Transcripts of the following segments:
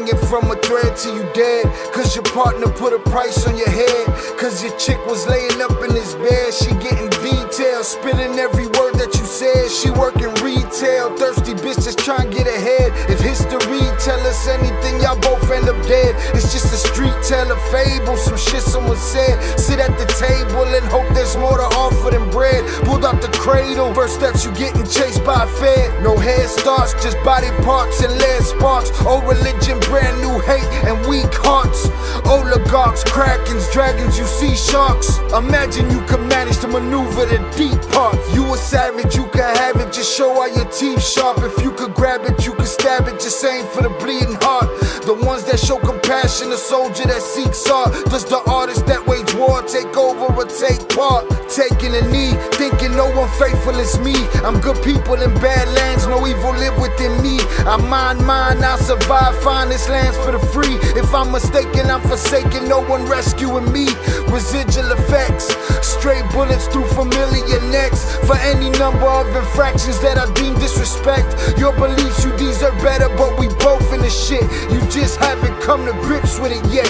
hanging from a thread till you dead. Cause your partner put a price on your head. Cause your chick was laying up in his bed. She getting details, spilling every word that you said. She working retail, thirsty bitch just trying to get ahead. If history tell us anything, y'all both end up dead. It's just a street tale, a fable, some shit someone said. Sit at the table and hope there's more to offer than bread. Pulled out the cradle, first steps you getting chased by a fed. No head starts, just body parts and lead sparks. Old religion, brand new hate and weak hearts. Oligarchs, krakens, dragons, you see sharks. Imagine you could manage to maneuver the deep part. You a savage, you can have it, just show all your teeth sharp. If you could grab it, you could stab it, just aim for the bleeding heart. The ones that show compassion, the soldier that seeks art. Does the artist that wage war take over or take part? Taking a knee, thinking no one faithful is me. I'm good people in bad lands, no evil live within me. I mind mine, I'll survive, find this lands for the free. If I'm mistaken, I'm forsaken, no one rescuing me. Residual effects, straight bullets through familiar necks. For any number of infractions that I deem disrespect. Your beliefs, you deserve better, but we both in the shit. You just haven't come to grips with it yet.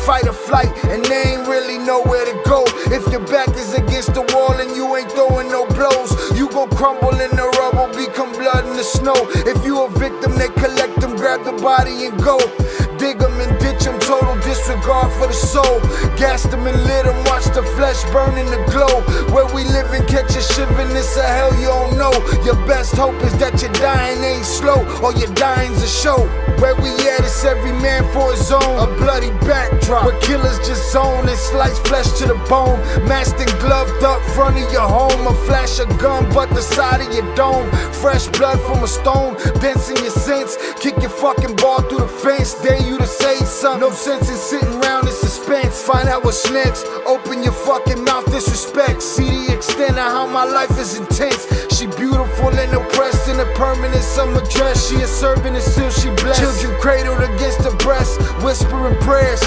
Fight or flight, and they ain't really nowhere to go. If your back is against the wall and you ain't throwing no blows, you gon' crumble in the rubble, become blood in the snow. If you a victim, they collect them, grab the body and go. Dig them and ditch them, total disregard for the soul. Gas them and lit them, watch the flesh burn in the glow. Where we live and catch a shiver, this a hell you don't know. Your best hope is that your dying ain't slow, or your dying's a show. Where we at, it's every man for his own. A bloody backdrop, where killers just zone and slice flesh to the bone. Masked and gloved up front of your home. A flash of gun, but the side of your dome. Fresh blood from a stone, dents in your sense. Kick your fucking ball through the fence, dare you to say something. No sense in sitting around in suspense. Find out what's next, open your fucking mouth, disrespect. See the extent of how my life is intense. She beautiful and oppressed in a permanent summer dress. She a servant and still she blessed. Children cradled against her breast, whispering prayers,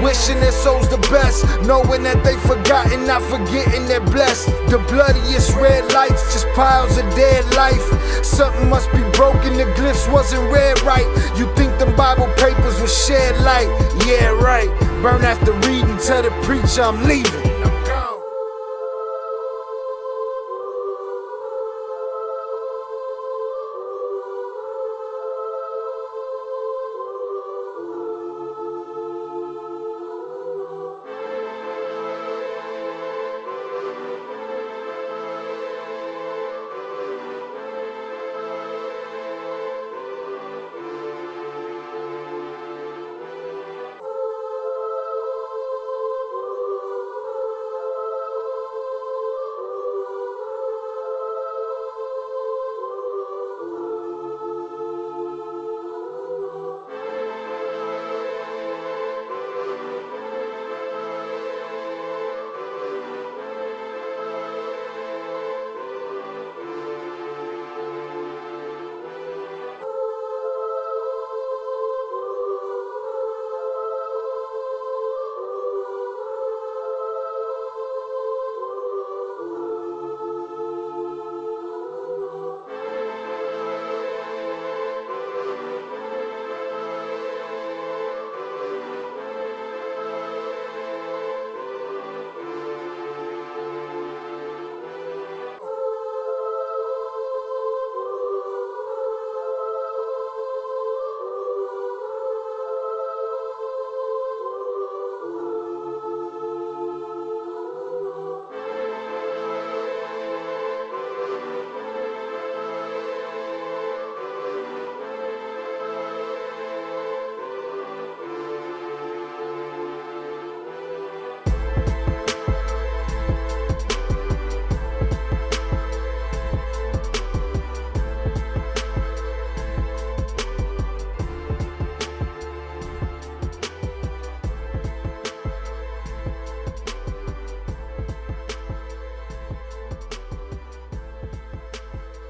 wishing their souls the best, knowing that they forgotten, not forgetting they're blessed. The bloodiest red lights, just piles of dead life. Something must be broken, the glyphs wasn't read right. You think them Bible papers will shed light? Yeah, right. Burn after reading, tell the preacher I'm leaving.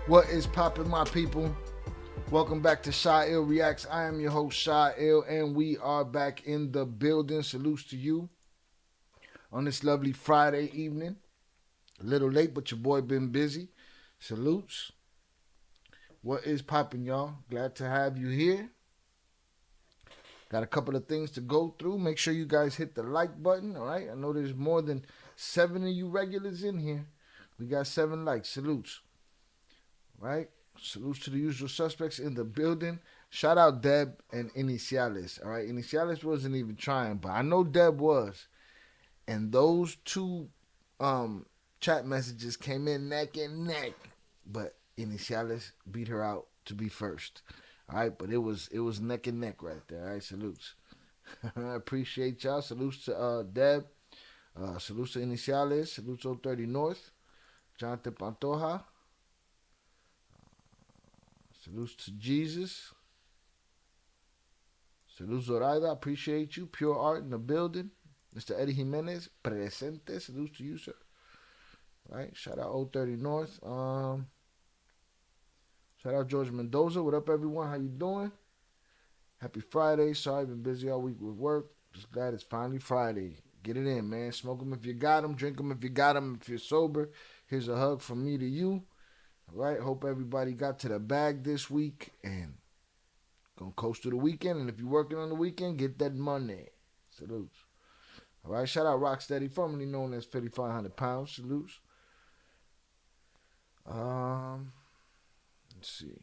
What is poppin', my people? Welcome back to Shy Ill Reacts. I am your host, Shy Ill, and we are back in the building. Salutes to you on this lovely Friday evening. A little late, but your boy been busy. Salutes. What is poppin', y'all? Glad to have you here. Got a couple of things to go through. Make sure you guys hit the like button, all right? I know there's more than 7 of you regulars in here. We got 7 likes. Salutes, right? Salutes to the usual suspects in the building. Shout out Deb and Iniciales, all right? Iniciales wasn't even trying, but I know Deb was. And those two chat messages came in neck and neck. But Iniciales beat her out to be first. All right, but it was neck and neck right there. All right, salutes. I appreciate y'all. Salutes to Deb. Salutes to Iniciales. Salutes to 30 North. Jonathan Pantoja. Salutes to Jesus. Salutes Zoraida. Appreciate you. Pure Art in the building. Mr. Eddie Jimenez. Presente. Salutes to you, sir. All right. Shout out 30 North. Shout out George Mendoza. What up, everyone? How you doing? Happy Friday. Sorry, I've been busy all week with work. Just glad it's finally Friday. Get it in, man. Smoke them if you got them. Drink them if you got them. If you're sober, here's a hug from me to you. All right. Hope everybody got to the bag this week and gonna coast through the weekend. And if you're working on the weekend, get that money. Salutes. All right. Shout out Rocksteady, formerly known as 5,500 pounds. Salutes. Let's see.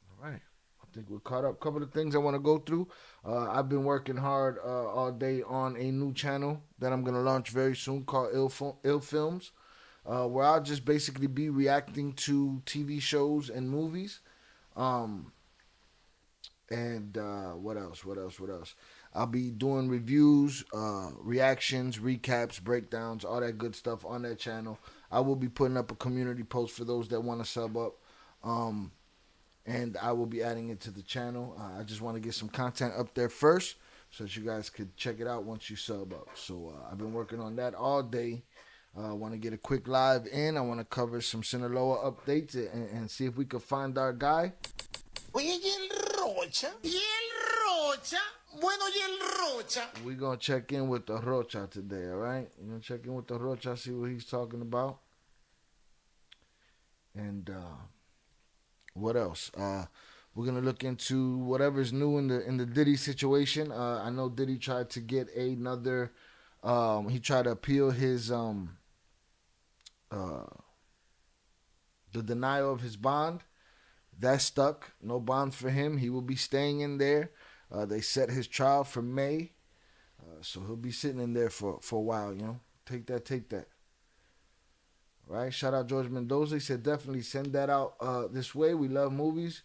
All right. I think we're caught up. Couple of things I want to go through. I've been working hard all day on a new channel that I'm going to launch very soon called Ill Films, where I'll just basically be reacting to TV shows and movies. And what else? I'll be doing reviews, reactions, recaps, breakdowns, all that good stuff on that channel. I will be putting up a community post for those that want to sub up. And I will be adding it to the channel. I just want to get some content up there first so that you guys could check it out once you sub up. So I've been working on that all day. I want to get a quick live in. I want to cover some Sinaloa updates and see if we could find our guy. Oye, ¿y el Rocha? ¿Y el Rocha? Bueno, ¿y el Rocha? We're going to check in with the Rocha today, all right? We're going to check in with the Rocha, see what he's talking about. And what else? We're gonna look into whatever's new in the Diddy situation. I know Diddy tried to get another. He tried to appeal his the denial of his bond. That stuck. No bond for him. He will be staying in there. They set his trial for May, so he'll be sitting in there for a while. You know, take that. Right? Shout out George Mendoza. He said definitely send that out this way. We love movies.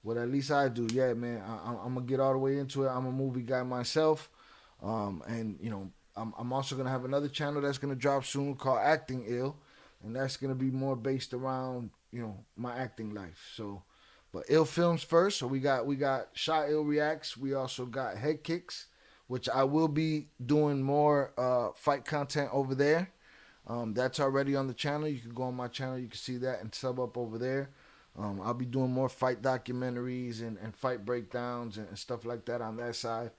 Well, at least I do. Yeah, man. I'm gonna get all the way into it. I'm a movie guy myself, and you know, I'm also gonna have another channel that's gonna drop soon called Acting Ill, and that's gonna be more based around my acting life. So, but Ill Films first. So we got Shot Ill Reacts. We also got Head Kicks, which I will be doing more fight content over there. That's already on the channel. You can go on my channel. You can see that and sub up over there. I'll be doing more fight documentaries and fight breakdowns and stuff like that on that side.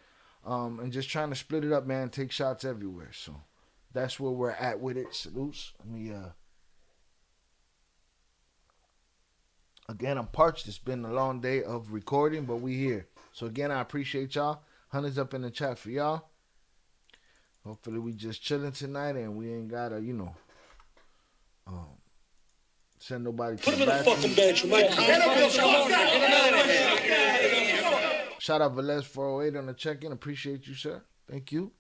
And just trying to split it up, man. Take shots everywhere. So that's where we're at with it. Salutes. Let me, again, I'm parched. It's been a long day of recording, but we here. So again, I appreciate y'all. Hundreds up in the chat for y'all. Hopefully we just chilling tonight and we ain't gotta, send nobody to the bathroom. Shout out Velez 408 on the check-in. Appreciate you, sir. Thank you.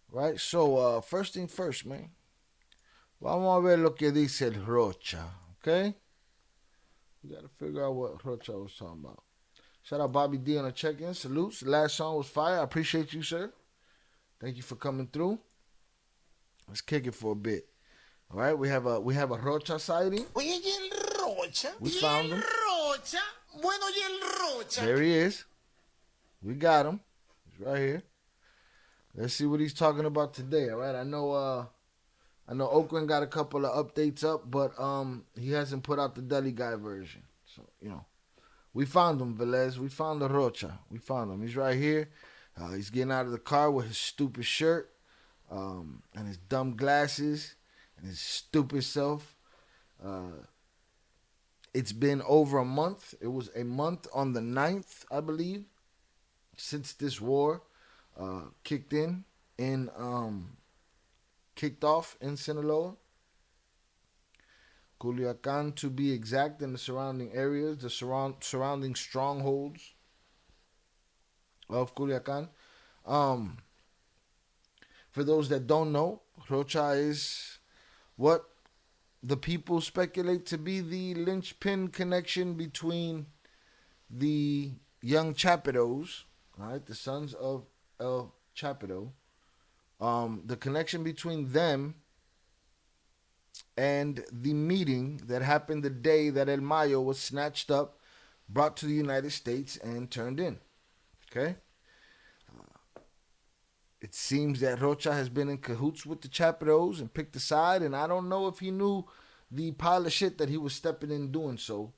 Right, so first thing first, man. Vamos a ver lo que dice el Rocha, okay? We gotta figure out what Rocha was talking about. Shout out Bobby D on the check-in. Salutes. The last song was fire. I appreciate you, sir. Thank you for coming through. Let's kick it for a bit. All right, we have a Rocha sighting. Oye, ¿y el Rocha? We found him. Rocha? Bueno, ¿y el Rocha? There he is. We got him. He's right here. Let's see what he's talking about today. All right, I know Oakland got a couple of updates up, but he hasn't put out the Deli Guy version. So we found him, Velez. We found the Rocha. We found him. He's right here. He's getting out of the car with his stupid shirt and his dumb glasses and his stupid self. It's been over a month. It was a month on the 9th, I believe. since this war kicked off in Sinaloa. Culiacan, to be exact, and the surrounding areas, the surrounding strongholds of Culiacan. For those that don't know, Rocha is what the people speculate to be the linchpin connection between the young Chapitos, right, the sons of El Chapito, the connection between them and the meeting that happened the day that El Mayo was snatched up, brought to the United States, and turned in. Okay? It seems that Rocha has been in cahoots with the Chapitos and picked a side, and I don't know if he knew the pile of shit that he was stepping in doing so,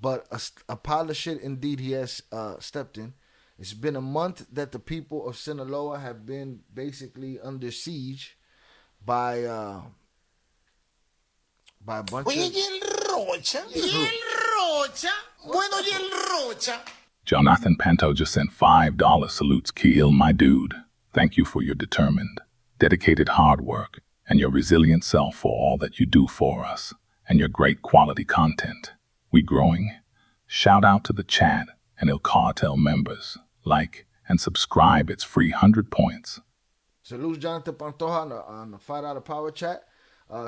but a pile of shit indeed he has stepped in. It's been a month that the people of Sinaloa have been basically under siege by a bunch Oye, of... ¿y el Rocha? ¿Y el Rocha? Bueno, ¿y el Rocha? Jonathan Panto just sent $5 salutes. Kill my dude. Thank you for your determined, dedicated hard work and your resilient self for all that you do for us and your great quality content. We growing. Shout out to the chat and El Cartel members. Like and subscribe. It's free 100 points. Salute Jonathan Pantoja on the $5 power chat.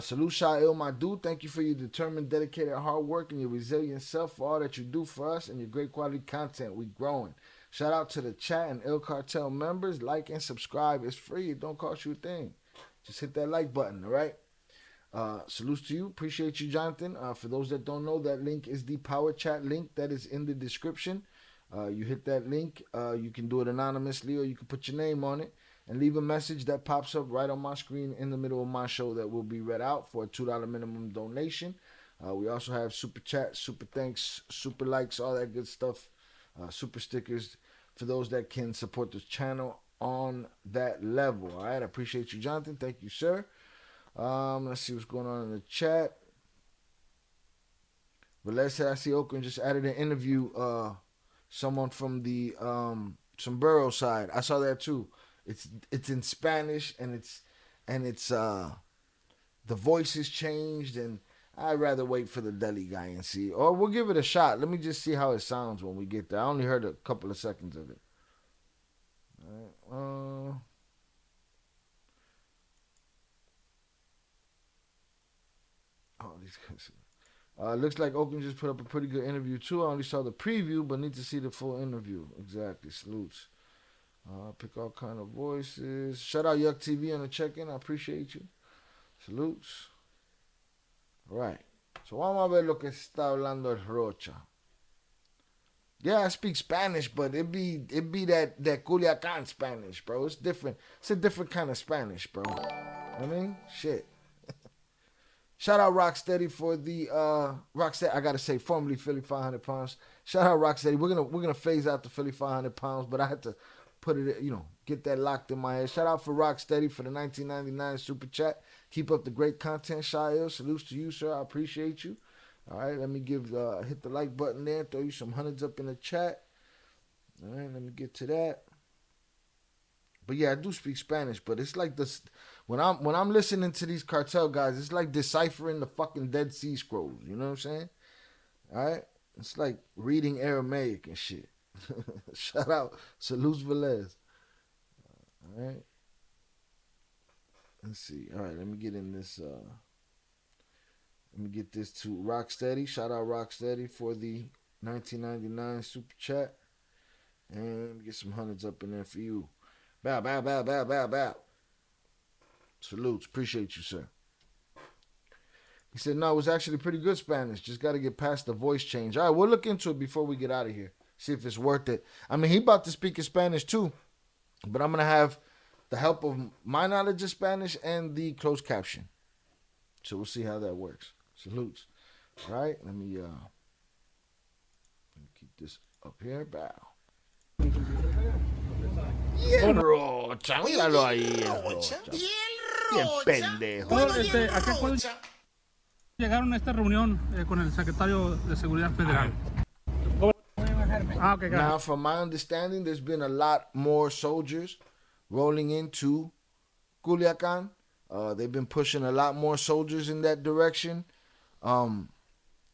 Salute Shael, my dude. Thank you for your determined, dedicated hard work and your resilient self for all that you do for us and your great quality content. We growing. Shout out to the chat and El Cartel members. Like and subscribe. It's free. It don't cost you a thing. Just hit that like button, all right? Salutes to you. Appreciate you, Jonathan. For those that don't know, that link is the power chat link that is in the description. You hit that link. You can do it anonymously or you can put your name on it and leave a message that pops up right on my screen in the middle of my show that will be read out for a $2 minimum donation. We also have super chat, super thanks, super likes, all that good stuff, super stickers for those that can support the channel on that level. All right, I appreciate you, Jonathan. Thank you, sir. Let's see what's going on in the chat. But let's say I see Oakland just added an interview. Someone from the Sombrero side. I saw that too. It's in Spanish and it's the voice is changed, and I'd rather wait for the deli guy and see. Or we'll give it a shot. Let me just see how it sounds when we get there. I only heard a couple of seconds of it. All right. These guys. Looks like Oakland just put up a pretty good interview too. I only saw the preview, but need to see the full interview. Exactly. Salutes. Pick all kind of voices. Shout out Yuck TV on the check-in. I appreciate you. Salutes. All right. So vamos a ver lo que está hablando el Rocha. Yeah, I speak Spanish, but it be that Culiacan Spanish, bro. It's different. It's a different kind of Spanish, bro. You know what I mean? Shit. Shout out Rocksteady for the Rocksteady. I gotta say, formerly Philly 500 pounds. Shout out Rocksteady. We're gonna phase out the Philly 500 pounds, but I had to put it, get that locked in my head. Shout out for Rocksteady for the 1999 super chat. Keep up the great content, Shael. Salutes to you, sir. I appreciate you. All right, let me hit the like button there. Throw you some hundreds up in the chat. All right, let me get to that. But yeah, I do speak Spanish, but it's like this when I'm listening to these cartel guys, it's like deciphering the fucking Dead Sea Scrolls. You know what I'm saying? All right, it's like reading Aramaic and shit. Shout out Salus Velez. All right, let's see. All right, let me get in this. Let me get this to Rocksteady. Shout out Rocksteady for the 1999 super chat, and let me get some hundreds up in there for you. Bow, bow, bow, bow, bow, bow. Salutes. Appreciate you, sir. He said, no, it was actually pretty good Spanish. Just got to get past the voice change. All right, we'll look into it before we get out of here. See if it's worth it. I mean, he about to speak in Spanish too, but I'm going to have the help of my knowledge of Spanish and the closed caption. So we'll see how that works. Salutes. All right, let me keep this up here. Bow. Y el Rocha, míralo ahí, el Rocha. ¿Y el Bien Rocha? pendejo. Bueno, ¿y el ¿A qué acuerdo Rocha? llegaron a esta reunión con el secretario de Seguridad Federal? Okay, got Now, it. from my understanding, there's been a lot more soldiers rolling into Culiacan. They've been pushing a lot more soldiers in that direction. Um,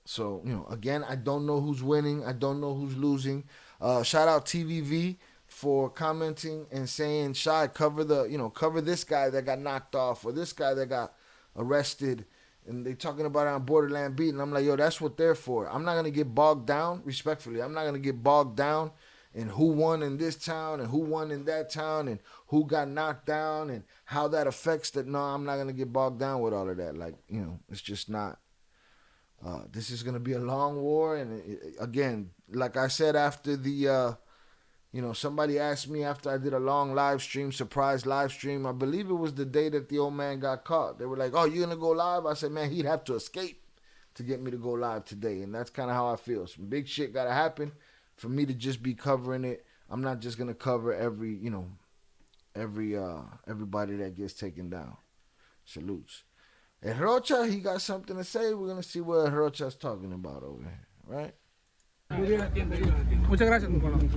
so, again, I don't know who's winning. I don't know who's losing. Shout out TVV for commenting and saying, Shy, cover this guy that got knocked off or this guy that got arrested. And they talking about it on Borderland Beat. And I'm like, yo, that's what they're for. I'm not going to get bogged down, respectfully. I'm not going to get bogged down in who won in this town and who won in that town and who got knocked down and how that affects that. No, I'm not going to get bogged down with all of that. Like, it's just not. This is going to be a long war. And again, like I said, after the, somebody asked me after I did a long surprise live stream. I believe it was the day that the old man got caught. They were like, oh, you're going to go live? I said, man, he'd have to escape to get me to go live today. And that's kind of how I feel. Some big shit got to happen for me to just be covering it. I'm not just going to cover everybody that gets taken down. Salutes. And Rocha, he got something to say. We're going to see what Rocha's talking about over here, right? Muchas gracias, compadre.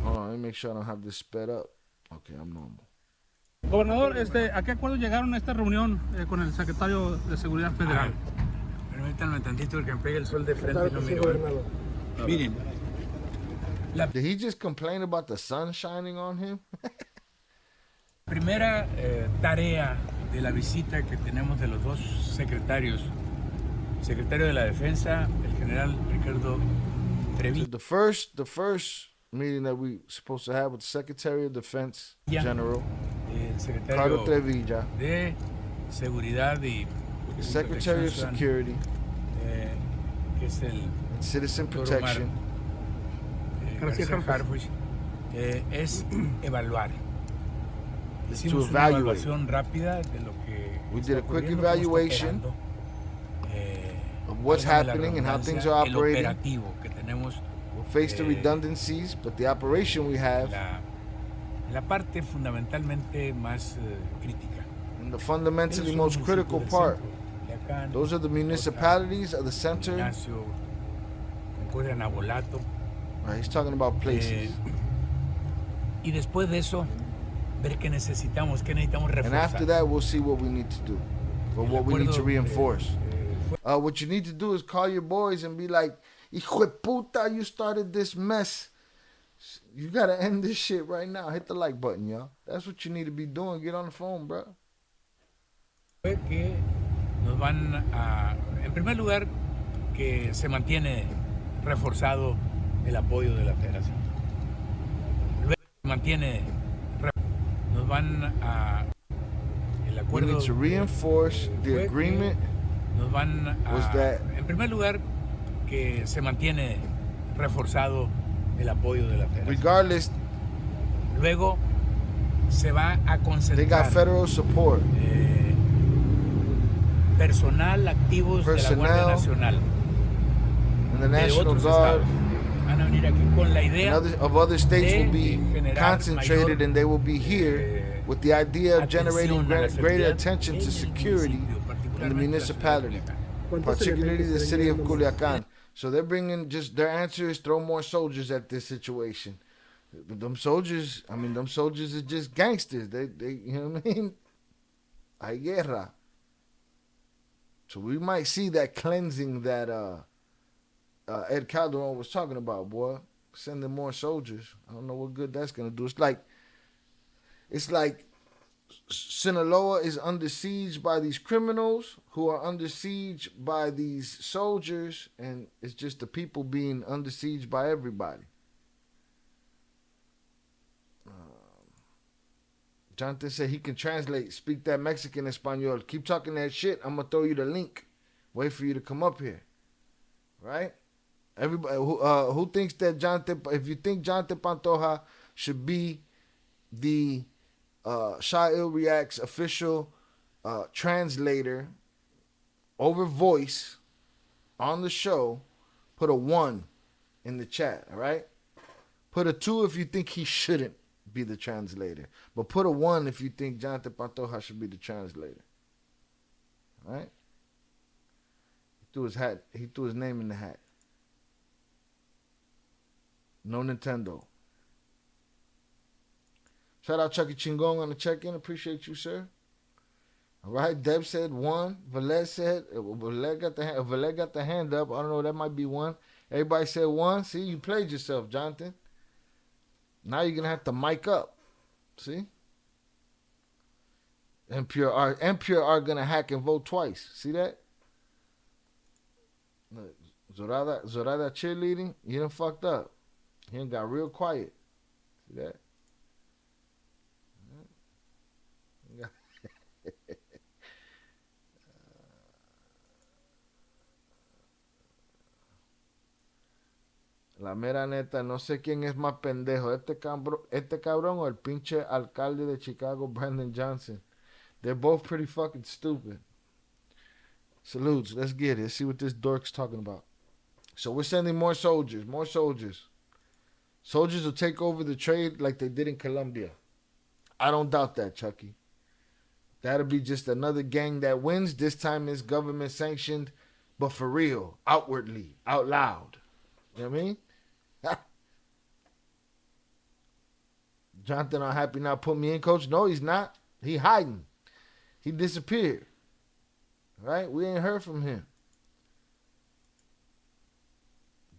Hold on, let me make sure I don't have this sped up. Okay, I'm normal. Gobernador, ¿a qué acuerdo llegaron a esta reunión con el secretario de Seguridad Federal? Permítanme tantito que me pegue el sol de frente y no miro. Miren. Did he just complain about the sun shining on him? Primera tarea de la visita que tenemos de los dos secretarios, el secretario de la Defensa, el general Ricardo Treviño. So the first meeting that we supposed to have with the Secretary of Defense General El Ricardo secretario Trevilla, de Seguridad y the Secretary of Security que es el and Citizen Dr. Omar, Protection, García Harfuch, es evaluar. to Hicimos una evaluate. evaluación rápida de lo que We está did a quick ocurriendo, cómo está evaluation operando, of what's válgame la happening and how things are redundancia, el operating. operativo que tenemos. We'll face the redundancies, but the operation we have La parte fundamentalmente más crítica. and the fundamentally Esos son most los critical municipios del part. centro, Culiacán, Those are the municipalities of the center. Ignacio, Concordia, Nabolato. He's talking about places. Y después de eso, ver qué necesitamos And after reforzar. that, we'll see what we need to do or El what we need to acuerdo, reinforce. fue What you need to do is call your boys and be like, hijo de puta, you started this mess. You got to end this shit right now. Hit the like button, y'all. That's what you need to be doing. Get on the phone, bro. que nos van a, en primer lugar, que se mantiene reforzado el apoyo de la Federación. Luego se mantiene, nos van a, el We acuerdo need to reinforce the fue que agreement. nos van a, was that- en primer lugar, que se mantiene reforzado el apoyo de la Federación. Regardless, Luego se va a they got concentrar federal support. personal activos de la Guardia Personnel Nacional And the de National otros Guard estados. Van a venir aquí con la and idea other states de will be generar concentrated mayor, and they will be here with the idea of generating atención a la greater seguridad attention en to el security municipio, in the particularmente la ciudad de municipality, Culiacán. particularly the city of Culiacan. So they're bringing their answer is throw more soldiers at this situation. But them soldiers are just gangsters. They you know what I mean? Hay guerra. So we might see that cleansing that Ed Calderon was talking about, boy. Sending more soldiers. I don't know what good that's gonna do. It's like Sinaloa is under siege by these criminals who are under siege by these soldiers, and it's just the people being under siege by everybody. Jonathan said he can translate, speak that Mexican Espanol. Keep talking that shit. I'm gonna throw you the link. Wait for you to come up here, right? Everybody who thinks that Jonathan, if you think Jonathan Pantoja should be the Shy Ill Reacts official translator over voice on the show, put a 1 in the chat, all right? Put a 2 if you think he shouldn't be the translator. But put a 1 if you think Jonathan Pantoja should be the translator. All right? He threw his name in the hat. No Nintendo. Shout out Chucky Chingong on the check-in. Appreciate you, sir. All right, Deb said 1. Valet said, Valet got the hand up. I don't know, that might be 1. Everybody said 1. See, you played yourself, Jonathan. Now you're going to have to mic up. See? And Pure are going to hack and vote twice. See that? Zorada cheerleading, you done fucked up. He done got real quiet. See that? La mera neta, no sé quién es más pendejo, este cabrón o el pinche alcalde de Chicago, Brandon Johnson. They're both pretty fucking stupid. Salutes, let's get it. Let's see what this dork's talking about. So we're sending more soldiers, more soldiers. Soldiers will take over the trade like they did in Colombia. I don't doubt that, Chucky. That'll be just another gang that wins. This time it's government sanctioned, but for real, outwardly, out loud. You know what I mean? Jonathan unhappy not put me in, coach. No, he's not. He hiding. He disappeared. Right? We ain't heard from him.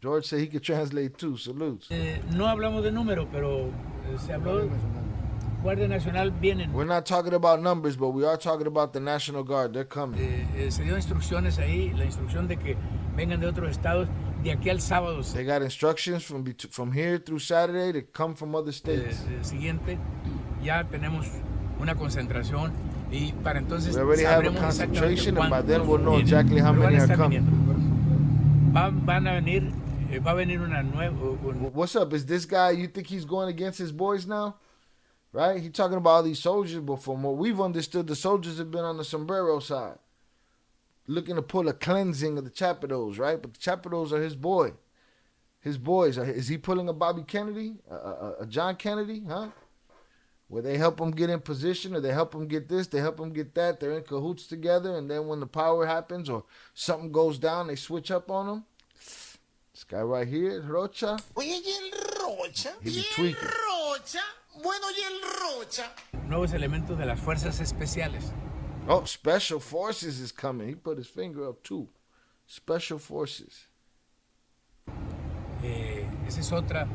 George said he could translate too. Salutes. No hablamos de número, pero se habló. Guardia Nacional vienen. We're not talking about numbers, but we are talking about the National Guard. They're coming. Se dio instrucciones ahí, la instrucción de que vengan de otros estados de aquí al sábado. They got instructions from here through Saturday to come from other states. Siguiente, ya tenemos una concentración y para entonces we already have a concentration, and by then we'll know exactly how many are coming. Van a venir, va a venir una nueva. What's up? Is this guy? You think he's going against his boys now? Right? He's talking about all these soldiers, but from what we've understood, the soldiers have been on the sombrero side, looking to pull a cleansing of the Chapados, right? But the Chapados are his boy. His boys. Is he pulling a Bobby Kennedy? A John Kennedy? Huh? Where they help him get in position, or they help him get this, they help him get that. They're in cahoots together, and then when the power happens or something goes down, they switch up on him. This guy right here, Rocha. Oye, y el Rocha. He be tweaking. Rocha. Bueno, y el Rocha. Nuevos elementos de las fuerzas especiales. Oh, Special Forces is coming. He put his finger up too. Special Forces. Esa es otra.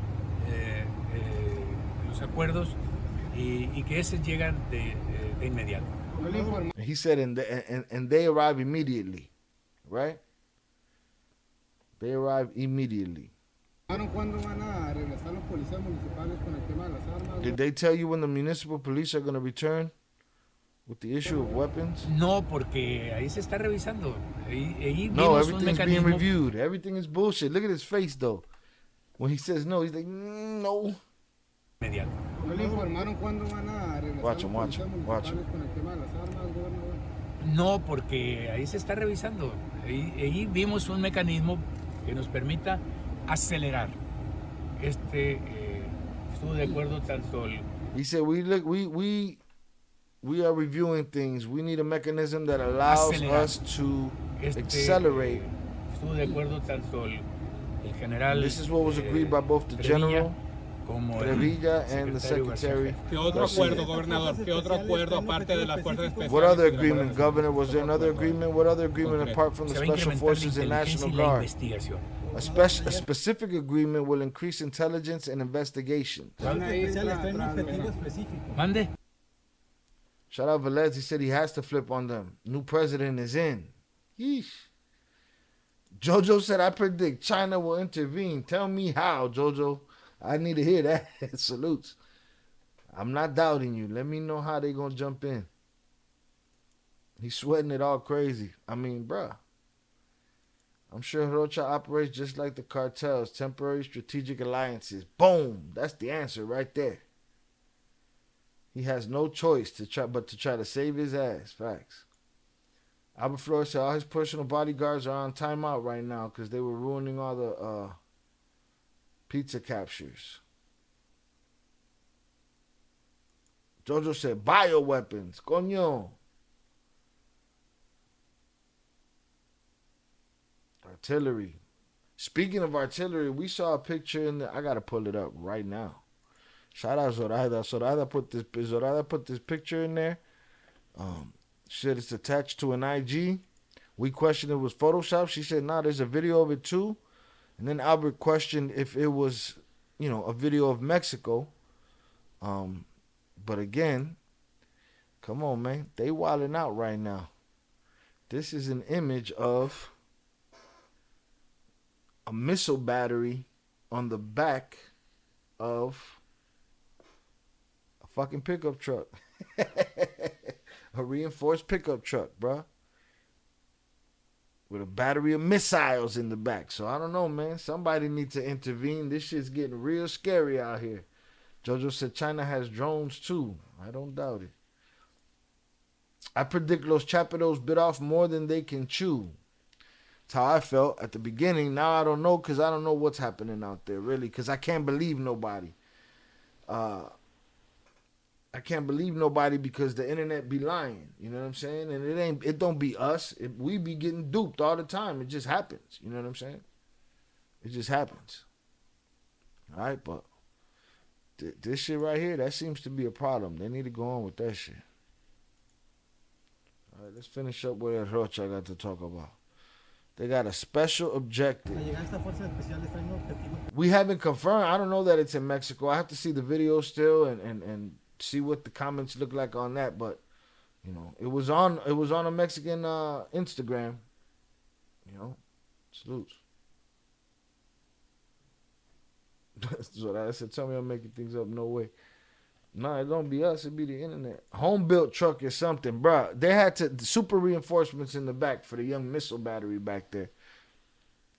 Los acuerdos y que esos llegan de inmediato. He said, and they arrive immediately, right? They arrive immediately. Did they tell you when the municipal police are going to return with the issue of weapons? No, porque ahí se está revisando. Ahí no, everything's being reviewed. Everything is bullshit. Look at his face, though. When he says no, he's like, no. Inmediato. Watch him. No, porque ahí se está revisando. Ahí vimos un mecanismo que nos permita acelerar. Estuvo de acuerdo tanto el... He said, we are reviewing things. We need a mechanism that allows us to accelerate. Estuvo de acuerdo tanto el general... This is what was agreed by both the general, Trevilla, and the secretary. ¿Qué otro acuerdo, gobernador? ¿Qué otro acuerdo aparte de las fuerzas especiales? What other agreement, Governor? Was there another agreement? What other agreement apart from the Special Forces and National Guard? A specific agreement will increase intelligence and investigation. Mande. Shout out Velez. He said he has to flip on them. New president is in. Yeesh. Jojo said, I predict China will intervene. Tell me how, Jojo. I need to hear that. Salutes. I'm not doubting you. Let me know how they going to jump in. He's sweating it all crazy. I mean, bruh. I'm sure Rocha operates just like the cartels, temporary strategic alliances. Boom. That's the answer right there. He has no choice but to try to save his ass. Facts. Albert Flores said all his personal bodyguards are on timeout right now because they were ruining all the pizza captures. Jojo said bioweapons. Coño. Artillery. Speaking of artillery, we saw a picture in the. I gotta pull it up right now. Shout out Zoraida. Zoraida put this picture in there. Shit, it's attached to an IG. We questioned it was Photoshop. She said, nah, there's a video of it too. And then Albert questioned if it was, a video of Mexico. But again, come on, man. They wilding out right now. This is an image of a missile battery on the back of a fucking pickup truck. A reinforced pickup truck, bruh. With a battery of missiles in the back. So I don't know, man. Somebody needs to intervene. This shit's getting real scary out here. Jojo said China has drones too. I don't doubt it. I predict Los Chapitos bit off more than they can chew. That's how I felt at the beginning. Now I don't know, because I don't know what's happening out there, really, because I can't believe nobody. I can't believe nobody because the internet be lying. You know what I'm saying? And it don't be us. We be getting duped all the time. It just happens. You know what I'm saying? It just happens. All right, but this shit right here, that seems to be a problem. They need to go on with that shit. All right, let's finish up with that Rocha I got to talk about. They got a special objective. We haven't confirmed. I don't know that it's in Mexico. I have to see the video still and see what the comments look like on that. But it was on a Mexican Instagram. Salutes. So I said, tell me I'm making things up. No way. No, it don't be us. It be the internet. Home built truck or something, bro. They had super reinforcements in the back for the young missile battery back there.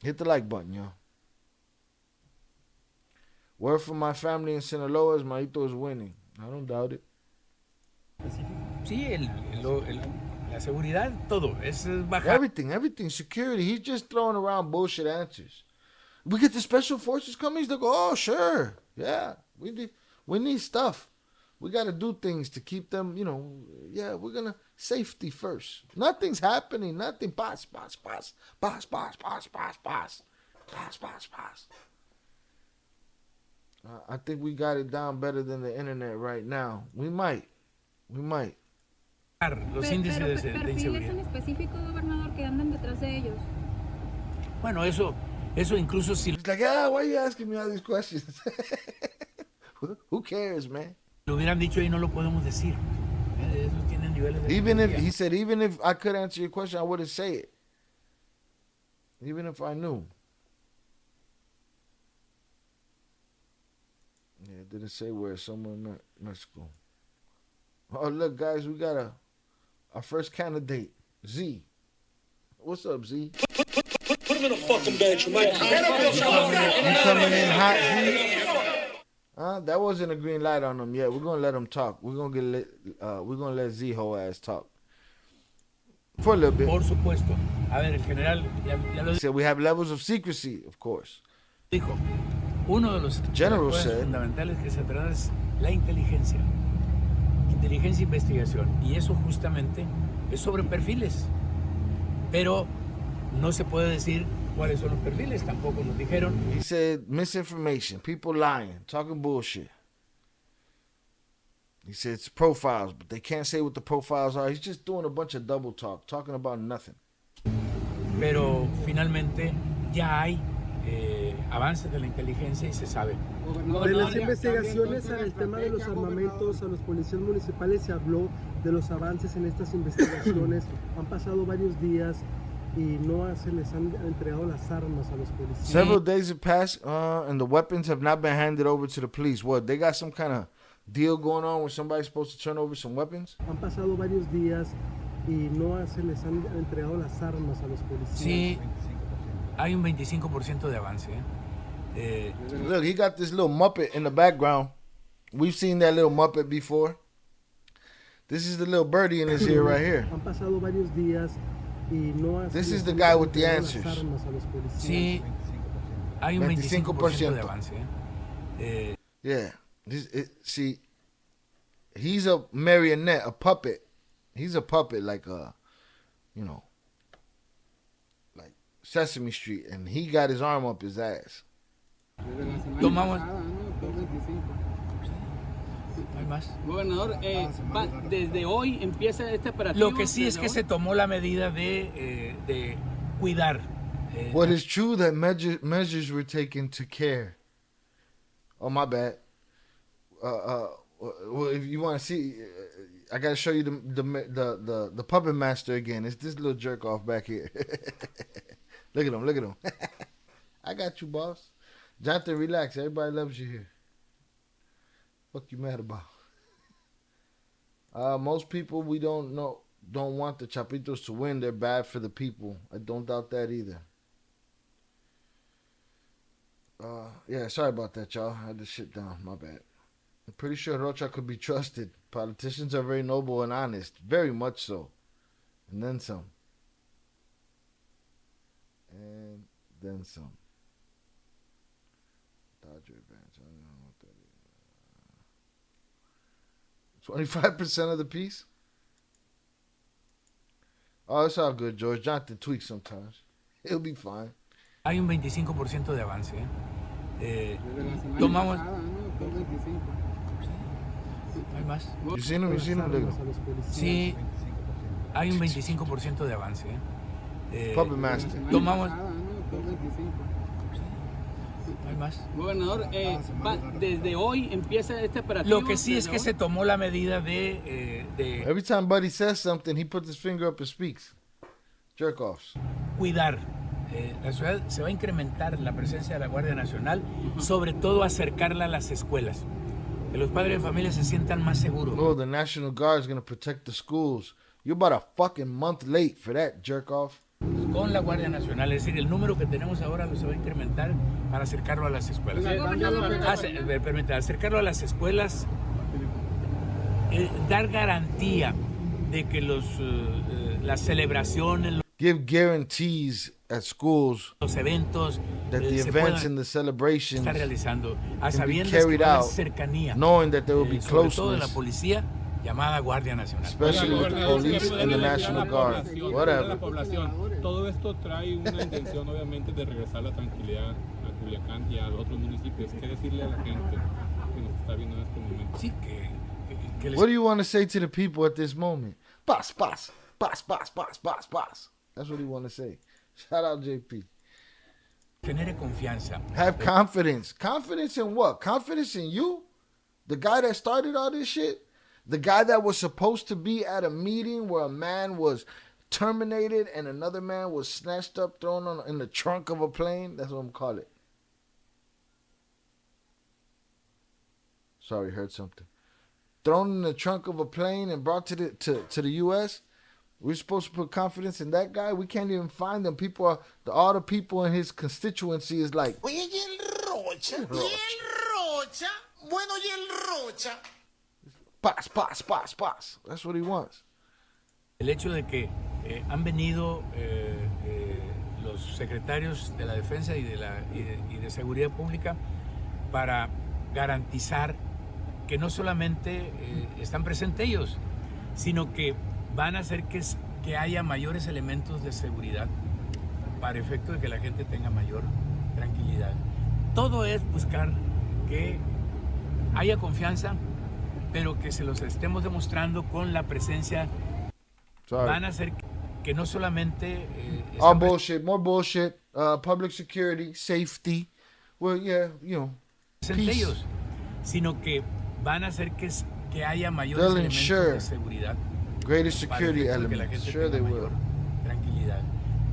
Hit the like button, y'all. Word from my family in Sinaloa is Maito is winning. I don't doubt it. Sí, la seguridad, todo. Es bajar. Everything. Security. He's just throwing around bullshit answers. We get the special forces coming. They go, oh, sure. Yeah, we need stuff. We got to do things to keep them, we're going to safety first. Nothing's happening. Nothing. Pass. I think we got it down better than the internet right now. We might. Los índices de perfiles inseguridad. en específico, gobernador, que andan detrás de ellos. Bueno, eso incluso si It's like, why are you asking me all these questions? Who cares, man? lo hubieran dicho ahí no lo podemos decir. Esos tienen niveles de Even if I could answer your question, I wouldn't say it. Even if I knew. Yeah, it didn't say where. Somewhere in Mexico. Oh, look, guys, we got our first candidate, Z. What's up, Z? Put him in a fucking bed, you might. You coming in hot, Z? That wasn't a green light on him yet. We're gonna let him talk. We're gonna let Z whole ass talk for a little bit. Por supuesto. A ver, el general ya lo So we have levels of secrecy, of course. dijo. Uno de los General cosas said- fundamentales que se trata es la inteligencia. Inteligencia e investigación. Y eso justamente es sobre perfiles. Pero no se puede decir cuáles son los perfiles. Tampoco nos dijeron. He said misinformation, people lying, talking bullshit. He said it's profiles, but they can't say what the profiles are. He's just doing a bunch of double talk, talking about nothing. Pero finalmente ya hay avances de la inteligencia y se sabe. De las investigaciones al tema de los armamentos a los policías municipales se habló de los avances en estas investigaciones. Han pasado varios días y no se les han entregado las armas a los policías. Several days have passed, and the weapons have not been handed over to the police. What, they got some kind of deal going on where somebody's supposed to turn over some weapons? Han pasado varios días y no se les han entregado las armas a los policías. Sí, hay un 25% de avance. Look, he got this little Muppet in the background. We've seen that little Muppet before. This is the little birdie in his ear right here. Han pasado varios días y no This se is les the han guy with the entregado answers. las armas a los policías. Sí, hay un 25% de 25%. avance. Yeah. See, he's a marionette, a puppet. He's a puppet like Sesame Street, and he got his arm up his ass. Tomamos. ¿Hay más? Gobernador, desde hoy empieza este operativo. Lo que sí es que se tomó la medida de cuidar. Well, it's true that measures were taken to care. Oh, my bad. Well, if you want to see, I gotta show you the puppet master again. It's this little jerk off back here. Look at him. Look at him. I got you, boss. Jonathan, relax. Everybody loves you here. What you mad about? Most people we don't want the Chapitos to win. They're bad for the people. I don't doubt that either. Yeah, sorry about that, y'all. I had to shit down. My bad. I'm pretty sure Rocha could be trusted. Politicians are very noble and honest. Very much so. And then some. And then some. Dodger advance. I don't know what that is. 25% of the piece? Oh, it's all good, George. Jonathan tweaks sometimes. He'll be fine. Hay un 25% de avance. Tomamos. ¿Hay más? You seen him? Look at him. Sí, hay un 25% de avance. Puppet Master. Tomamos. ¿Hay más? Gobernador, desde hoy empieza este operativo. Lo que sí es que se tomó la medida de Every time Buddy says something, he puts his finger up and speaks. Jerk offs. cuidar. La ciudad se va a incrementar la presencia de la Guardia Nacional, sobre todo acercarla a las escuelas. Que los padres de familia se sientan más seguros. Oh, the National Guard is going to protect the schools. You're about a fucking month late for that, jerk off. Con la Guardia Nacional, es decir, el número que tenemos ahora se va a incrementar para acercarlo a las escuelas. Acercarlo a las escuelas, dar garantía de que las celebraciones, Give guarantees at schools los eventos that the se events puedan and the celebrations estar realizando a can be sabiendas que carried va a haber out, cercanía, knowing that there will be sobre todo de la closeness, policía llamada Guardia Nacional. especially with the police and the National Guard. Whatever. La población. Todo esto trae una intención, obviamente, de regresar la tranquilidad a Culiacán y a los otros municipios. ¿Qué decirle a la gente que nos está viendo en este momento? Sí, que les What do you want to say to the people at this moment? Boss. That's what you want to say. Shout out JP. genere confianza. Have confidence. Confidence in what? Confidence in you? The guy that started all this shit? The guy that was supposed to be at a meeting where a man was terminated and another man was snatched up, thrown in the trunk of a plane? That's what I'm calling it. Sorry, heard something. Thrown in the trunk of a plane and brought to the U.S.? We're supposed to put confidence in that guy? We can't even find them. All the people in his constituency is like, Oye, ¿y el Rocha? ¿Y el Rocha? Bueno, ¿y el Rocha? Paz. That's what he wants. El hecho de que han venido los secretarios de la Defensa y de Seguridad Pública para garantizar que no solamente están presentes ellos, sino que van a hacer que haya mayores elementos de seguridad para efecto de que la gente tenga mayor tranquilidad. Todo es buscar que haya confianza, pero que se los estemos demostrando con la presencia. Sorry. Van a hacer que no solamente All bullshit, more bullshit, public security, safety. Well, yeah, presentes peace. ellos, sino que van a hacer que haya mayores They'll elementos ensure de seguridad. greater Para security efecto de que la elements. gente Sure they tenga will. mayor tranquilidad.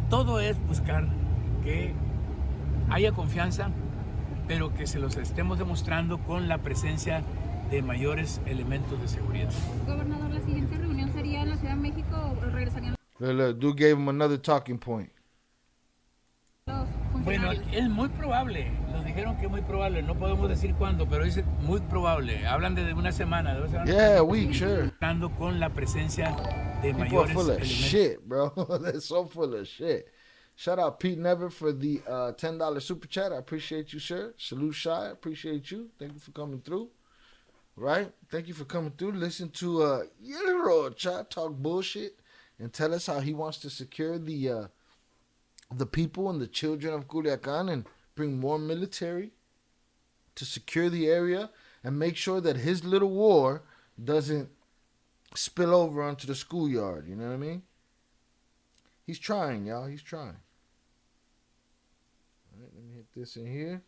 Todo es buscar que haya confianza, pero que se los estemos demostrando con la presencia de mayores elementos de seguridad. Gobernador, la siguiente reunión sería en la Ciudad de México o regresarían Look, dude gave him another talking point. los Bueno, funcionarios. es muy probable, nos dijeron que es muy probable, no podemos decir cuándo, pero es muy probable. Hablan de una semana, de 2 semanas. Yeah, a week, sure. Hablando con la presencia de People are mayores full of elementos. shit, bro. They're so full of shit. Shout out Pete Never for the $10 super chat. I appreciate you, sir. Salute Shy. I appreciate you. Thank you for coming through. Right? Thank you for coming through. Listen to Yellow Chat talk bullshit and tell us how he wants to secure the the people and the children of Culiacan and bring more military to secure the area and make sure that his little war doesn't spill over onto the schoolyard. You know what I mean? He's trying, y'all. He's trying. All right, let me hit this in here.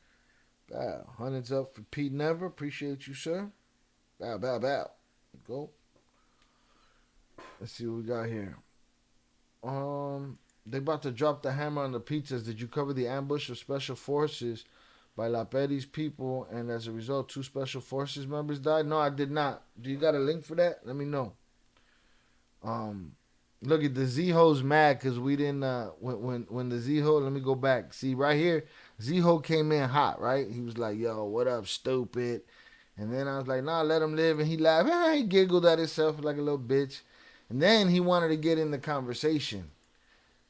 Bow. Hundreds up for Pete Never. Appreciate you, sir. Bow, bow, bow. Go. Let's see what we got here. They about to drop the hammer on the pizzas. Did you cover the ambush of special forces by La Peri's people, and as a result, 2 special forces members died? No, I did not. Do you got a link for that? Let me know. Look at the Z-Ho's mad because we didn't, when the Z-Ho, let me go back. See, right here, Z-Ho came in hot, right? He was like, yo, what up, stupid? And then I was like, nah, let him live. And he laughed. He giggled at himself like a little bitch. And then he wanted to get in the conversation.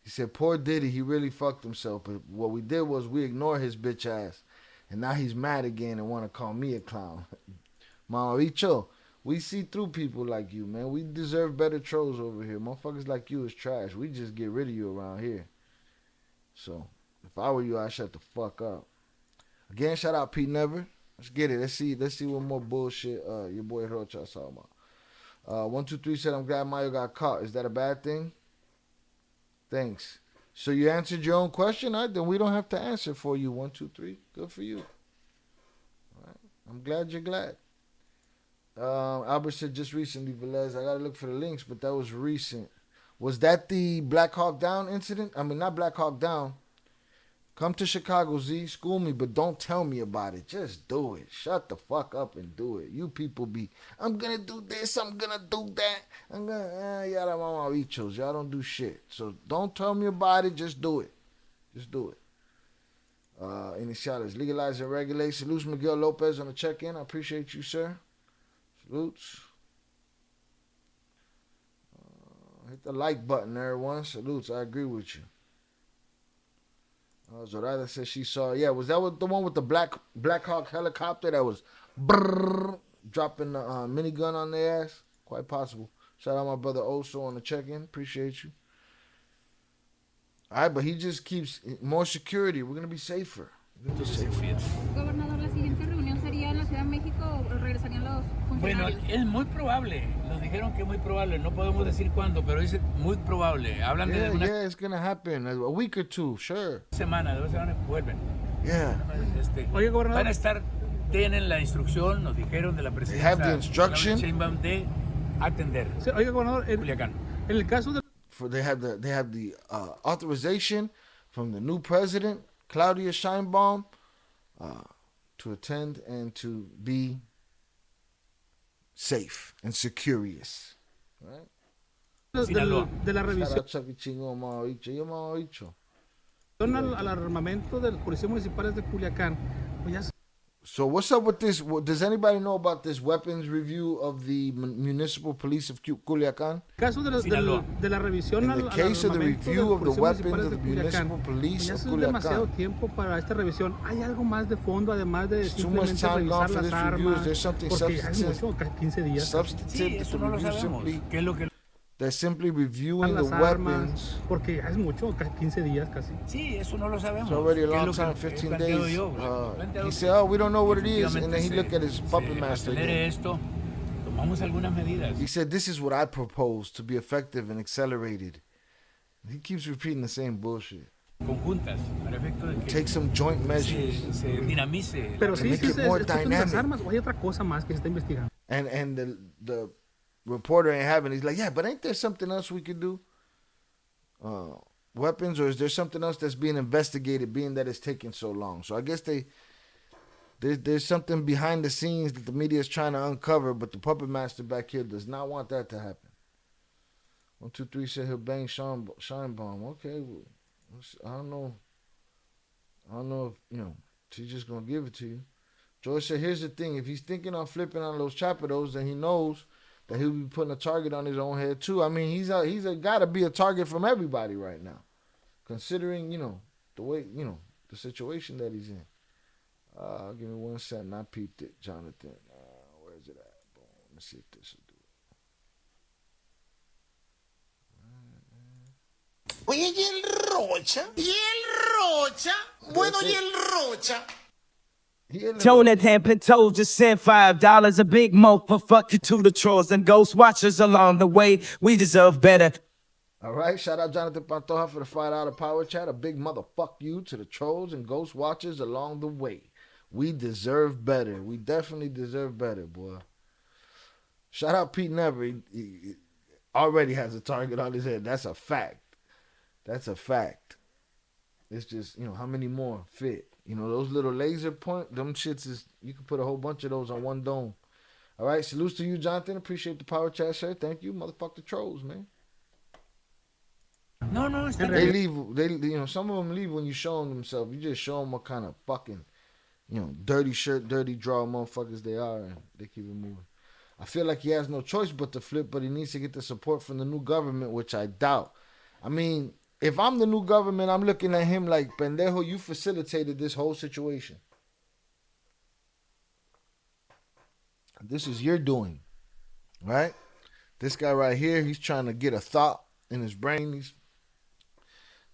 He said, poor Diddy, he really fucked himself. But what we did was we ignored his bitch ass. And now he's mad again and want to call me a clown. Mama Bicho, we see through people like you, man. We deserve better trolls over here. Motherfuckers like you is trash. We just get rid of you around here. So, if I were you, I'd shut the fuck up. Again, shout out Pete Never. Let's get it. Let's see what more bullshit your boy Rocha saw about. 123 said, I'm glad Mayo got caught. Is that a bad thing? Thanks. So you answered your own question? All right, then we don't have to answer for you. 123. Good for you. All right. I'm glad you're glad. Albert said just recently, Velez, I gotta look for the links, but that was recent. Was that the Black Hawk Down incident? I mean, not Black Hawk Down. Come to Chicago, Z. School me, but don't tell me about it. Just do it. Shut the fuck up and do it. You people be, I'm gonna do this, I'm gonna do that. I'm gonna, y'all mama bichos. Y'all don't do shit. So don't tell me about it. Just do it. Just do it. Iniciales. Legalize and regulate. Salutes Miguel Lopez on the check-in. I appreciate you, sir. Salutes. Hit the like button, everyone. Salutes. I agree with you. Zoraida says she saw. Yeah, was that the one with the Black Hawk helicopter that was dropping the minigun on their ass? Quite possible. Shout out my brother Oso on the check-in. Appreciate you. All right, but he just keeps more security. We're gonna be safer. Gobernador, la siguiente reunión sería en la Ciudad de México o regresarían los Bueno, funcionarios. es muy probable. Nos dijeron que es muy probable. No podemos decir cuándo, pero es muy probable. Hablan de una Yeah, it's gonna happen. A week or two, sure. semana, 2 semanas, vuelven. Yeah. Oye, gobernador. Van a estar, tienen la instrucción, nos dijeron de la They have the presidencia instruction. Sheinbaum de atender Sí, oye, gobernador, Culiacán. en el caso de They have the authorization from the new president, Claudia Sheinbaum, to attend and to be safe and securious. Right? Sinaloa. de la Shout revisión out Chucky Chingo, Mama Bicho. Yo, Mama Bicho. al armamento de las policías municipales de Culiacán, pues ya So what's up with this? Does anybody know about this weapons review of the municipal police of Culiacan? caso de la revisión In al the case of the armamento de review las of the policías weapons municipales of de the Culiacán, municipal police ya of es demasiado Culiacan. tiempo para esta revisión. ¿Hay algo más de fondo además de It's too much simplemente time gone revisar for las this review. Is armas? there something Porque ya es substantive, mucho, casi 15 días. Sí, substantive that eso the no lo review sabemos. simply ¿Qué es lo que they're simply reviewing the las armas, weapons? porque ya es mucho, casi 15 días casi. Sí, eso no lo sabemos. It's already a ¿Qué es long lo que time, he 15 planteado days. yo? Planteado He que said, "Oh, we don't know what it is," and then he efectivamente looked at his puppet se master acelere again. esto, tomamos algunas medidas. He said, "This is what I propose to be effective and accelerated." He keeps repeating the same bullshit. Conjuntas para efecto de que Take some joint measures. se dinamice. la Pero sí, make sí, it es more cuestión de las dynamic. armas, o hay otra cosa más que se está investigando. And the reporter ain't having. He's like, "Yeah, but ain't there something else we could do? Weapons, or is there something else that's being investigated, being that it's taking so long?" So I guess there's something behind the scenes that the media is trying to uncover, but the puppet master back here does not want that to happen. 123 said he'll bang Sheinbaum. Okay, well, I don't know. I don't know if she's just gonna give it to you. George said, "Here's the thing: if he's thinking on flipping on those chapados, then he knows that he'll be putting a target on his own head too. I mean, he's got to be a target from everybody right now, considering the way the situation that he's in." Give me 1 second. I peeped it, Jonathan. Where is it at? Boom. Let's see if this will do Oye, ¿y el Rocha? ¿Y el Rocha? Bueno, ¿y el Rocha? Jonathan Pinto just sent $5. A big motherfucker to the trolls and ghost watchers along the way. We deserve better. All right, shout out Jonathan Pantoja for the $5 power chat. A big motherfuck you to the trolls and ghost watchers along the way. We deserve better. We definitely deserve better, boy. Shout out Pete Never. He already has a target on his head. That's a fact. That's a fact. It's just, how many more fit? Those little laser point, them shits is, you can put a whole bunch of those on one dome. All right, salutes to you, Jonathan. Appreciate the power chat, sir. Thank you. Motherfuck the trolls, man. No, They leave, some of them leave when you show them themselves. You just show them what kind of fucking, dirty shirt, dirty draw motherfuckers they are, and they keep it moving. I feel like he has no choice but to flip, but he needs to get the support from the new government, which I doubt. I mean, if I'm the new government, I'm looking at him like, pendejo, you facilitated this whole situation. This is your doing, right? This guy right here, he's trying to get a thought in his brain.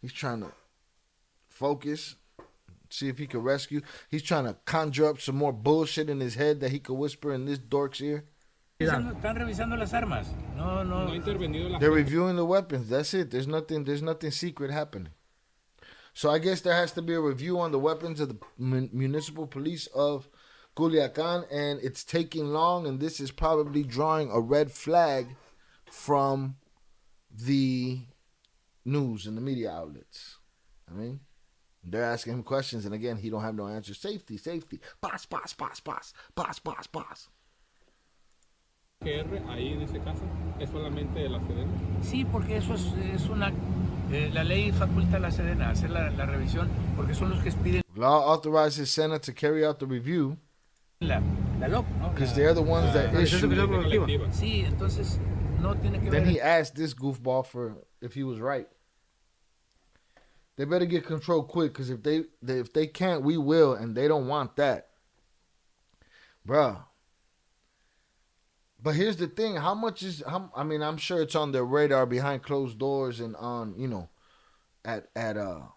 He's trying to focus, see if he can rescue. He's trying to conjure up some more bullshit in his head that he could whisper in this dork's ear. Están revisando las armas. They're reviewing the weapons. That's it. There's nothing secret happening. So I guess there has to be a review on the weapons of the municipal police of Culiacan, and it's taking long, and this is probably drawing a red flag from the news and the media outlets. I mean, they're asking him questions, and again, he don't have no answer. Safety. Paz. Ahí en ese caso es solamente de la Sedena. Sí, porque eso es una la ley faculta a la Sedena a hacer la revisión porque son los que piden. Law authorizes Senate to carry out the review. La LOC, ¿no? Because they're the ones that issue. Sí, entonces no tiene que ver. Then he asked this goofball for if he was right. They better get control quick, because if they can't, we will, and they don't want that, bruh. But here's the thing: I'm sure it's on their radar behind closed doors and on, at the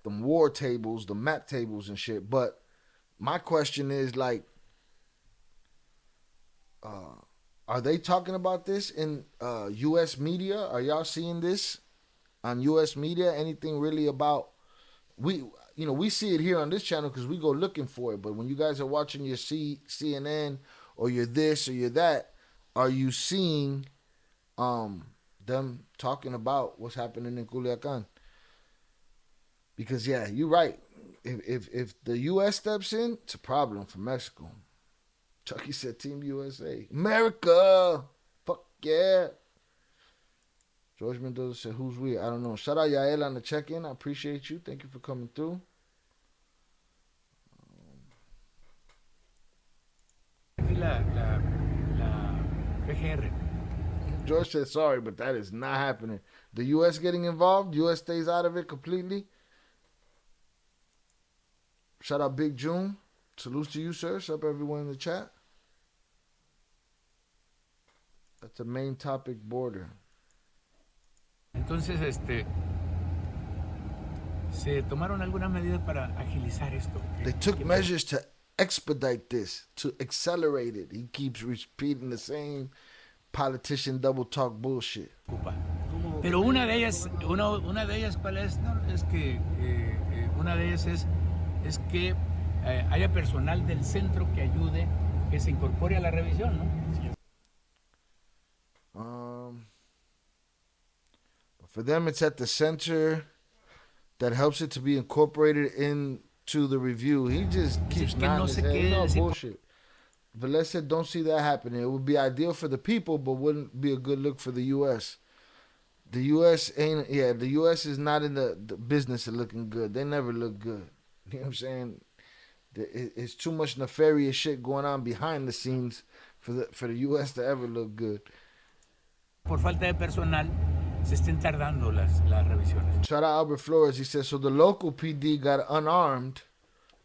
war tables, the map tables and shit. But my question is, like, are they talking about this in U.S. media? Are y'all seeing this on U.S. media? Anything really about we see it here on this channel because we go looking for it. But when you guys are watching your CNN or you're this or you're that, are you seeing them talking about what's happening in Culiacan? Because yeah, you're right. If the U.S. steps in, it's a problem for Mexico. Chucky said Team USA. America! Fuck yeah. George Mendoza said, who's we? I don't know. Shout out Yael on the check-in. I appreciate you. Thank you for coming through. George said, sorry, but that is not happening. The U.S. getting involved. U.S. stays out of it completely. Shout out Big June. Salutes to you, sir. What's up, everyone in the chat? That's the main topic border. Entonces, se tomaron algunas medidas para agilizar esto. They took measures to expedite this, to accelerate it. He keeps repeating the same politician double talk bullshit. Pero una de ellas, ¿cuál es? No, es que una de ellas es que haya personal del centro que ayude, que se incorpore a la revisión, ¿no? For them, it's at the center that helps it to be incorporated into the review. He just keeps nodding his head. It's all bullshit. Velez said, don't see that happening. It would be ideal for the people, but wouldn't be a good look for the U.S. The U.S. the U.S. is not in the business of looking good. They never look good. You know what I'm saying? It's too much nefarious shit going on behind the scenes for the U.S. to ever look good. Por falta de personal, se estén tardando las revisiones. Shout out Albert Flores. He says, so the local PD got unarmed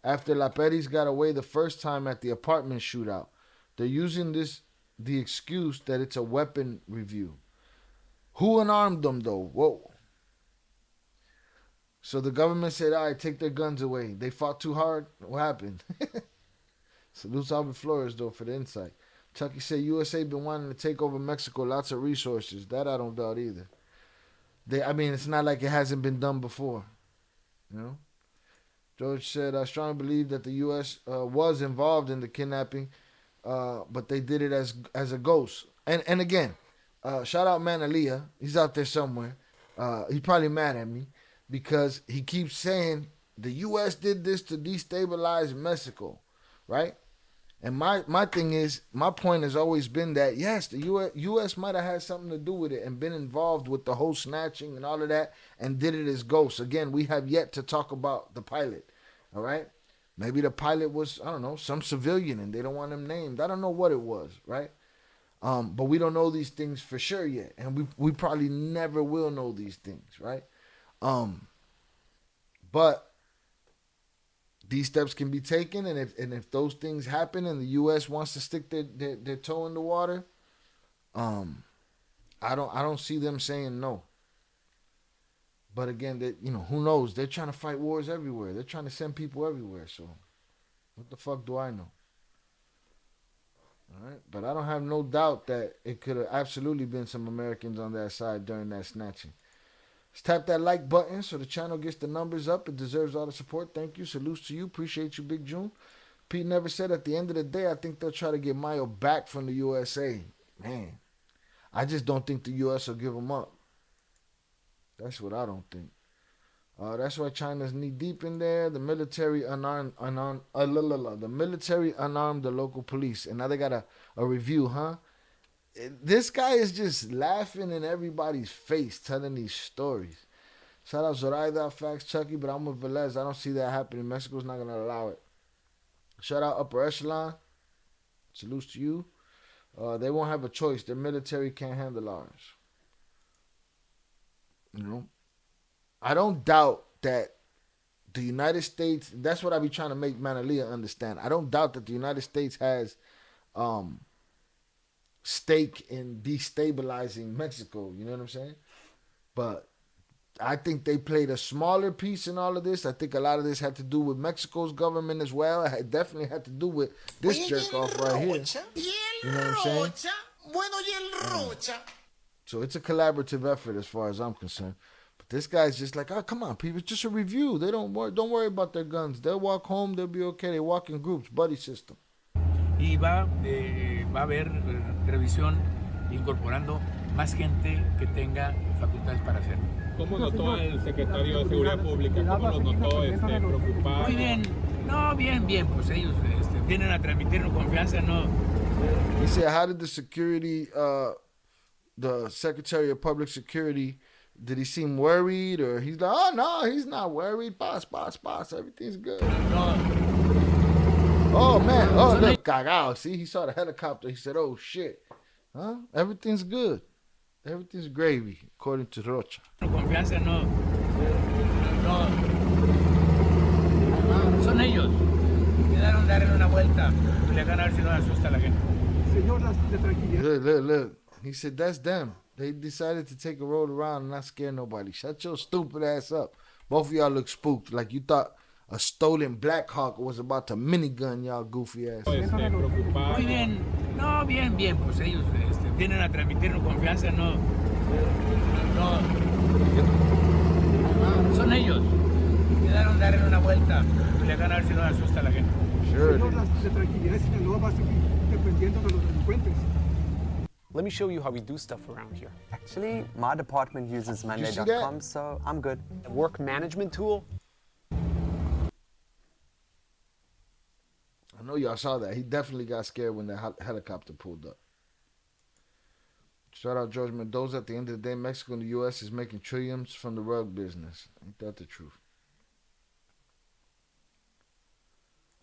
after La Peris got away the first time at the apartment shootout. They're using the excuse that it's a weapon review. Who unarmed them, though? Whoa. So the government said, all right, take their guns away. They fought too hard. What happened? Salutes Albert Flores, though, for the insight. Chucky said, USA been wanting to take over Mexico. Lots of resources. That I don't doubt either. I mean, it's not like it hasn't been done before. You know? George said, I strongly believe that the U.S. Was involved in the kidnapping, but they did it as a ghost. And again, shout out Manalia. He's out there somewhere. He's probably mad at me because he keeps saying the U.S. did this to destabilize Mexico, right? And my thing is, my point has always been that, yes, the U.S. might have had something to do with it and been involved with the whole snatching and all of that and did it as ghosts. Again, we have yet to talk about the pilot, all right? Maybe the pilot was, I don't know, some civilian and they don't want him named. I don't know what it was, right? But we don't know these things for sure yet. And we probably never will know these things, right? But these steps can be taken, and if those things happen and the U.S. wants to stick their toe in the water, I don't see them saying no. But again, who knows? They're trying to fight wars everywhere. They're trying to send people everywhere. So what the fuck do I know? All right, but I don't have no doubt that it could have absolutely been some Americans on that side during that snatching. Let's tap that like button so the channel gets the numbers up. It deserves all the support. Thank you. Salutes to you. Appreciate you, Big June. Pete never said at the end of the day, I think they'll try to get Mayo back from the USA. Man, I just don't think the U.S. will give him up. That's what I don't think. That's why China's knee deep in there. The military unarmed the local police. And now they got a review, huh? This guy is just laughing in everybody's face, telling these stories. Shout out Zoraida, facts, Chucky, but I'm with Velez. I don't see that happening. Mexico's not going to allow it. Shout out Upper Echelon. Salutes to you. They won't have a choice. Their military can't handle ours. You know? I don't doubt that the United States, that's what I be trying to make Manalia understand. I don't doubt that the United States has stake in destabilizing Mexico. You know what I'm saying? But I think they played a smaller piece in all of this. I think a lot of this had to do with Mexico's government as well. It definitely had to do with this jerk off right here. You know what I'm saying? So it's a collaborative effort as far as I'm concerned. But this guy's just like, oh, come on, people, it's just a review. They don't worry about their guns. They'll walk home. They'll be okay. They walk in groups, buddy system. Y va a haber revisión incorporando más gente que tenga facultades para hacerlo. ¿Cómo notó el secretario de Seguridad Pública? ¿Cómo lo notó preocupado? Muy bien. No, bien. Pues ellos vienen a transmitirnos confianza, no. He said, how did the security, the Secretary of Public Security, did he seem worried? Or he's like, oh, no, he's not worried. Boss, everything's good. No. Oh, man. Oh, look, cagao. See, he saw the helicopter. He said, oh, shit. Huh? Everything's good. Everything's gravy, according to Rocha. Confianza no. Son ellos. Quedaron darle una vuelta. Le van a ver si no asusta a la gente. Look. He said, that's them. They decided to take a roll around and not scare nobody. Shut your stupid ass up. Both of y'all look spooked like you thought a stolen Black Hawk was about to minigun y'all goofy ass. Muy bien. No, bien. Pues ellos vienen a transmitirnos confianza, no. Son ellos. Quedaron darle una vuelta. Le van a ver si no asusta a la gente. Sure. Let me show you how we do stuff around here. Actually, my department uses Monday.com, so I'm good. A work management tool. I know y'all saw that. He definitely got scared when the helicopter pulled up. Shout out George Mendoza. At the end of the day, Mexico and the U.S. is making trillions from the rug business. Ain't that the truth?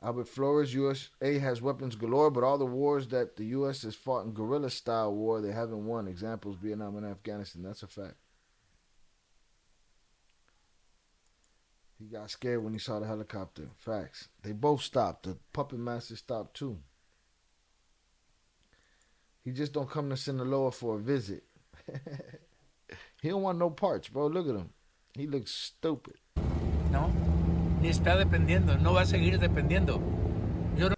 Albert Flores, USA has weapons galore, but all the wars that the U.S. has fought in guerrilla-style war, they haven't won. Examples, Vietnam and Afghanistan. That's a fact. He got scared when he saw the helicopter. Facts. They both stopped. The puppet master stopped too. He just don't come to Sinaloa for a visit. He don't want no parts, bro. Look at him. He looks stupid. No, ni está dependiendo, no va a seguir dependiendo. Yo no...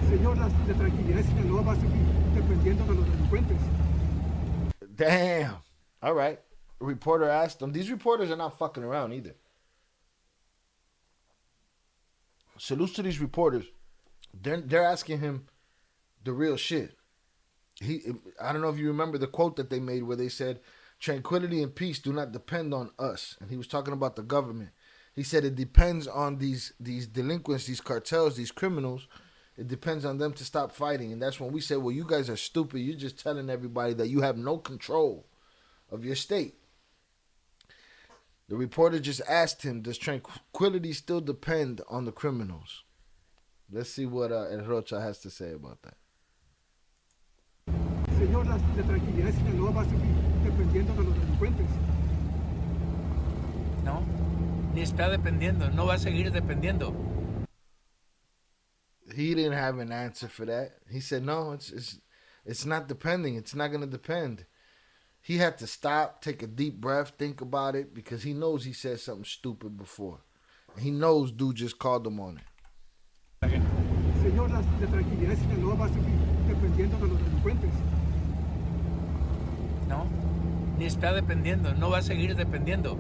Señor, la tranquilidad de Sinaloa va a seguir dependiendo de los delincuentes. Damn. All right. A reporter asked them. These reporters are not fucking around either. Salute to these reporters. They're asking him the real shit. I don't know if you remember the quote that they made where they said, "Tranquility and peace do not depend on us." And he was talking about the government. He said it depends on these delinquents, these cartels, these criminals. It depends on them to stop fighting. And that's when we said, well, you guys are stupid. You're just telling everybody that you have no control of your state. The reporter just asked him, does tranquility still depend on the criminals? Let's see what El Rocha has to say about that. Señor, la tranquilidad de Sinaloa va a seguir dependiendo de los delincuentes. No, ni está dependiendo, no va a seguir dependiendo. He didn't have an answer for that. He said, no, it's not depending. It's not going to depend. He had to stop, take a deep breath, think about it, because he knows he said something stupid before. He knows dude just called him on it. Señor, la tranquilidad de Sinaloa va a seguir dependiendo de los delincuentes. No, ni está dependiendo, no va a seguir dependiendo.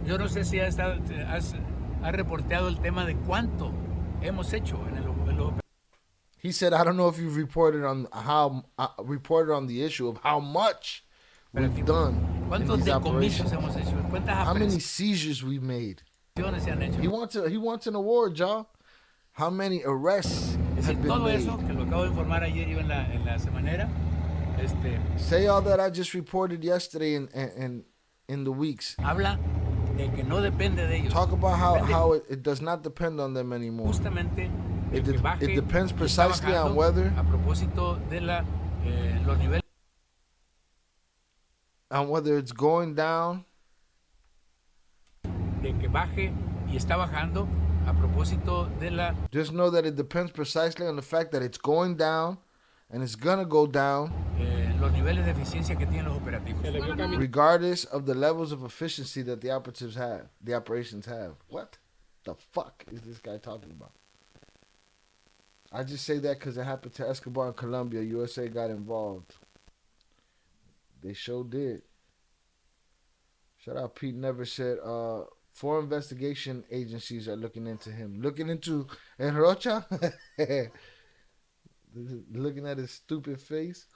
Yo no sé si has reporteado el tema de cuánto hemos hecho en el... He said, I don't know if you've reported on the issue of how much we've done in these operations. How many seizures we made. He wants an award, y'all. How many arrests have been made. Eso, que lo acabo de informar ayer yo en la semanera. Say all that I just reported yesterday and in the weeks. Habla de que no depende de ellos. Talk about how it does not depend on them anymore. Justamente it depends precisely on whether a propósito de los niveles, on whether it's going down. De que baje y está bajando a propósito de la. Just know that it depends precisely on the fact that it's going down and it's gonna go down. Los niveles de eficiencia que tienen los operativos. Regardless of the levels of efficiency that the operations have. What the fuck is this guy talking about? I just say that because it happened to Escobar in Colombia. USA got involved. They sure did. Shout out Pete Never said, 4 investigation agencies are looking into him. Looking into El Rocha? Looking at his stupid face.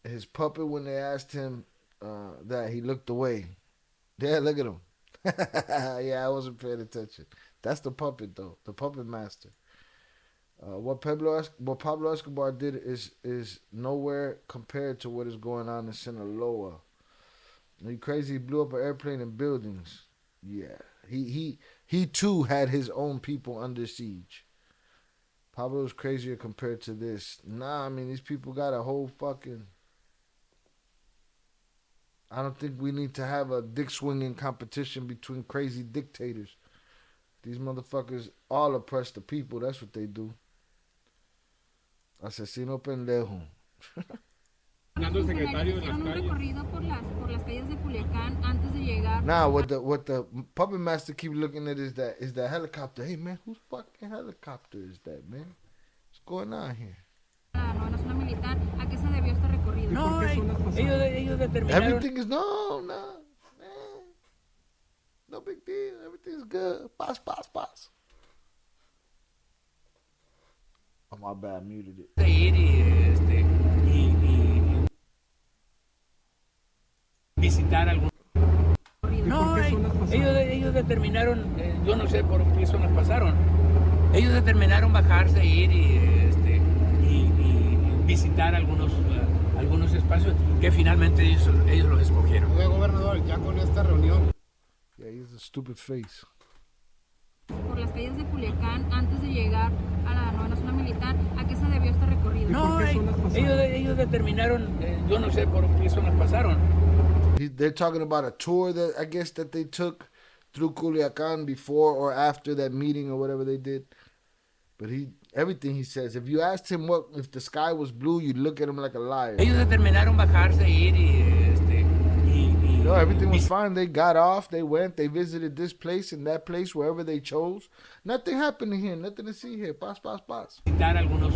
His puppet, when they asked him that, he looked away. Yeah, look at him. Yeah, I wasn't paying attention. That's the puppet, though. The puppet master. What Pablo Escobar did is nowhere compared to what is going on in Sinaloa. He crazy, he blew up an airplane and buildings. Yeah. He too had his own people under siege. Pablo's crazier compared to this. Nah, I mean, these people got a whole fucking... I don't think we need to have a dick-swinging competition between crazy dictators. These motherfuckers all oppress the people. That's what they do. Asesino pendejo. Now, what the puppet master keep looking at is that helicopter. Hey man, whose fucking helicopter is that, man? What's going on here? No, ellos determinaron. Everything is no, no big deal. Everything's good. Pass. Oh, my bad, muted it. Visitar algún. No, ellos determinaron, yo no sé por qué zonas pasaron. Ellos determinaron bajarse, ir y visitar algunos espacios que finalmente ellos los escogieron. Oiga, gobernador, ya con esta reunión. Yeah, he's a stupid face. Por las calles de Culiacán antes de llegar a la novena zona militar, ¿a qué se debió este recorrido? No, ellos determinaron, yo no sé por qué zonas pasaron. They're talking about a tour that I guess that they took through Culiacán before or after that meeting or whatever they did. But everything he says, if you asked him if the sky was blue, you'd look at him like a liar. Ellos determinaron bajarse, ir y No, everything was fine. They got off. They went. They visited this place and that place, wherever they chose. Nothing happened here. Nothing to see here. Paz. Visitar algunos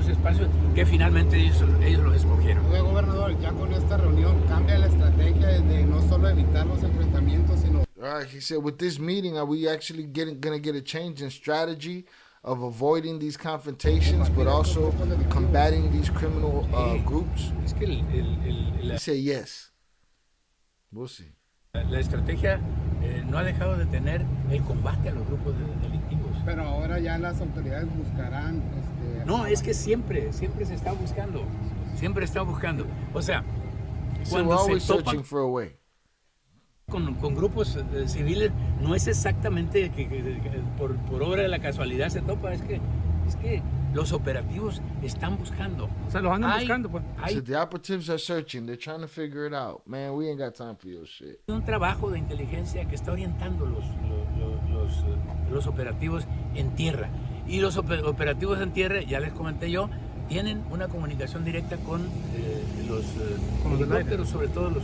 espacios que finalmente ellos los escogieron. Oiga, gobernador, ya con esta reunión cambia la estrategia de no solo evitar los enfrentamientos, sino... All right, he said, with this meeting, are we actually going to get a change in strategy of avoiding these confrontations, but also combating these criminal groups? Es que He said yes. We'll see. La estrategia no ha dejado de tener el combate a los grupos delictivos. Pero ahora ya las autoridades buscarán... No, es que siempre se está buscando. Siempre está buscando. O sea, Cuando se topan con grupos civiles, no es exactamente que por obra de la casualidad se topa, es que los operativos están buscando. O sea, los andan buscando, pues. So the operatives are searching, they're trying to figure it out. Man, we ain't got time for your shit. Un trabajo de inteligencia que está orientando los operativos en tierra. Y los operativos en tierra, ya les comenté yo, tienen una comunicación directa con los helicópteros, sobre todo la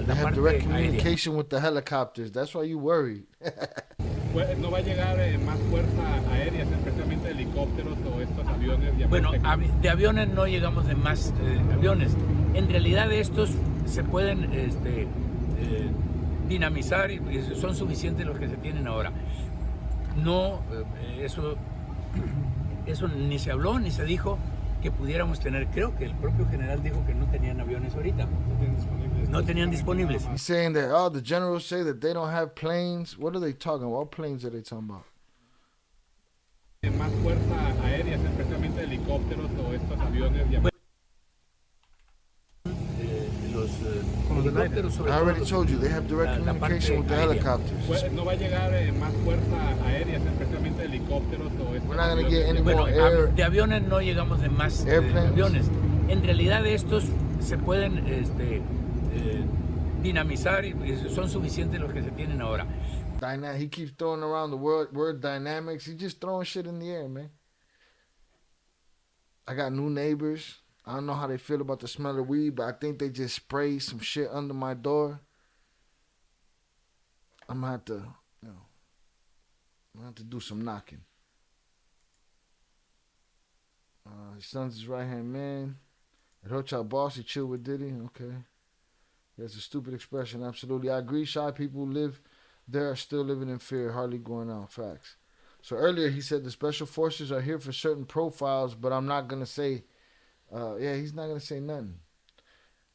They have parte direct aérea. communication with the helicopters. That's why you worried. ¿No va a llegar más fuerza aérea, especialmente helicópteros o estos aviones? Bueno, de aviones no llegamos de más aviones. En realidad estos se pueden dinamizar y son suficientes los que se tienen ahora. No, eso ni se habló ni se dijo que pudiéramos tener. Creo que el propio general dijo que no tenían aviones ahorita. No tenían disponibles. He's saying that, the generals say that they don't have planes. What are they talking about? What planes are they talking about? Más fuerza aérea, especialmente helicópteros o estos aviones. Helicópteros, sobre I already todo told you, they have direct communication with the helicopters. ¿No va a llegar más fuerza aérea, especialmente helicópteros o estos We're not going to get any Bueno, more air. de aviones no llegamos de más aviones. En realidad estos se pueden dinamizar y son suficientes los que se tienen ahora. He keeps throwing around the word dynamics. He's just throwing shit in the air, man. I got new neighbors. I don't know how they feel about the smell of weed, but I think they just sprayed some shit under my door. I'm gonna have to, I'm gonna have to do some knocking. His son's his right-hand man. At Hotel Boss, he chilled with Diddy. Okay. That's a stupid expression. Absolutely. I agree. Shy people who live there are still living in fear, hardly going out. Facts. So earlier he said the special forces are here for certain profiles, but I'm not going to say, he's not going to say nothing.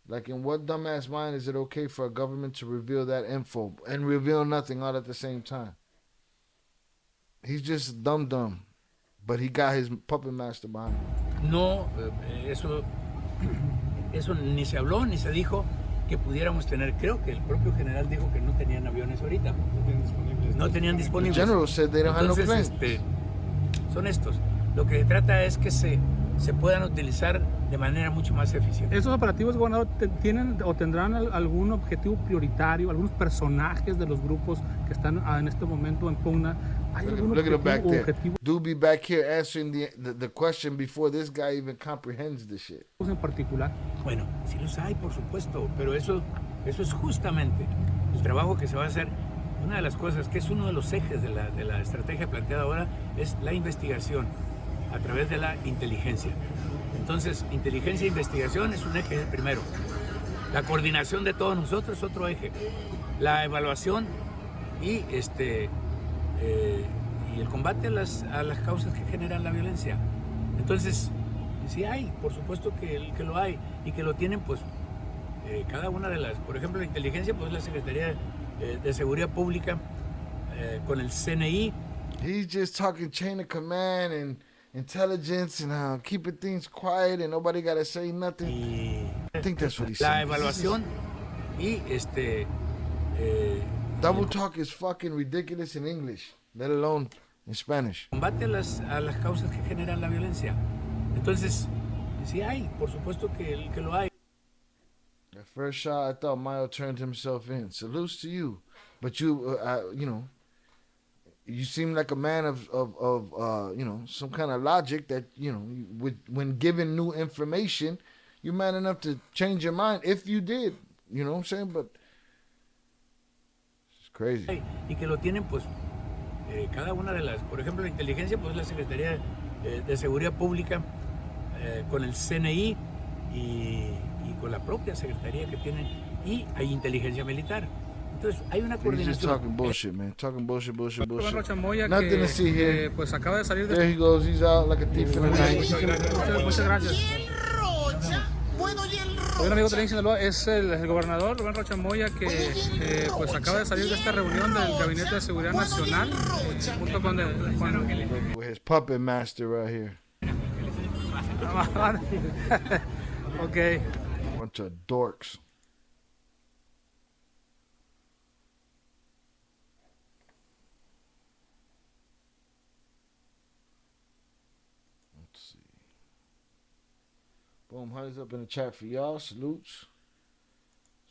Like, in what dumbass mind is it okay for a government to reveal that info and reveal nothing all at the same time? He's just dumb, but he got his puppet master behind him. No, eso ni se habló ni se dijo que pudiéramos tener. Creo que el propio general dijo que no tenían aviones ahorita. No tenían disponibles. The general said they don't have no planes. Son estos. Lo que se trata es que se puedan utilizar de manera mucho más eficiente. ¿Esos operativos, gobernador, tienen o tendrán algún objetivo prioritario, algunos personajes de los grupos que están en este momento en pugna? ¿Hay algún objetivo? Do be back here answering the question before this guy even comprehends the shit. En particular. Bueno, sí los hay, por supuesto, pero eso es justamente el trabajo que se va a hacer. Una de las cosas que es uno de los ejes de la estrategia planteada ahora es la investigación a través de la inteligencia. Entonces, inteligencia e investigación es un eje primero. La coordinación de todos nosotros es otro eje. La evaluación y el combate a las causas que generan la violencia. Entonces, sí hay, por supuesto que lo hay y que lo tienen, pues, cada una de las, por ejemplo, la inteligencia, pues la Secretaría de Seguridad Pública con el CNI. He's just talking chain of command and intelligence and keeping things quiet and nobody gotta say nothing. I think that's what he's saying. La evaluación y double talk is fucking ridiculous in English, let alone in Spanish. Combate a las causas que generan la violencia. Entonces, sí hay, por supuesto que lo hay. At first shot, I thought Mayo turned himself in. Salutes to you, but you seem like a man of some kind of logic that, when given new information, you're man enough to change your mind. If you did, you know what I'm saying? But it's crazy. Y que lo tienen, pues, cada una de las, por ejemplo, la inteligencia, pues la Secretaría de Seguridad Pública con el CNI y con la propia Secretaría que tienen, y hay inteligencia militar. Entonces, hay una coordinación. He's just talking bullshit, man. Talking bullshit. Rubén Rocha Moya, Nothing to see here. pues acaba de salir de... There he goes. He's out like a thief in the night. Muchas gracias. Bueno, y el Hoy un amigo de Sinaloa es el gobernador Rubén Rocha Moya, que pues acaba de salir de esta reunión del Gabinete de Seguridad Nacional junto con With his puppet master right here. Okay. Bunch of dorks. Let's see. Boom, hundreds up in the chat for y'all. Salutes.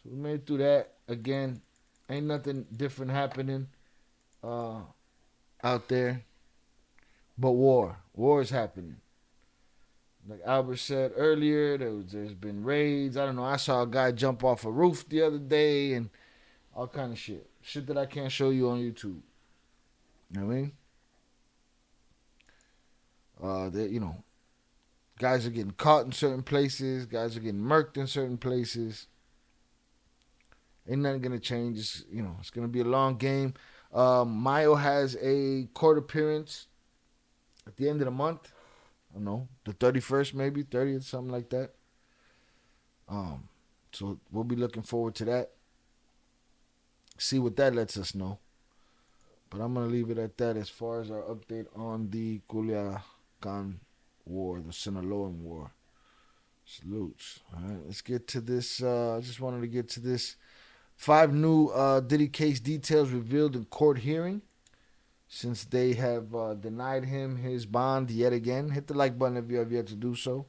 So we made it through that. Again, ain't nothing different happening out there. But war. War is happening. Like Albert said earlier, there's been raids. I don't know. I saw a guy jump off a roof the other day and all kind of shit. Shit that I can't show you on YouTube. You know what I mean? You know, guys are getting caught in certain places. Guys are getting murked in certain places. Ain't nothing gonna change. It's, you know, it's gonna be a long game. Mayo has a court appearance at the end of the month. I don't know, the 31st maybe, 30th, something like that. So we'll be looking forward to that. See what that lets us know. But I'm going to leave it at that as far as our update on the Culiacan War, the Sinaloan War. Salutes. All right, let's get to this. I just wanted to get to this. 5 new Diddy case details revealed in court hearing, since they have denied him his bond yet again. Hit the like button if you have yet to do so.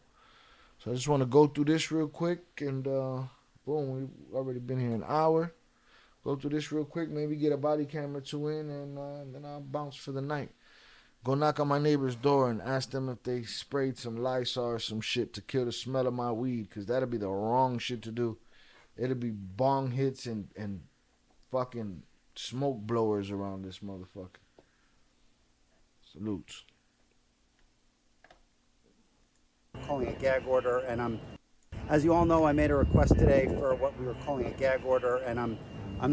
So I just want to go through this real quick. And boom, we've already been here an hour. Go through this real quick. Maybe get a body camera or 2 in. And then I'll bounce for the night. Go knock on my neighbor's door and ask them if they sprayed some Lysol or some shit to kill the smell of my weed. Because that'll be the wrong shit to do. It'll be bong hits and fucking smoke blowers around this motherfucker. Salutes. Calling a gag order, and as you all know, I made a request today for what we were calling a gag order, and I'm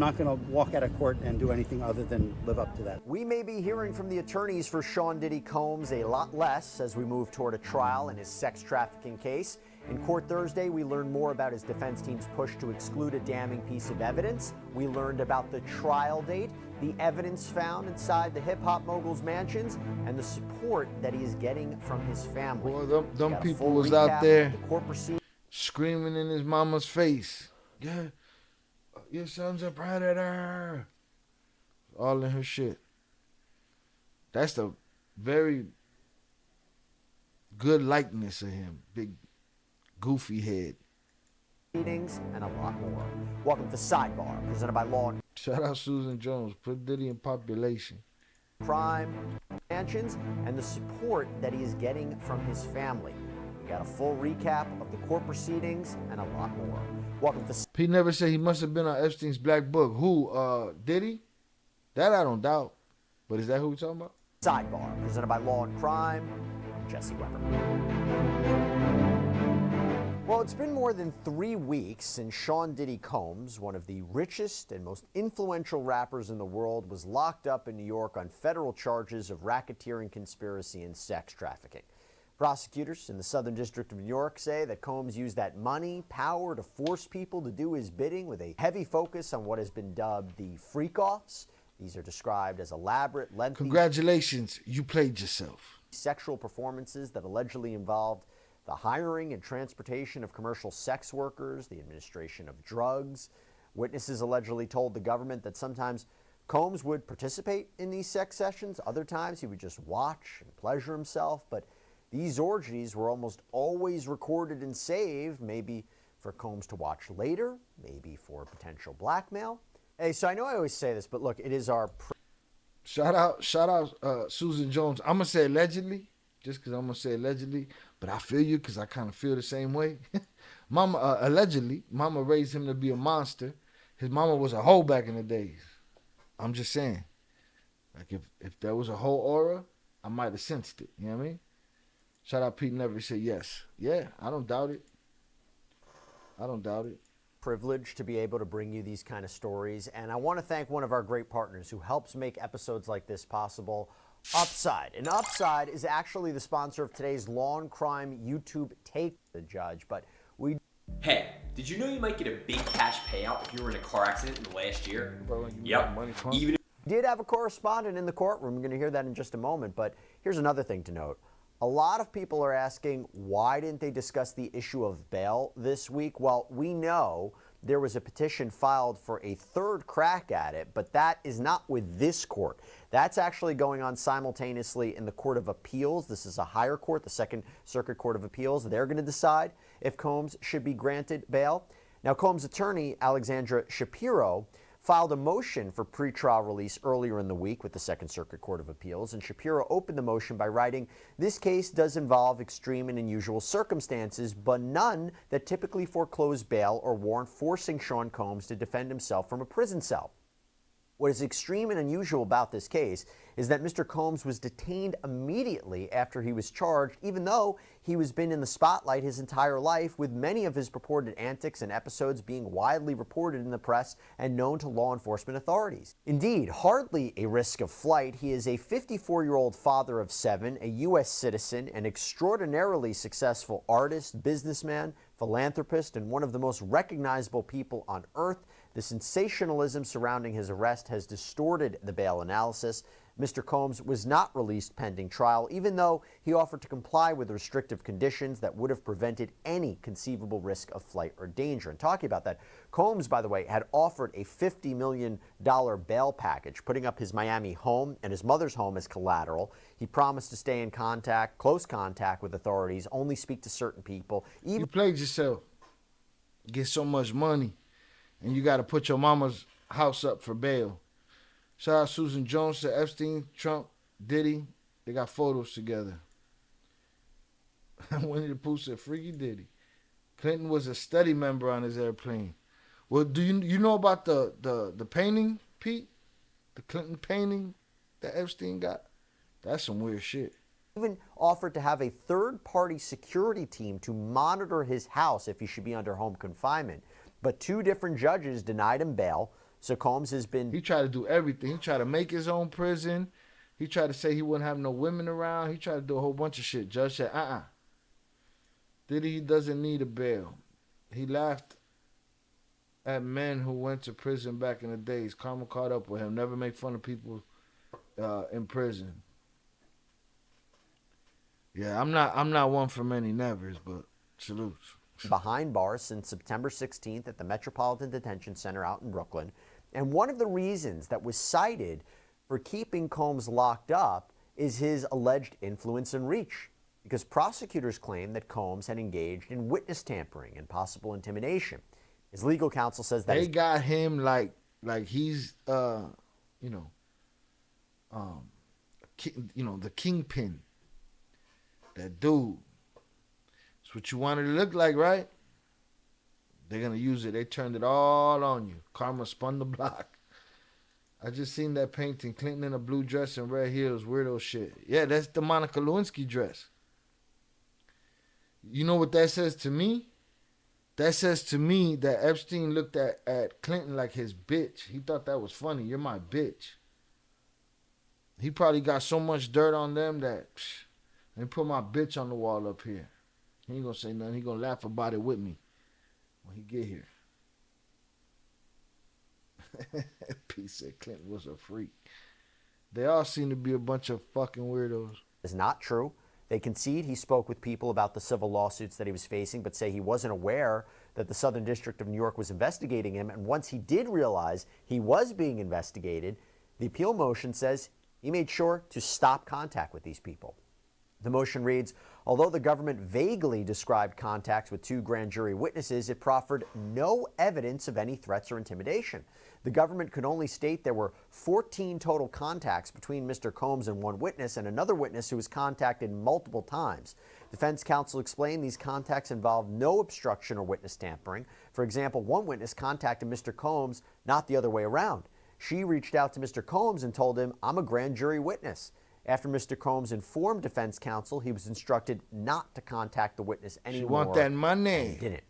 not going to walk out of court and do anything other than live up to that. We may be hearing from the attorneys for Sean Diddy Combs a lot less as we move toward a trial in his sex trafficking case. In court Thursday, we learned more about his defense team's push to exclude a damning piece of evidence. We learned about the trial date, the evidence found inside the hip-hop mogul's mansions, and the support that he is getting from his family. Boy, them people was out there screaming in his mama's face. Yeah, your son's a predator. All in her shit. That's the very good likeness of him. Big goofy head. Meetings and a lot more. Welcome to Sidebar, presented by Law. Shout out Susan Jones. Put Diddy in population. Crime, mansions, and the support that he is getting from his family. We got a full recap of the court proceedings and a lot more. Welcome to. Pete never said he must have been on Epstein's Black Book. Who? Diddy? That I don't doubt. But is that who we're talking about? Sidebar, presented by Law and Crime. I'm Jesse Weber. Well, it's been more than 3 weeks since Sean Diddy Combs, one of the richest and most influential rappers in the world, was locked up in New York on federal charges of racketeering, conspiracy, and sex trafficking. Prosecutors in the Southern District of New York say that Combs used that money, power to force people to do his bidding with a heavy focus on what has been dubbed the freak-offs. These are described as elaborate, lengthy... Congratulations, you played yourself. ...sexual performances that allegedly involved the hiring and transportation of commercial sex workers, the administration of drugs. Witnesses allegedly told the government that sometimes Combs would participate in these sex sessions. Other times he would just watch and pleasure himself. But these orgies were almost always recorded and saved, maybe for Combs to watch later, maybe for potential blackmail. Hey, so I know I always say this, but look, it is our... Shout out Susan Jones. I'm going to say allegedly, just because I'm going to say allegedly, but I feel you because I kind of feel the same way. Mama, allegedly, mama raised him to be a monster. His mama was a hoe back in the days. I'm just saying. Like, if there was a whole aura, I might have sensed it. You know what I mean? Shout out Pete Never. He said yes. Yeah, I don't doubt it. I don't doubt it. Privileged to be able to bring you these kind of stories. And I want to thank one of our great partners who helps make episodes like this possible, Upside. And Upside is actually the sponsor of today's Law and Crime YouTube Take the Judge. But we... Hey, did you know you might get a big cash payout if you were in a car accident in the last year? Yep. Even did have a correspondent in the courtroom. We're going to hear that in just a moment. But here's another thing to note. A lot of people are asking, why didn't they discuss the issue of bail this week? Well, we know there was a petition filed for a third crack at it, but that is not with this court. That's actually going on simultaneously in the Court of Appeals. This is a higher court, the Second Circuit Court of Appeals. They're going to decide if Combs should be granted bail. Now, Combs' attorney, Alexandra Shapiro, filed a motion for pretrial release earlier in the week with the Second Circuit Court of Appeals, and Shapiro opened the motion by writing, "This case does involve extreme and unusual circumstances, but none that typically foreclose bail or warrant forcing Sean Combs to defend himself from a prison cell." What is extreme and unusual about this case is that Mr. Combs was detained immediately after he was charged, even though he has been in the spotlight his entire life, with many of his purported antics and episodes being widely reported in the press and known to law enforcement authorities. Indeed, hardly a risk of flight, he is a 54-year-old father of 7, a U.S. citizen, an extraordinarily successful artist, businessman, philanthropist, and one of the most recognizable people on earth. The sensationalism surrounding his arrest has distorted the bail analysis. Mr. Combs was not released pending trial, even though he offered to comply with restrictive conditions that would have prevented any conceivable risk of flight or danger. And talking about that, Combs, by the way, had offered a $50 million bail package, putting up his Miami home and his mother's home as collateral. He promised to stay in close contact with authorities, only speak to certain people. You played yourself. Get so much money, and you got to put your mama's house up for bail. Shout out Susan Jones to Epstein, Trump, Diddy. They got photos together. Winnie the Pooh said, "Freaky Diddy." Clinton was a study member on his airplane. Well, do you know about the painting, Pete? The Clinton painting that Epstein got? That's some weird shit. Even offered to have a third-party security team to monitor his house if he should be under home confinement. But 2 different judges denied him bail. So Combs has been... He tried to do everything. He tried to make his own prison. He tried to say he wouldn't have no women around. He tried to do a whole bunch of shit. Judge said, Diddy doesn't need a bail. He laughed at men who went to prison back in the days. Karma caught up with him. Never make fun of people in prison. Yeah, I'm not one for many nevers, but salutes. Behind bars since September 16th at the Metropolitan Detention Center out in Brooklyn. And one of the reasons that was cited for keeping Combs locked up is his alleged influence and reach, because prosecutors claim that Combs had engaged in witness tampering and possible intimidation. His legal counsel says that they got him like he's the kingpin. That dude. That's what you wanted to look like, right? They're going to use it. They turned it all on you. Karma spun the block. I just seen that painting. Clinton in a blue dress and red heels. Weirdo shit. Yeah, that's the Monica Lewinsky dress. You know what that says to me? That says to me that Epstein looked at Clinton like his bitch. He thought that was funny. You're my bitch. He probably got so much dirt on them that... Let me put my bitch on the wall up here. He ain't gonna say nothing. He gonna laugh about it with me when he get here. P said Clinton was a freak. They all seem to be a bunch of fucking weirdos. Is not true. They concede he spoke with people about the civil lawsuits that he was facing, but say he wasn't aware that the Southern District of New York was investigating him. And once he did realize he was being investigated, the appeal motion says he made sure to stop contact with these people. The motion reads, although the government vaguely described contacts with 2 grand jury witnesses, it proffered no evidence of any threats or intimidation. The government could only state there were 14 total contacts between Mr. Combs and one witness and another witness who was contacted multiple times. Defense counsel explained these contacts involved no obstruction or witness tampering. For example, one witness contacted Mr. Combs, not the other way around. She reached out to Mr. Combs and told him, "I'm a grand jury witness." After Mr. Combs informed defense counsel, he was instructed not to contact the witness anymore. She want that money. And he didn't.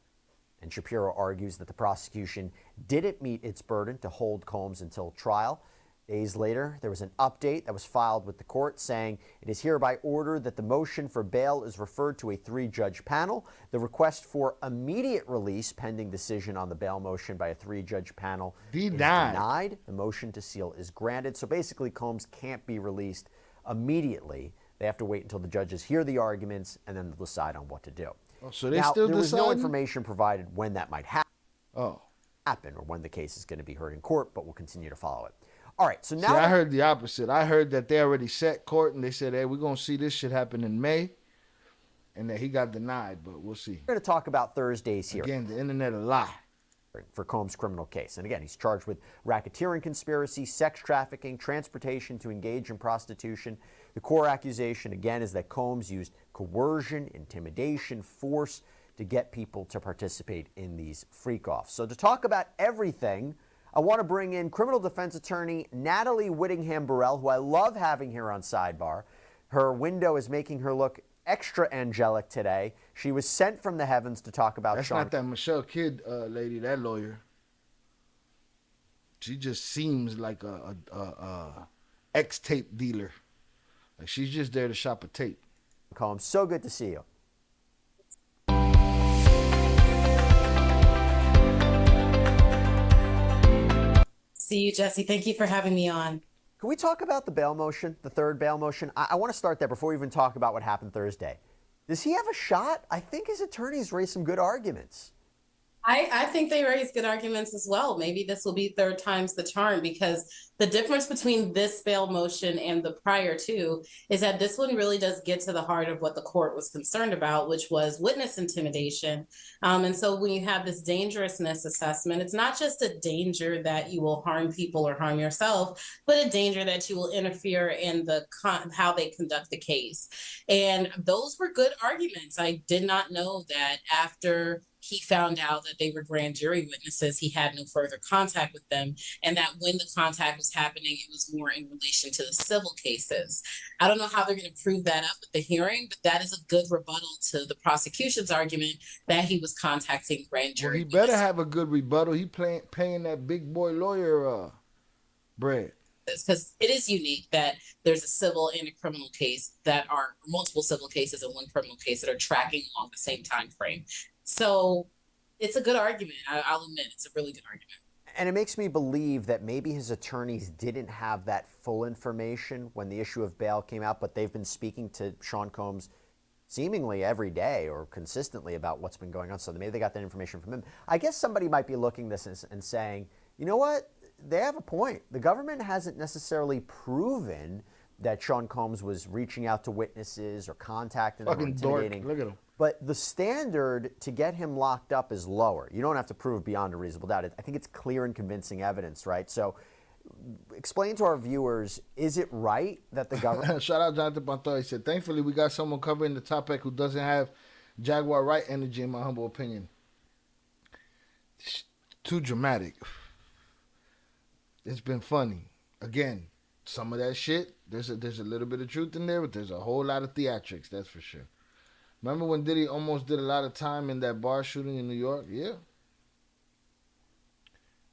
And Shapiro argues that the prosecution didn't meet its burden to hold Combs until trial. Days later, there was an update that was filed with the court saying it is hereby ordered that the motion for bail is referred to a 3-judge panel. The request for immediate release pending decision on the bail motion by a 3-judge panel is denied. The motion to seal is granted. So basically, Combs can't be released immediately. They have to wait until the judges hear the arguments and then they'll decide on what to do. Oh, so they now, still there was no deciding? information provided when that might happen. Oh. Or when the case is going to be heard in court, but we'll continue to follow it. All right, so now... See, I heard the opposite. I heard that they already set court and they said, hey, we're going to see this shit happen in May, and that he got denied, but we'll see. We're going to talk about Thursday's hearing. Again, the internet a lie. For Combs' criminal case. And again, he's charged with racketeering conspiracy, sex trafficking, transportation to engage in prostitution. The core accusation, again, is that Combs used coercion, intimidation, force to get people to participate in these freak-offs. So to talk about everything, I want to bring in criminal defense attorney Natalie Whittingham-Burrell, who I love having here on Sidebar. Her window is making her look extra angelic today. She was sent from the heavens to talk about That's Sean. not that Michelle Kidd lady, that lawyer. She just seems like a ex-tape dealer. Like she's just there to shop a tape. Combs, so good to see you. See you, Jesse. Thank you for having me on. Can we talk about the bail motion, the third bail motion? I want to start there before we even talk about what happened Thursday. Does he have a shot? I think his attorneys raised some good arguments. I think they raised good arguments as well. Maybe this will be third time's the charm, because the difference between this bail motion and the prior two is that this one really does get to the heart of what the court was concerned about, which was witness intimidation. And so when you have this dangerousness assessment, it's not just a danger that you will harm people or harm yourself, but a danger that you will interfere in the how they conduct the case. And those were good arguments. I did not know that after he found out that they were grand jury witnesses, he had no further contact with them, and that when the contact was happening, it was more in relation to the civil cases. I don't know how they're going to prove that up at the hearing, but that is a good rebuttal to the prosecution's argument that he was contacting grand jury Well, he better have a good rebuttal. He paying that big boy lawyer bread. Because it is unique that there's a civil and a criminal case that are multiple civil cases and one criminal case that are tracking along the same time frame. So it's a good argument. I'll admit it's a really good argument. And it makes me believe that maybe his attorneys didn't have that full information when the issue of bail came out, but they've been speaking to Sean Combs seemingly every day or consistently about what's been going on. So maybe they got that information from him. I guess somebody might be looking at this and saying, you know what? They have a point. The government hasn't necessarily proven that Sean Combs was reaching out to witnesses or contacting them or intimidating. Look at him. But the standard to get him locked up is lower. You don't have to prove beyond a reasonable doubt. I think it's clear and convincing evidence, right? So explain to our viewers, is it right that the government... Shout out Jonathan Pantoja. He said, thankfully, we got someone covering the topic who doesn't have Jaguar right energy, in my humble opinion. It's too dramatic. It's been funny. Again, some of that shit, there's a little bit of truth in there, but there's a whole lot of theatrics, that's for sure. Remember when Diddy almost did a lot of time in that bar shooting in New York? Yeah.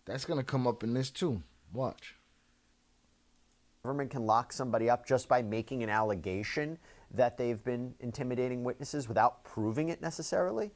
That's going to come up in this too. Watch. Government can lock somebody up just by making an allegation that they've been intimidating witnesses without proving it necessarily?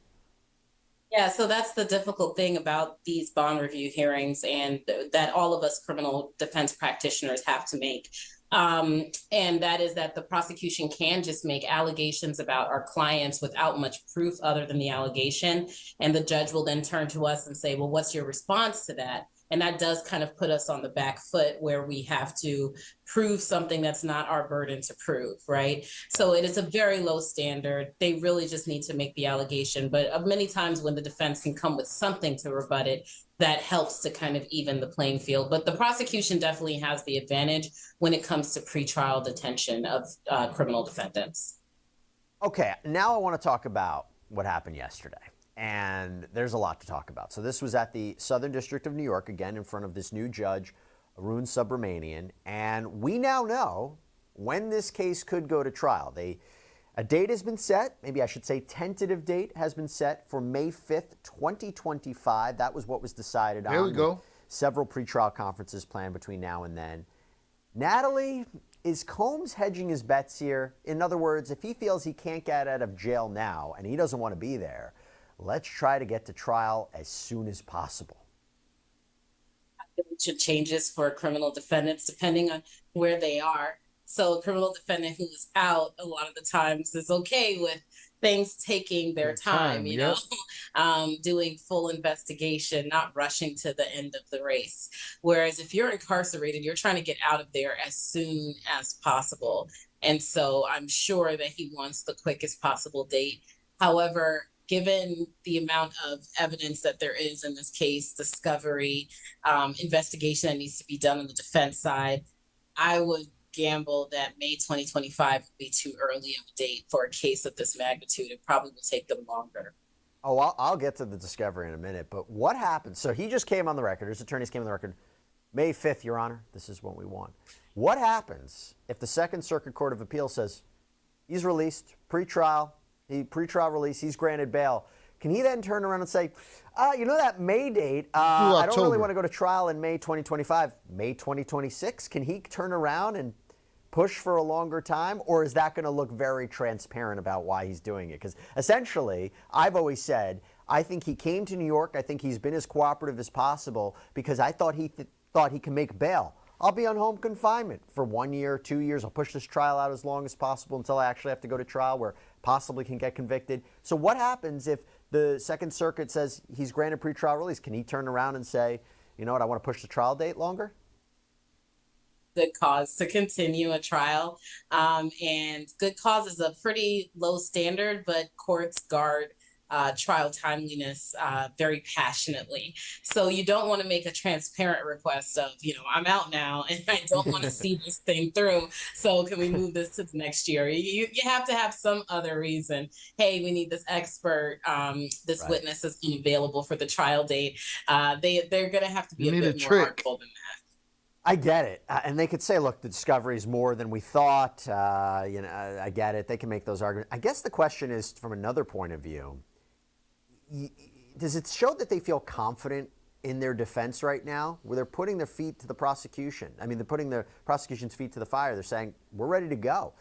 Yeah, so that's the difficult thing about these bond review hearings, and that all of us criminal defense practitioners have to make. And that is that the prosecution can just make allegations about our clients without much proof other than the allegation. And the judge will then turn to us and say, well, what's your response to that? And that does kind of put us on the back foot where we have to prove something that's not our burden to prove, right? So it is a very low standard. They really just need to make the allegation. But many times when the defense can come with something to rebut it, that helps to kind of even the playing field. But the prosecution definitely has the advantage when it comes to pretrial detention of criminal defendants. Okay, now I want to talk about what happened yesterday. And there's a lot to talk about. So this was at the Southern District of New York, again, in front of this new judge, Arun Subramanian. And we now know when this case could go to trial. A date has been set, maybe I should say tentative date has been set for May 5th, 2025. That was what was decided on. There we go. Several pretrial conferences planned between now and then. Natalie, is Combs hedging his bets here? In other words, if he feels he can't get out of jail now and he doesn't want to be there, let's try to get to trial as soon as possible. Changes for criminal defendants depending on where they are. So a criminal defendant who is out a lot of the times is okay with things taking their time, you know, doing full investigation, not rushing to the end of the race. Whereas if you're incarcerated, you're trying to get out of there as soon as possible. And so I'm sure that he wants the quickest possible date. However, given the amount of evidence that there is in this case, discovery, investigation that needs to be done on the defense side, I would gamble that May 2025 would be too early of a date for a case of this magnitude. It probably will take them longer. Oh, I'll get to the discovery in a minute, but what happened? So he just came on the record, his attorneys came on the record, May 5th, Your Honor, this is what we want. What happens if the Second Circuit Court of Appeal says he's released, pretrial release, he's granted bail? Can he then turn around and say, you know that May date, I don't really want to go to trial in May 2025, May 2026? Can he turn around and push for a longer time, or is that going to look very transparent about why he's doing it? Because essentially, I've always said, I think he came to New York, I think he's been as cooperative as possible because I thought he thought he can make bail. I'll be on home confinement for 1 year, 2 years. I'll push this trial out as long as possible until I actually have to go to trial where possibly can get convicted. So what happens if the Second Circuit says he's granted pretrial release? Can he turn around and say, you know what, I want to push the trial date longer? Good cause to continue a trial. And good cause is a pretty low standard, but courts guard trial timeliness very passionately. So you don't want to make a transparent request of, you know, I'm out now and I don't want to see this thing through. So can we move this to the next year? You have to have some other reason. Hey, we need this expert. This witness is unavailable for the trial date. They're going to have to be a bit more artful than that. I get it. And they could say, look, the discovery is more than we thought. You know, I get it. They can make those arguments. I guess the question is, from another point of view, does it show that they feel confident in their defense right now, where they're putting their feet to the prosecution? I mean, they're putting the prosecution's feet to the fire. They're saying, we're ready to go.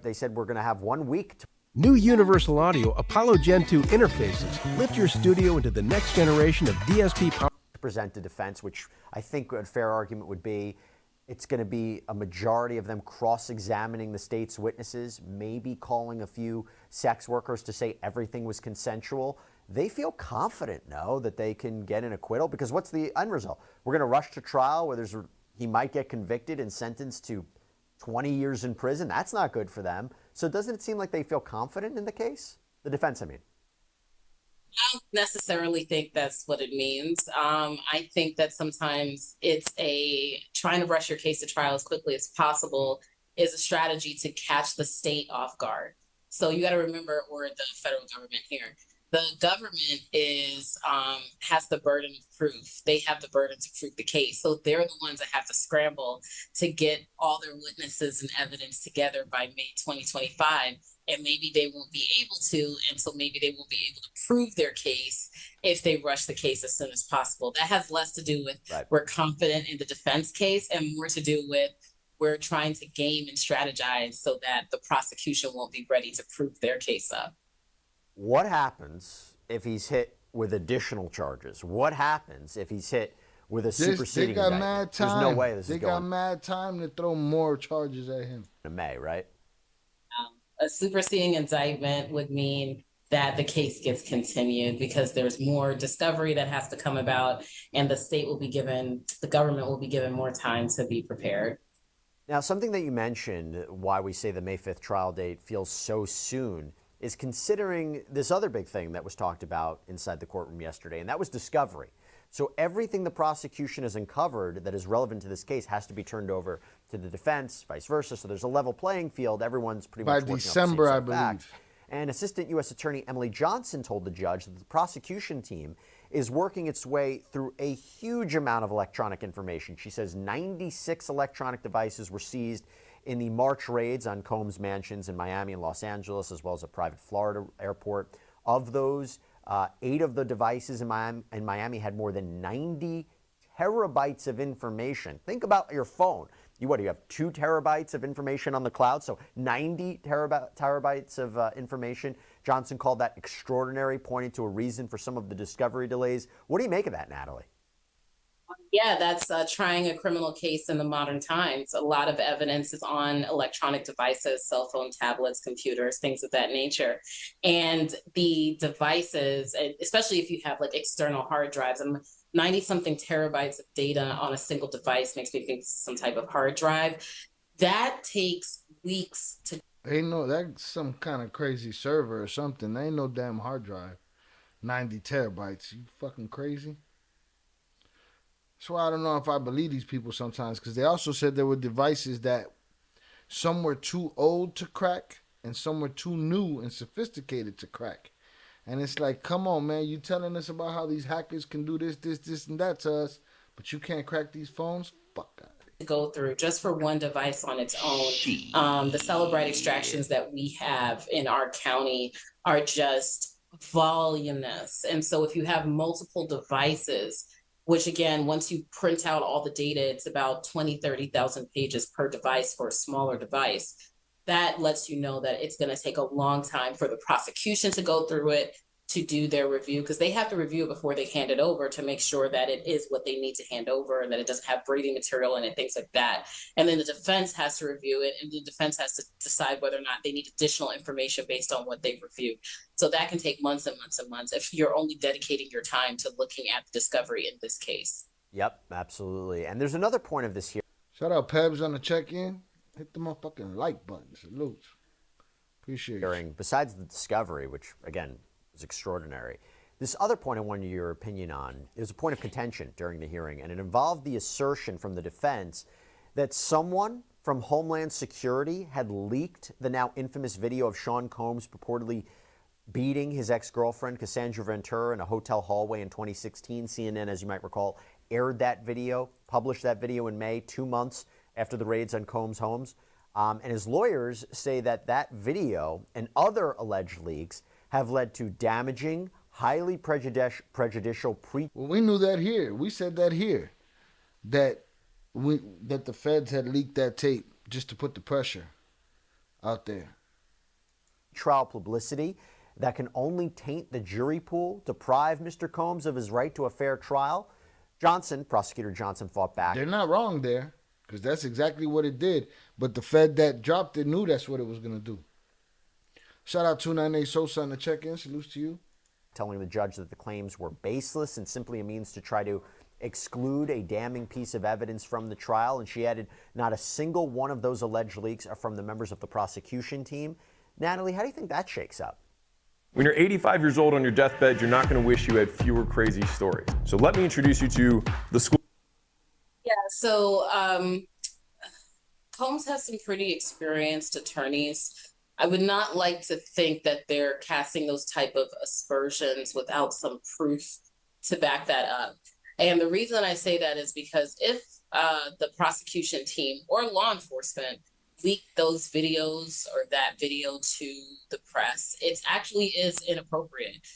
They said we're going to have 1 week to. New Universal Audio Apollo Gen 2 interfaces lift your studio into the next generation of DSP power. Present a defense, which I think a fair argument would be it's going to be a majority of them cross-examining the state's witnesses, maybe calling a few sex workers to say everything was consensual. They feel confident, no, that they can get an acquittal, because what's the end result? We're going to rush to trial where he might get convicted and sentenced to 20 years in prison. That's not good for them. So doesn't it seem like they feel confident in the case? The defense, I mean. I don't necessarily think that's what it means. I think that sometimes it's trying to rush your case to trial as quickly as possible is a strategy to catch the state off guard. So you got to remember, or the federal government here, the government has the burden of proof. They have the burden to prove the case. So they're the ones that have to scramble to get all their witnesses and evidence together by May 2025. And maybe they won't be able to, and so maybe they won't be able to prove their case if they rush the case as soon as possible. That has less to do with we're confident in the defense case and more to do with we're trying to game and strategize so that the prosecution won't be ready to prove their case up. What happens if he's hit with additional charges? What happens if he's hit with a superseding indictment? Mad time. There's no way this is going. They got mad time to throw more charges at him. In May, right? A superseding indictment would mean that the case gets continued because there's more discovery that has to come about, and the government will be given more time to be prepared. Now, something that you mentioned, why we say the May 5th trial date feels so soon, is considering this other big thing that was talked about inside the courtroom yesterday, and that was discovery. So everything the prosecution has uncovered that is relevant to this case has to be turned over to the defense, vice versa. So there's a level playing field. Everyone's pretty much by December, I believe. And Assistant U.S. Attorney Emily Johnson told the judge that the prosecution team is working its way through a huge amount of electronic information. She says 96 electronic devices were seized in the March raids on Combs mansions in Miami and Los Angeles, as well as a private Florida airport. Of those, 8 of the devices in Miami had more than 90 terabytes of information. Think about your phone. You have 2 terabytes of information on the cloud, so 90 terabytes of information. Johnson called that extraordinary, pointing to a reason for some of the discovery delays. What do you make of that, Natalie? Yeah, that's trying a criminal case in the modern times. A lot of evidence is on electronic devices, cell phone, tablets, computers, things of that nature. And the devices, especially if you have like external hard drives, 90-something terabytes of data on a single device makes me think it's some type of hard drive. That takes weeks to. Ain't no, that's some kind of crazy server or something. There ain't no damn hard drive. 90 terabytes. You fucking crazy? That's why I don't know if I believe these people sometimes, because they also said there were devices that some were too old to crack and some were too new and sophisticated to crack. And it's like, come on, man, you telling us about how these hackers can do this, and that to us, but you can't crack these phones? Fuck that. Go through just for one device on its own. The Celebrite extractions that we have in our county are just voluminous. And so if you have multiple devices, which again, once you print out all the data, it's about 20, 30,000 pages per device for a smaller device. That lets you know that it's going to take a long time for the prosecution to go through it, to do their review, because they have to review it before they hand it over to make sure that it is what they need to hand over and that it doesn't have Brady material in it, things like that. And then the defense has to review it, and the defense has to decide whether or not they need additional information based on what they've reviewed. So that can take months and months and months if you're only dedicating your time to looking at the discovery in this case. Yep, absolutely. And there's another point of this here. Shout out Pebs on the check-in. Hit the motherfucking like button. Salute. Appreciate it. Besides the discovery, which, again, is extraordinary, this other point I wanted your opinion on is a point of contention during the hearing, and it involved the assertion from the defense that someone from Homeland Security had leaked the now infamous video of Sean Combs purportedly beating his ex-girlfriend, Cassandra Ventura, in a hotel hallway in 2016. CNN, as you might recall, aired that video, published that video in May, 2 months after the raids on Combs' homes. And his lawyers say that that video and other alleged leaks have led to damaging, highly prejudicial Well, we knew that here. We said that here. That the feds had leaked that tape just to put the pressure out there. Trial publicity that can only taint the jury pool, deprive Mr. Combs of his right to a fair trial. Prosecutor Johnson fought back. They're not wrong there, because that's exactly what it did. But the Fed that dropped it knew that's what it was going to do. Shout out 298 Sosa on the check-in. Salutes to you. Telling the judge that the claims were baseless and simply a means to try to exclude a damning piece of evidence from the trial. And she added, not a single one of those alleged leaks are from the members of the prosecution team. Natalie, how do you think that shakes up? When you're 85 years old on your deathbed, you're not going to wish you had fewer crazy stories. So let me introduce you to the school. Yeah, so Combs has some pretty experienced attorneys. I would not like to think that they're casting those type of aspersions without some proof to back that up. And the reason I say that is because if the prosecution team or law enforcement leak those videos or that video to the press, it actually is inappropriate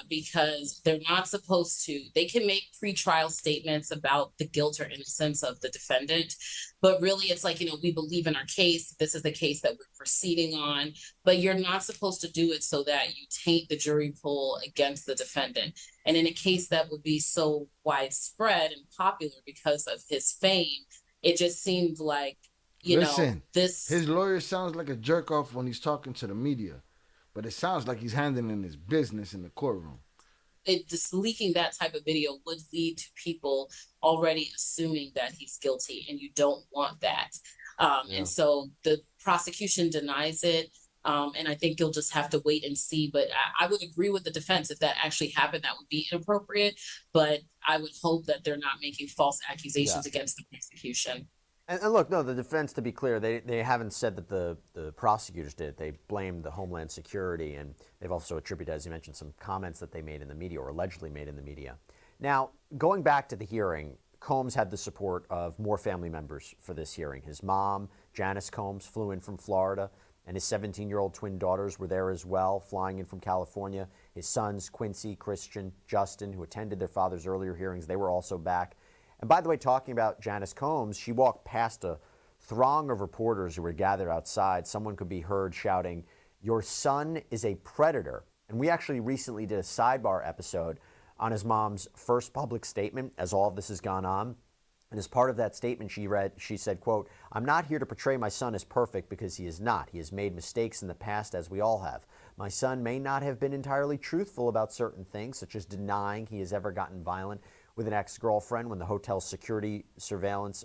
because they're not supposed to. They can make pretrial statements about the guilt or innocence of the defendant, but really it's like, we believe in our case. This is the case that we're proceeding on, but you're not supposed to do it so that you taint the jury pool against the defendant. And in a case that would be so widespread and popular because of his fame, it just seemed like, his lawyer sounds like a jerk off when he's talking to the media, but it sounds like he's handling his business in the courtroom. Just leaking that type of video would lead to people already assuming that he's guilty, and you don't want that. And so the prosecution denies it. And I think you'll just have to wait and see. But I would agree with the defense. If that actually happened, that would be inappropriate. But I would hope that they're not making false accusations against the prosecution. And look, no, the defense, to be clear, they haven't said that the prosecutors did. They blamed the Homeland Security, and they've also attributed, as you mentioned, some comments that they made in the media, or allegedly made in the media. Now, going back to the hearing, Combs had the support of more family members for this hearing. His mom, Janice Combs, flew in from Florida, and his 17-year-old twin daughters were there as well, flying in from California. His sons, Quincy, Christian, Justin, who attended their father's earlier hearings, they were also back. And by the way, talking about Janice Combs, she walked past a throng of reporters who were gathered outside. Someone could be heard shouting, "Your son is a predator." And we actually recently did a sidebar episode on his mom's first public statement as all of this has gone on. And as part of that statement she said, quote, "I'm not here to portray my son as perfect because he is not. He has made mistakes in the past, as we all have. My son may not have been entirely truthful about certain things, such as denying he has ever gotten violent with an ex-girlfriend when the hotel surveillance,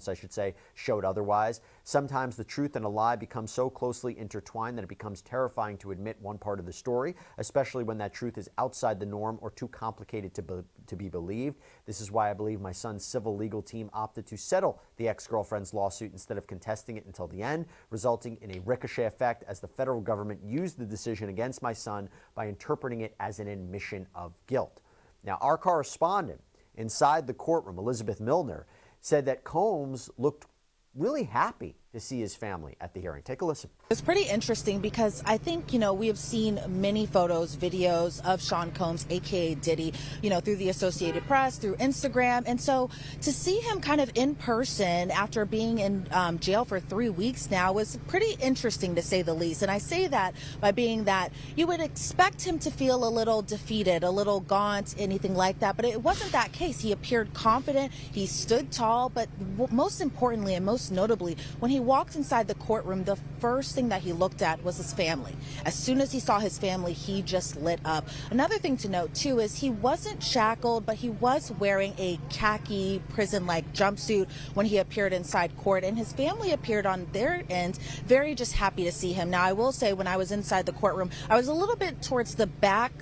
I should say, showed otherwise. Sometimes the truth and a lie become so closely intertwined that it becomes terrifying to admit one part of the story, especially when that truth is outside the norm or too complicated to be believed. This is why I believe my son's civil legal team opted to settle the ex-girlfriend's lawsuit instead of contesting it until the end, resulting in a ricochet effect as the federal government used the decision against my son by interpreting it as an admission of guilt." Now, our correspondent inside the courtroom, Elizabeth Milner, said that Combs looked really happy to see his family at the hearing. Take a listen. It's pretty interesting because I think, we have seen many photos, videos of Sean Combs, aka Diddy, through the Associated Press, through Instagram. And so to see him kind of in person after being in jail for 3 weeks now was pretty interesting, to say the least. And I say that by being that you would expect him to feel a little defeated, a little gaunt, anything like that. But it wasn't that case. He appeared confident. He stood tall. But most importantly and most notably, when he walked inside the courtroom, the first thing that he looked at was his family. As soon as he saw his family, he just lit up. Another thing to note, too, is he wasn't shackled, but he was wearing a khaki prison-like jumpsuit when he appeared inside court, and his family appeared on their end very just happy to see him. Now, I will say, when I was inside the courtroom, I was a little bit towards the back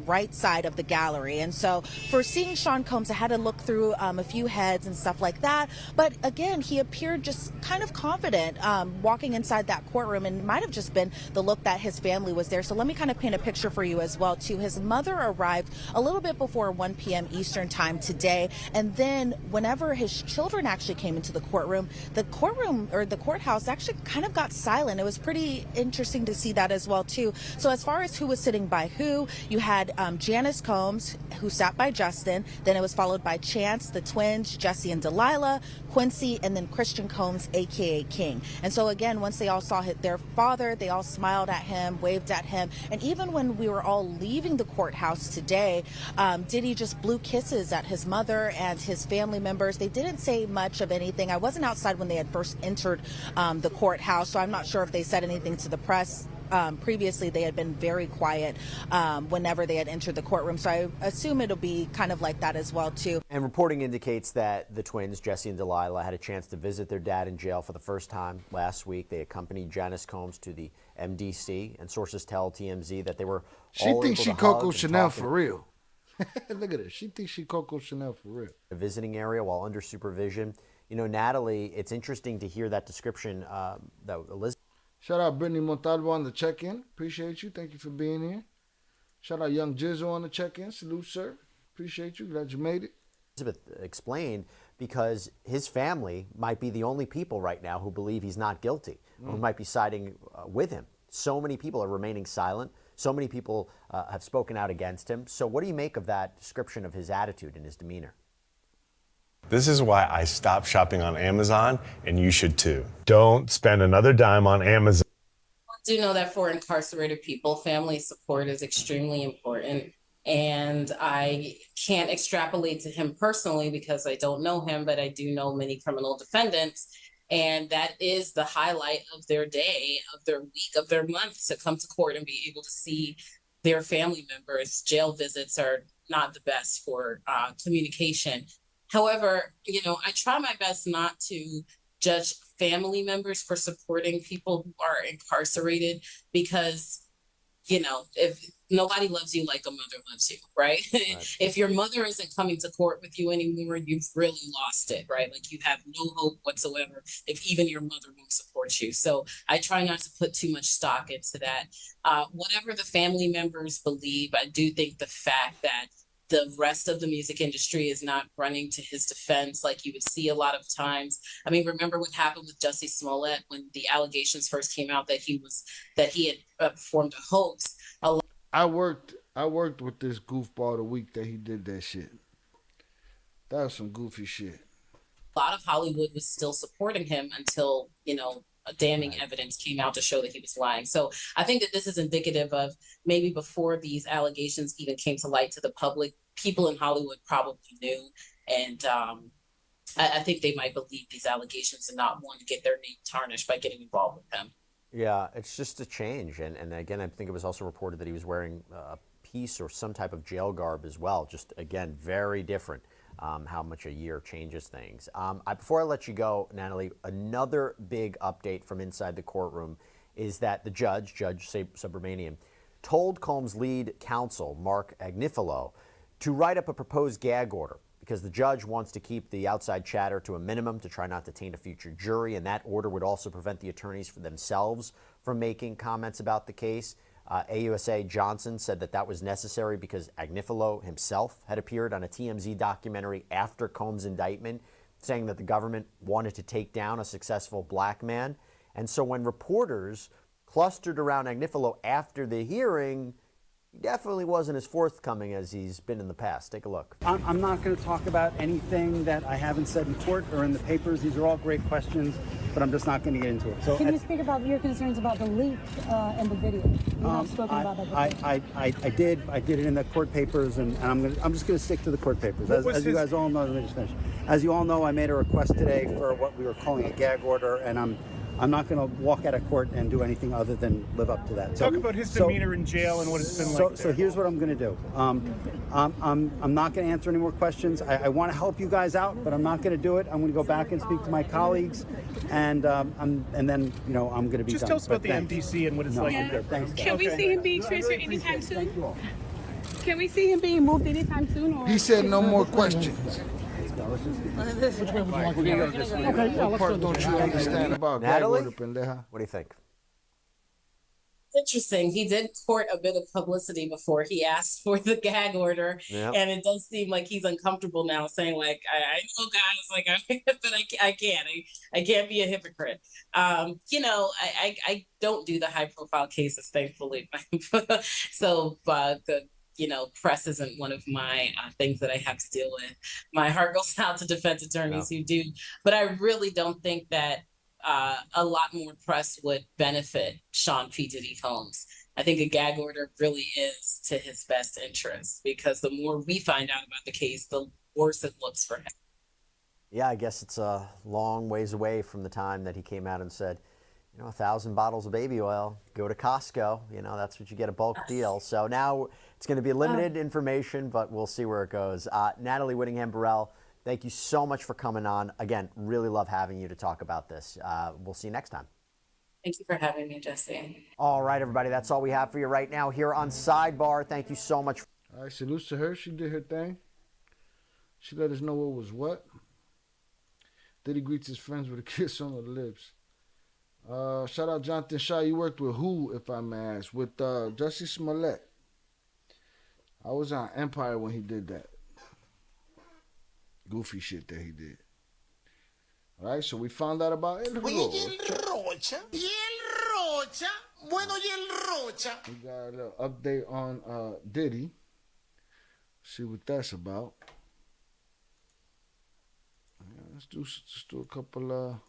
right side of the gallery, and so for seeing Sean Combs, I had to look through a few heads and stuff like that, but again, he appeared just kind of confident walking inside that courtroom, and it might have just been the look that his family was there. So let me kind of paint a picture for you as well, too. His mother arrived a little bit before 1 p.m. Eastern time today, and then whenever his children actually came into the courtroom, the courthouse actually kind of got silent. It was pretty interesting to see that as well, too. So as far as who was sitting by who, you had Janice Combs, who sat by Justin, then it was followed by Chance, the twins, Jesse and Delilah, Quincy, and then Christian Combs, aka King. And so again, once they all saw their father, they all smiled at him, waved at him, and even when we were all leaving the courthouse today, Diddy just blew kisses at his mother and his family members. They didn't say much of anything. I wasn't outside when they had first entered the courthouse, so I'm not sure if they said anything to the press. Previously, they had been very quiet whenever they had entered the courtroom, so I assume it'll be kind of like that as well, too. And reporting indicates that the twins, Jesse and Delilah, had a chance to visit their dad in jail for the first time last week. They accompanied Janice Combs to the MDC, and sources tell TMZ that they were all thinks able she to Coco hug Chanel and talk for real. Look at her. She thinks she Coco Chanel for real. A visiting area while under supervision. Natalie, it's interesting to hear that description that Elizabeth. Shout out Brittany Montalvo on the check-in. Appreciate you. Thank you for being here. Shout out Young Jizzle on the check-in. Salute, sir. Appreciate you. Glad you made it. Elizabeth explained because his family might be the only people right now who believe he's not guilty, who might be siding with him. So many people are remaining silent. So many people have spoken out against him. So what do you make of that description of his attitude and his demeanor? This is why I stopped shopping on Amazon, and you should too. Don't spend another dime on Amazon. I do know that for incarcerated people, family support is extremely important. And I can't extrapolate to him personally because I don't know him, but I do know many criminal defendants. And that is the highlight of their day, of their week, of their month, to come to court and be able to see their family members. Jail visits are not the best for communication. However, I try my best not to judge family members for supporting people who are incarcerated, because you know, if nobody loves you like a mother loves you, right? If your mother isn't coming to court with you anymore, you've really lost it, right? Like you have no hope whatsoever if even your mother won't support you. So I try not to put too much stock into that. Whatever the family members believe, I do think the fact that the rest of the music industry is not running to his defense like you would see a lot of times. I mean, remember what happened with Jussie Smollett when the allegations first came out that he had performed a hoax. I worked with this goofball the week that he did that shit. That was some goofy shit. A lot of Hollywood was still supporting him until, you know, damning evidence came out to show that he was lying. So I think that this is indicative of maybe before these allegations even came to light to the public, people in Hollywood probably knew. And I think they might believe these allegations and not want to get their name tarnished by getting involved with them. Yeah, it's just a change. And again, I think it was also reported that he was wearing a piece or some type of jail garb as well. Just, again, very different. How much a year changes things. Before I let you go, Natalie, another big update from inside the courtroom is that the Judge Subramanian, told Combs' lead counsel, Mark Agnifilo, to write up a proposed gag order because the judge wants to keep the outside chatter to a minimum to try not to taint a future jury, and that order would also prevent the attorneys for themselves from making comments about the case. AUSA Johnson said that was necessary because Agnifilo himself had appeared on a TMZ documentary after Combs' indictment, saying that the government wanted to take down a successful black man. And so when reporters clustered around Agnifilo after the hearing, he definitely wasn't as forthcoming as he's been in the past. Take a look. I'm not going to talk about anything that I haven't said in court or in the papers. These are all great questions, but I'm just not going to get into it. So can you speak about your concerns about the leak and the video? You have spoken about that before. I did it in the court papers, and I'm just going to stick to the court papers. As you guys all know, let me just finish. As you all know, I made a request today for what we were calling a gag order, and I'm not going to walk out of court and do anything other than live up to that. Talk about his demeanor in jail and what it's been like. So here's what I'm going to do. I'm not going to answer any more questions. I want to help you guys out, but I'm not going to do it. I'm going to go back and speak to my colleagues, and then I'm going to be just done. Tell us about the MDC and what it's like. Yeah. Thanks. Can we see him being transferred anytime soon? Can we see him being moved anytime soon? Or? He said no more questions. Which way would you like to go this way? What part don't you understand about Natalie? What do you think? It's interesting. He did court a bit of publicity before he asked for the gag order. Yep. And it does seem like he's uncomfortable now saying like, I know guys, like, but I can't be a hypocrite. You know, I don't do the high profile cases, thankfully. So, the press isn't one of my things that I have to deal with. My heart goes out to defense attorneys who do, but I really don't think that a lot more press would benefit Sean P. Diddy Combs. I think a gag order really is to his best interest because the more we find out about the case, the worse it looks for him. Yeah, I guess it's a long ways away from the time that he came out and said, 1,000 bottles of baby oil, go to Costco. That's what you get, a bulk deal. So now it's going to be limited information, but we'll see where it goes. Natalie Whittingham-Burrell, thank you so much for coming on. Again, really love having you to talk about this. We'll see you next time. Thank you for having me, Jesse. All right, everybody, that's all we have for you right now here on Sidebar. Thank you so much. All right, salutes to her. She did her thing. She let us know what was what. Diddy greets his friends with a kiss on the lips. Shout out Jonathan Shaw. You worked with who, if I may ask? With Jussie Smollett. I was on Empire when he did that. Goofy shit that he did. All right, so we found out about El Rocha. Y el Rocha. Bueno, y el Rocha. We got a little update on Diddy. See what that's about. Yeah, let's do a couple of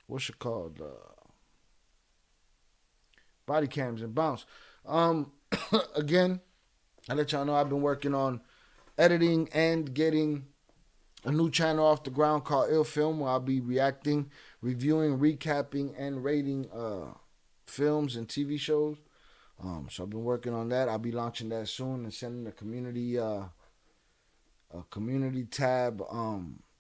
what's it called? Body cams and bounce. Again, I let y'all know I've been working on editing and getting a new channel off the ground called Ill Film, where I'll be reacting, reviewing, recapping, and rating films and TV shows. So I've been working on that. I'll be launching that soon and sending a community tab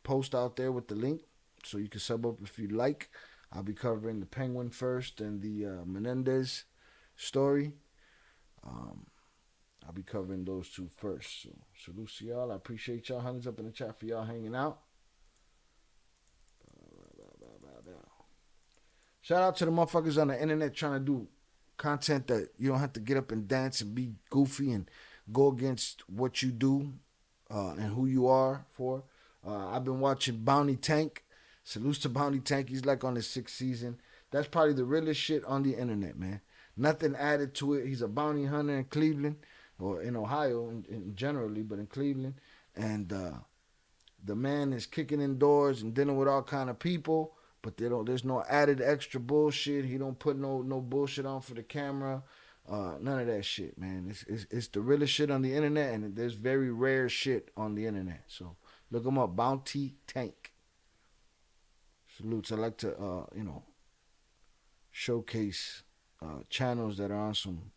post out there with the link, so you can sub up if you like. I'll be covering the Penguin first and the Menendez story. I'll be covering those two first. So salute to y'all. I appreciate y'all. Hundreds up in the chat for y'all hanging out. Shout out to the motherfuckers on the internet trying to do content that you don't have to get up and dance and be goofy and go against what you do and who you are for. I've been watching Bounty Tank. Salutes to Bounty Tank. He's like on his 6th season. That's probably the realest shit on the internet, man. Nothing added to it. He's a bounty hunter in Cleveland, or in Ohio in generally, but in Cleveland. And the man is kicking in doors and dealing with all kind of people, but there's no added extra bullshit. He don't put no bullshit on for the camera. None of that shit, man. It's the realest shit on the internet, and there's very rare shit on the internet. So look him up, Bounty Tank. Salutes. I like to, showcase channels that are on some.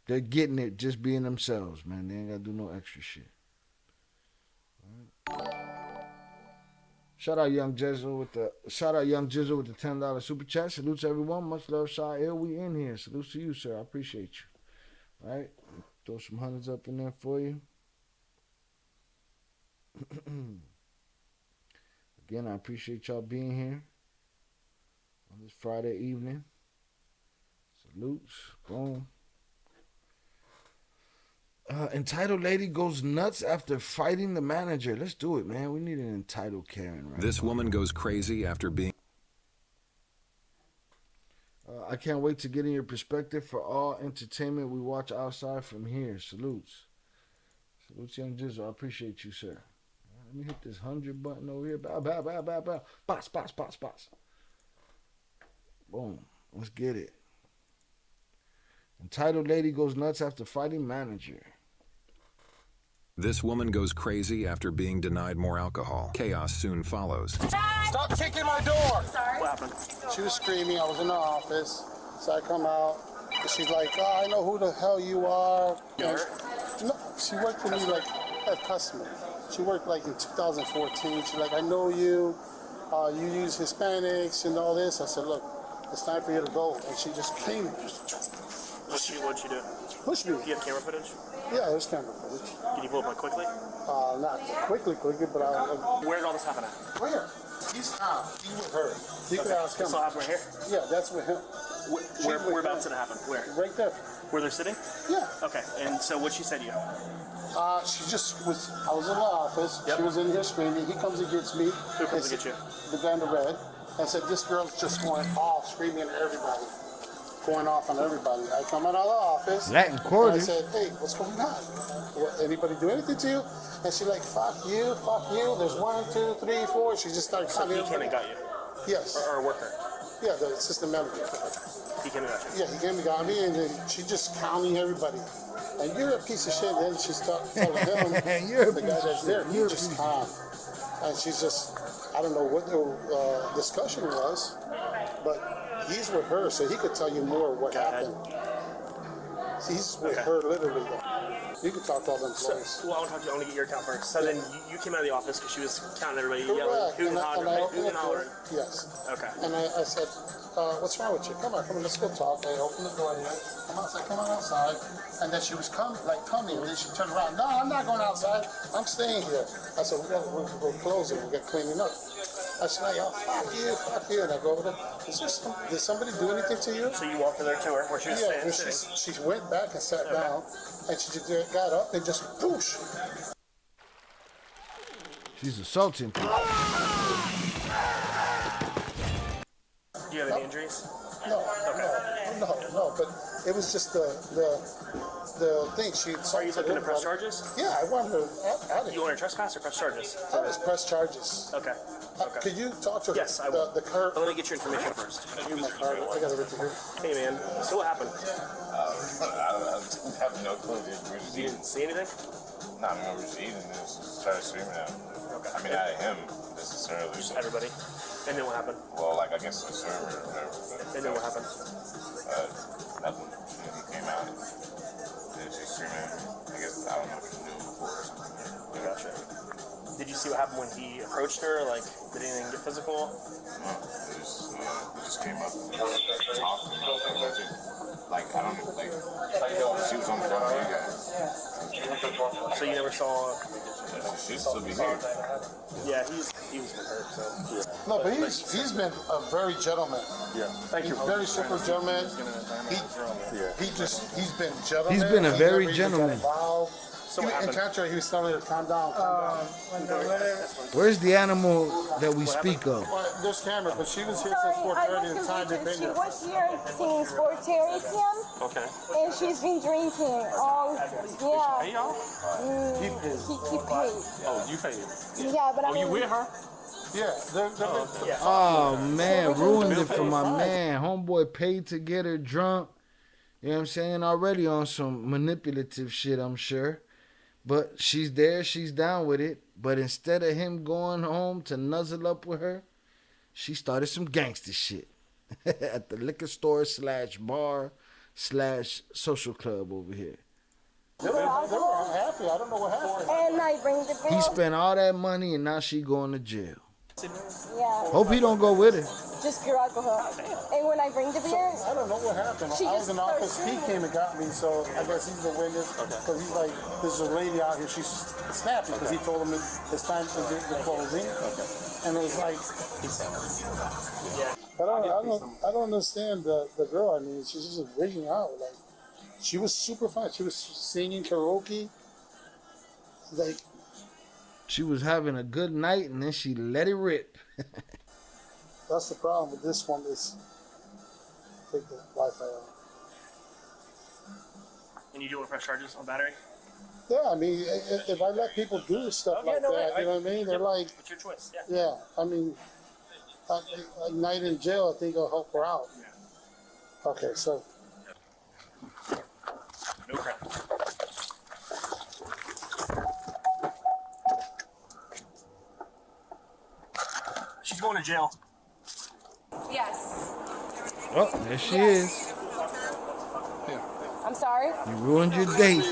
They're getting it just being themselves, man. They ain't got to do no extra shit. Right. Shout out Young Jizzle with the $10 super chat. Salutes everyone. Much love, Shy Ill. We in here. Salutes to you, sir. I appreciate you. All right. Throw some hundreds up in there for you. Again, I appreciate y'all being here on this Friday evening. Salutes. Boom. Entitled lady goes nuts after fighting the manager. Let's do it, man. We need an entitled Karen right This woman goes crazy after being... I can't wait to get in your perspective for all entertainment we watch outside from here. Salutes. Salutes, Young Jizzle. I appreciate you, sir. Let me hit this 100 button over here. Bow, bow, bow, bow, bow. Bots. Boom. Let's get it. Entitled lady goes nuts after fighting manager. This woman goes crazy after being denied more alcohol. Chaos soon follows. Stop kicking my door! Sorry? What happened? She was screaming. I was in the office. So I come out. And she's like, oh, I know who the hell you are. You No, she worked for me like a customer. She worked like in 2014. She's like, I know you. You use Hispanics and all this. I said, look, it's time for you to go. And she just came. What'd she do? Push me. Do you have camera footage? Yeah, there's camera footage. Can you pull it up quickly? Not quickly, but Where did all this happen at? Where? He's out. He with her. You can ask him. This all happened right here? Yeah, that's with him. Whereabouts did it happen? Where? Right there. Where they're sitting? Yeah. Okay, and so what she said to you? She just was, I was in the office. Yep. She was in here screaming. He comes and gets me. Who comes to get you? The guy in the red. I said, this girl's just going off, screaming at everybody. Going off on everybody. I come out of the office. Latin quarter. I said, hey, what's going on? Anybody do anything to you? And she's like, fuck you. There's 1, 2, 3, 4. She just started counting. So he came and got you? Yes. Or a worker? Yeah, the assistant manager. He came and got you? Yeah, he came and got me, and then she just counting everybody. And you're a piece of shit. And then she started telling him, the guy that's there, you just calm. And she's just, I don't know what the discussion was, but he's with her, so he could tell you more what happened. He's with her literally. You can talk to all the employees. Well, I want to talk to you. I want to get your account first. So then you came out of the office because she was counting everybody, yelling, hooting and hollering. Yes. Okay. And I said, what's wrong with you? Come on, let's go talk. I opened the door here. Come on outside. And then she was coming, and then she turned around. No, I'm not going outside. I'm staying here. I said, we're closing. We're cleaning up. I said, oh, fuck you. And I go over there. Did somebody do anything to you? So you walked over there to her where she was sitting? Yeah, she went back and sat down. And she just got up and just whoosh. She's assaulting people. Do you have any injuries? No, but it was just the thing. Are you looking to press charges? Yeah, I want her out of here. You want to trespass or press charges? I was press charges. Okay. Could you talk to yes, I will. The card? Let me get your information first. Give me my card. I got it right here. Hey, man. So what happened? I have no clue, dude. You didn't see anything? No, I mean, we were just eating and just started screaming at him. Okay. I mean, not at him necessarily. Just everybody. And then what happened? Well, like, I guess the server or whatever. And then what happened? Nothing. And he came out and she was screaming at me. I guess, I don't know if she knew before or something. Gotcha. Did you see what happened when he approached her? Like, did anything get physical? No, we just came up, talked, and that's it. Like, I don't know, like, she was on the phone with you guys. So you never saw? She'd still be here. Yeah, he was with her. So yeah. No, but he's been a very gentleman. Yeah. Thank you. He's very super gentleman. He's been gentleman. He's been a very never even got gentleman. involved. So what In happened? contrary, he was telling her to calm down. Where's the animal that we speak of? Well, there's camera, but she was here since 4:30 and time they've been She here. was here since 4:30 p.m. Okay. and she's been drinking all. Yeah. Hey y'all. He paid. Oh, you paid. Yeah, but I Oh, you mean, with her? Yeah, Oh man, ruined it for my man. Homeboy paid to get her drunk. You know what I'm saying? Already on some manipulative shit, I'm sure. But she's there, she's down with it. But instead of him going home to nuzzle up with her, she started some gangster shit at the liquor store / bar / social club over here. They were unhappy. I don't know what happened. and I bring the bill. He spent all that money and now she going to jail. Yeah. Hope he don't go with her. Just pure alcohol. And when I bring the beer, I don't know what happened. She I was just in the office. starts He came and got me, so I guess he's the witness. Because he's like, there's a lady out here. She's snappy because he told him it's time to get the closing. And it was like, I don't understand the girl. I mean, she's just wigging out. Like, she was super fun. She was singing karaoke. Like, She was having a good night and then she let it rip. that's the problem with this one is take the Wi-Fi out. And you doing press charges on battery? Yeah, I mean, if I let people do stuff like that, you know what I mean? They're like, It's your choice. Yeah. yeah, I mean, a night in jail, I think will help her out. Okay, so. No crap. She's going to jail. yes. Oh, there she is. I'm sorry. You ruined your date.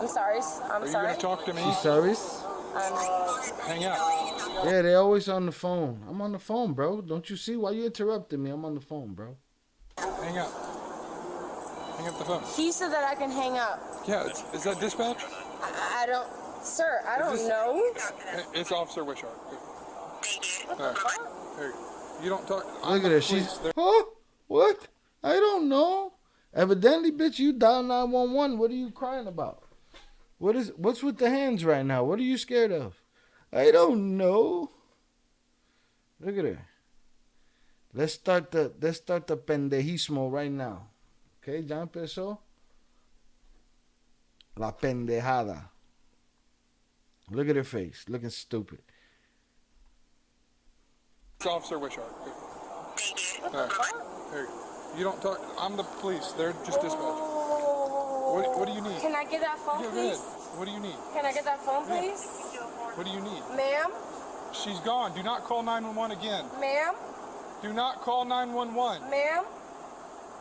I'm sorry. I'm sorry. Talk to me. She sorry? Hang up. Yeah, they always on the phone. I'm on the phone, bro. Don't you see? Why you interrupting me? I'm on the phone, bro. Hang up. Hang up the phone. He said that I can hang up. Yeah, is that dispatch? I don't, sir. I don't know. It's Officer Wishart. Hey, you don't talk. Look at her. She's. Huh? What? I don't know. Evidently, bitch, you dial 911. What are you crying about? What's with the hands right now? What are you scared of? I don't know. Look at her. Let's start the pendejismo right now. Okay, ya empezó. La pendejada. Look at her face, looking stupid. It's Officer Wishart. Hey, you don't talk. I'm the police. They're just dispatch. What do you need? Can I get that phone, Yeah, go please? ahead. What do you need? Can I get that phone, please? What do you need? Ma'am? She's gone. Do not call 911 again. Ma'am? Do not call 911. Ma'am?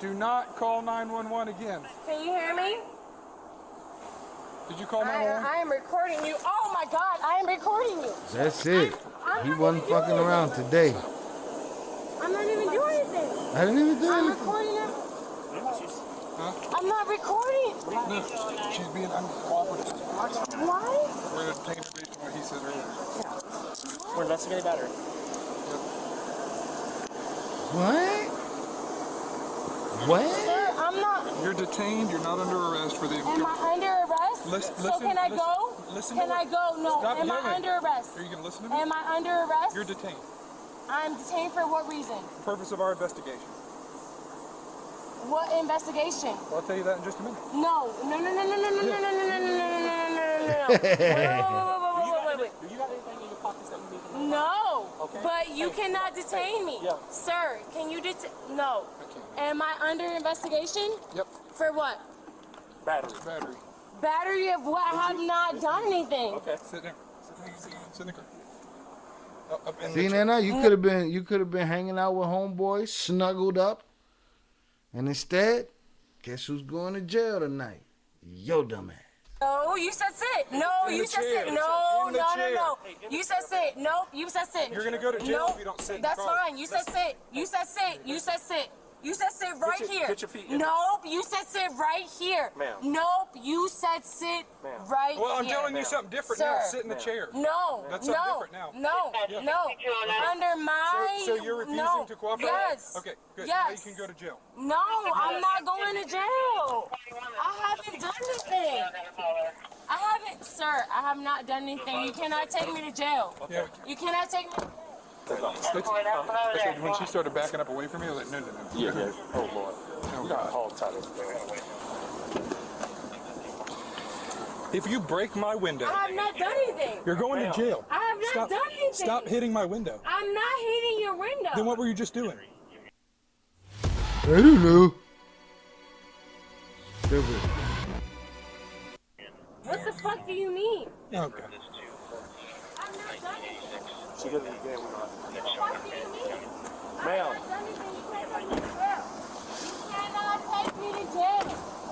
Do not call 911 again. Can you hear me? Did you call 911? I am recording you. Oh my God, I am recording you. That's it. He wasn't fucking around today. I'm not even doing anything. I didn't even do I'm anything. recording it. Huh? I'm not recording. No, she's being uncooperative. Why? We're going to detain her based on what he said earlier. We're investigating battery. What? What? Sir, I'm not. You're detained. You're not under arrest for the... Am I under arrest? So can I go? Can I go? No. Stop Am yelling. I under arrest? Are you going to listen to me? Am I under arrest? You're detained. I'm detained for what reason? The purpose of our investigation. What investigation? I'll tell you that in just a minute. No. No, no, no, no, no, no, no, no, no, no, no, no, no, no, no. Wait. Do you got anything in your pockets that you need to know? No. Okay. But you cannot detain me. Yeah. Sir, can you detain? No. Am I under investigation? Yep. For what? Battery. Battery of what? I have not done anything. Okay. Sit there. Sit in the car. Up in See, the chair. Nana, you could have been hanging out with homeboys, snuggled up, and instead, guess who's going to jail tonight? Yo, dumbass. No, you said sit. No, you said sit. No, no, no, no. You said sit. Nope, you said sit. You're gonna go to jail if you don't sit in the That's car. fine. You said sit. You said sit. You said sit. You said sit right here. Put your feet in. Nope, you said sit right here. Ma'am. Nope, you said sit right here. Well, I'm telling you something different now. Sit in the chair. No, That's something different now. No, Yeah. no. Under my... So you're refusing to cooperate? Yes. Okay, good. Yes. Now you can go to jail. No, I'm not going to jail. I haven't done anything. I haven't, sir. I have not done anything. You cannot take me to jail. Yeah. You cannot take me. When she started backing up away from me, I was like, no, no, no. Yeah. Oh, Lord. No, We got to hold tight. If you break my window, I have not done anything. you're going to jail. I have not done anything. Stop hitting my window. I'm not hitting your window. Then what were you just doing? I don't know. Stupid. What the fuck do you mean? Okay. I'm not done anything. She goes to the game. What do you mean? Ma'am. I'm not done anything. You can't take me to jail. You cannot take me to jail.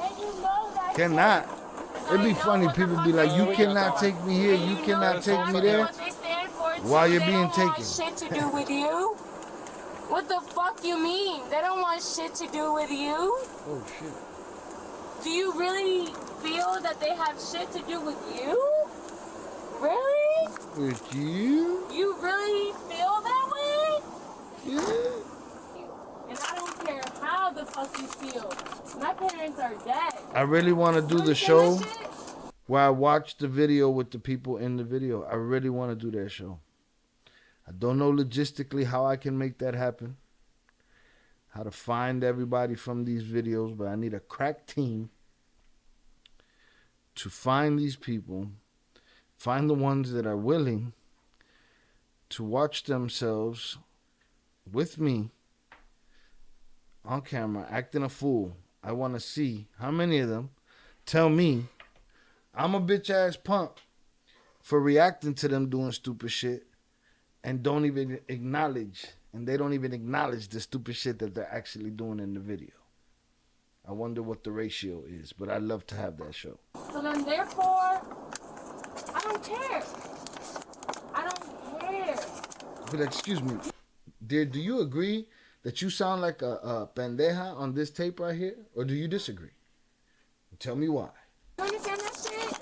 And you know that. Cannot. It'd be funny. People be like, you cannot take me here. You cannot take me there. What they stand for While too. you're They being don't want taken. shit to do with you. What the fuck you mean? They don't want shit to do with you. Oh shit. Do you really feel that they have shit to do with you? Really? With you? You really feel that way? Yeah. And I don't care how the fuck you feel. My parents are dead. I really want to do the show where I watch the video with the people in the video. I really want to do that show. I don't know logistically how I can make that happen. How to find everybody from these videos, but I need a crack team to find these people, find the ones that are willing to watch themselves with me on camera acting a fool. I want to see how many of them tell me I'm a bitch ass punk for reacting to them doing stupid shit and don't even acknowledge, and they don't even acknowledge the stupid shit that they're actually doing in the video. I wonder what the ratio is, but I'd love to have that show. So then therefore, I don't care. I don't care. But excuse me, dear, do you agree that you sound like a pendeja on this tape right here? Or do you disagree? Tell me why. You understand that shit?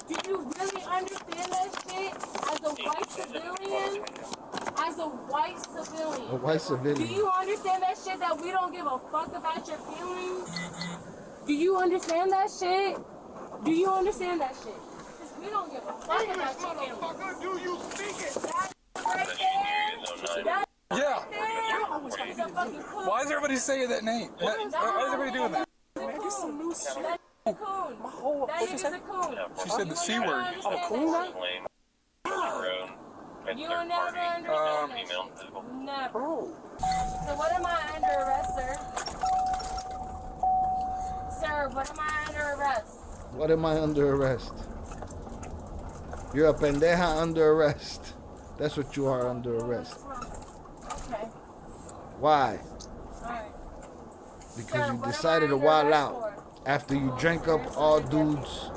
Do you really understand that shit as a white civilian? As a white civilian. A white civilian. Do you understand that shit that we don't give a fuck about your feelings? Do you understand that shit? Do you understand that shit? Because we don't give a fuck about your feelings. Do you speak it? That right there. That Yeah. right there is a fucking coon. Why is everybody saying that name? Why is everybody doing that? That is a coon. That is a coon. She said the C word. I'm a coon? You'll never understand that shit. Never. So what am I under arrest, sir? Sir, what am I under arrest? What am I under arrest? You're a pendeja under arrest. That's what you are under arrest. Okay. Why? Alright. Because Sir, you what am decided I to under wild arrest out after you drank up all dudes'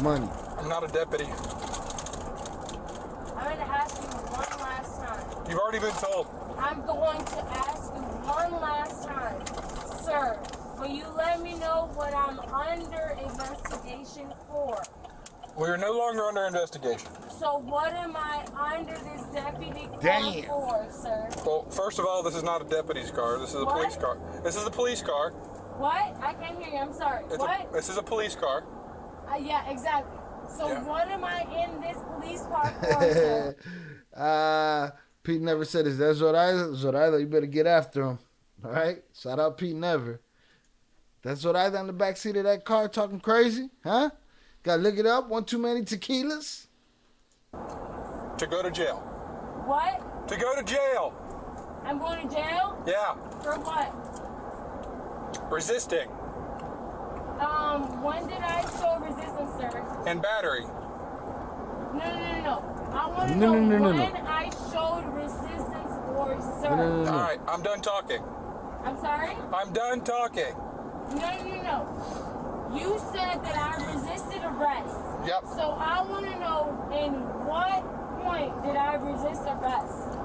money. I'm not a deputy. I'm going to ask you one last time. You've already been told. I'm going to ask you one last time. Sir, will you let me know what I'm under investigation for? We are no longer under investigation. So what am I under this deputy car Damn. for, sir? Well, first of all, this is not a deputy's car. This is a What? police car. This is a police car. What? I can't hear you. I'm sorry. What? This is a police car. Yeah, exactly. So Yeah. what am I in this police car for, sir? Pete Never said, is that Zoraida? Zoraida, you better get after him. All right? Shout out Pete Never. That's Zoraida in the backseat of that car talking crazy? Huh? Gotta look it up. One too many tequilas? To go to jail. What? To go to jail. I'm going to jail? Yeah. For what? Resisting. When did I show resistance, sir? And battery. No. I want to No, know no, no, when no. I showed resistance for, sir. No. All right, I'm done talking. I'm sorry? I'm done talking. No. You said that I resisted arrest. Yep. So I want to know, in what point did I resist arrest?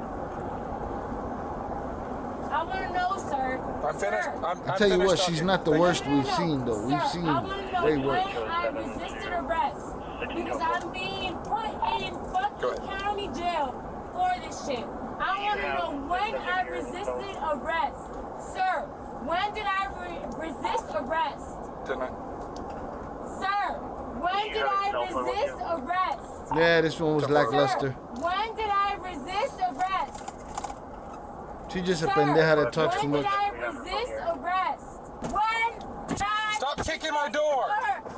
I want to know, sir. I'm finished. Sir. I tell you what, she's not the worst we've seen, though. We've Sir, seen I want to know way when worse. I resisted arrest. Because I'm being put in fucking county jail for this shit. I want to know when I resisted arrest. Sir, when did I resist arrest? Tonight. Sir, when did I resist arrest? Yeah, this one was lackluster. When did I resist arrest? She just a pendeja that talks too When much. did I resist arrest? When did I... Stop kicking my door!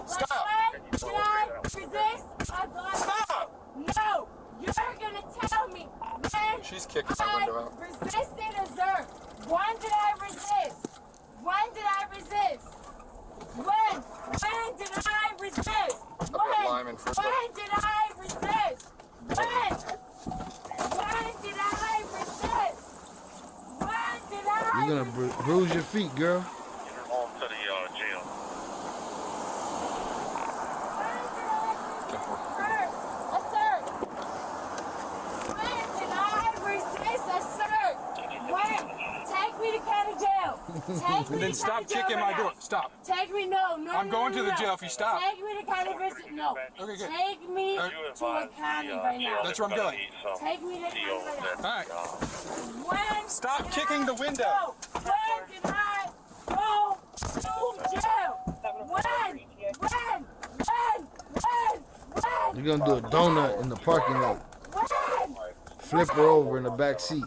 Stop! When did I resist arrest? Stop! No! You're gonna tell me when She's kicking my window out. resisted arrest. When did I resist? When did I resist? When did I resist? When did I resist? When did I resist? When did I You're gonna bruise your feet, girl. On to the jail. assert? When did I resist assert? When? Take me to county jail. Take me Then to stop county jail kicking my right door. now. Stop. Take me, no. I'm going to the jail if you stop. Take me to county visit. No. Okay, good. Take me to a county right now. That's where I'm going. Take me to county right now. All right. When Stop did kicking I the window. go? When did I go to jail? When? You're gonna do a donut in the parking lot. Flip her over in the back seat.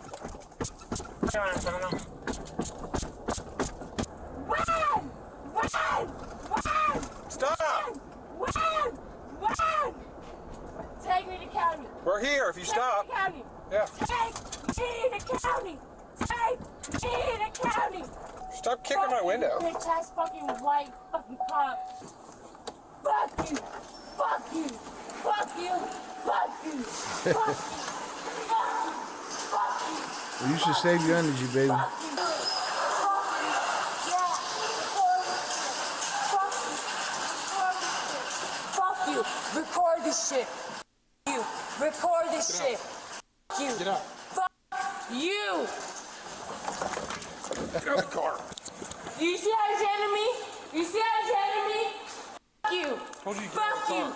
Stop! When? Take me to county. We're here if you stop. Take me to county. Yeah. Take me to county. Take me to county. Stop kicking my window. Bitch ass fucking white fucking cop. Fuck you. Fuck you. Fuck you. Fuck you. Fuck you. You should save your energy, baby. Fuck you. Record this shit. You. Record this shit. Fuck you. Get up. Fuck you. Get out of the car. You see how he's handling me? You see how he's handling me? Fuck you. Told you to get Fuck out you. of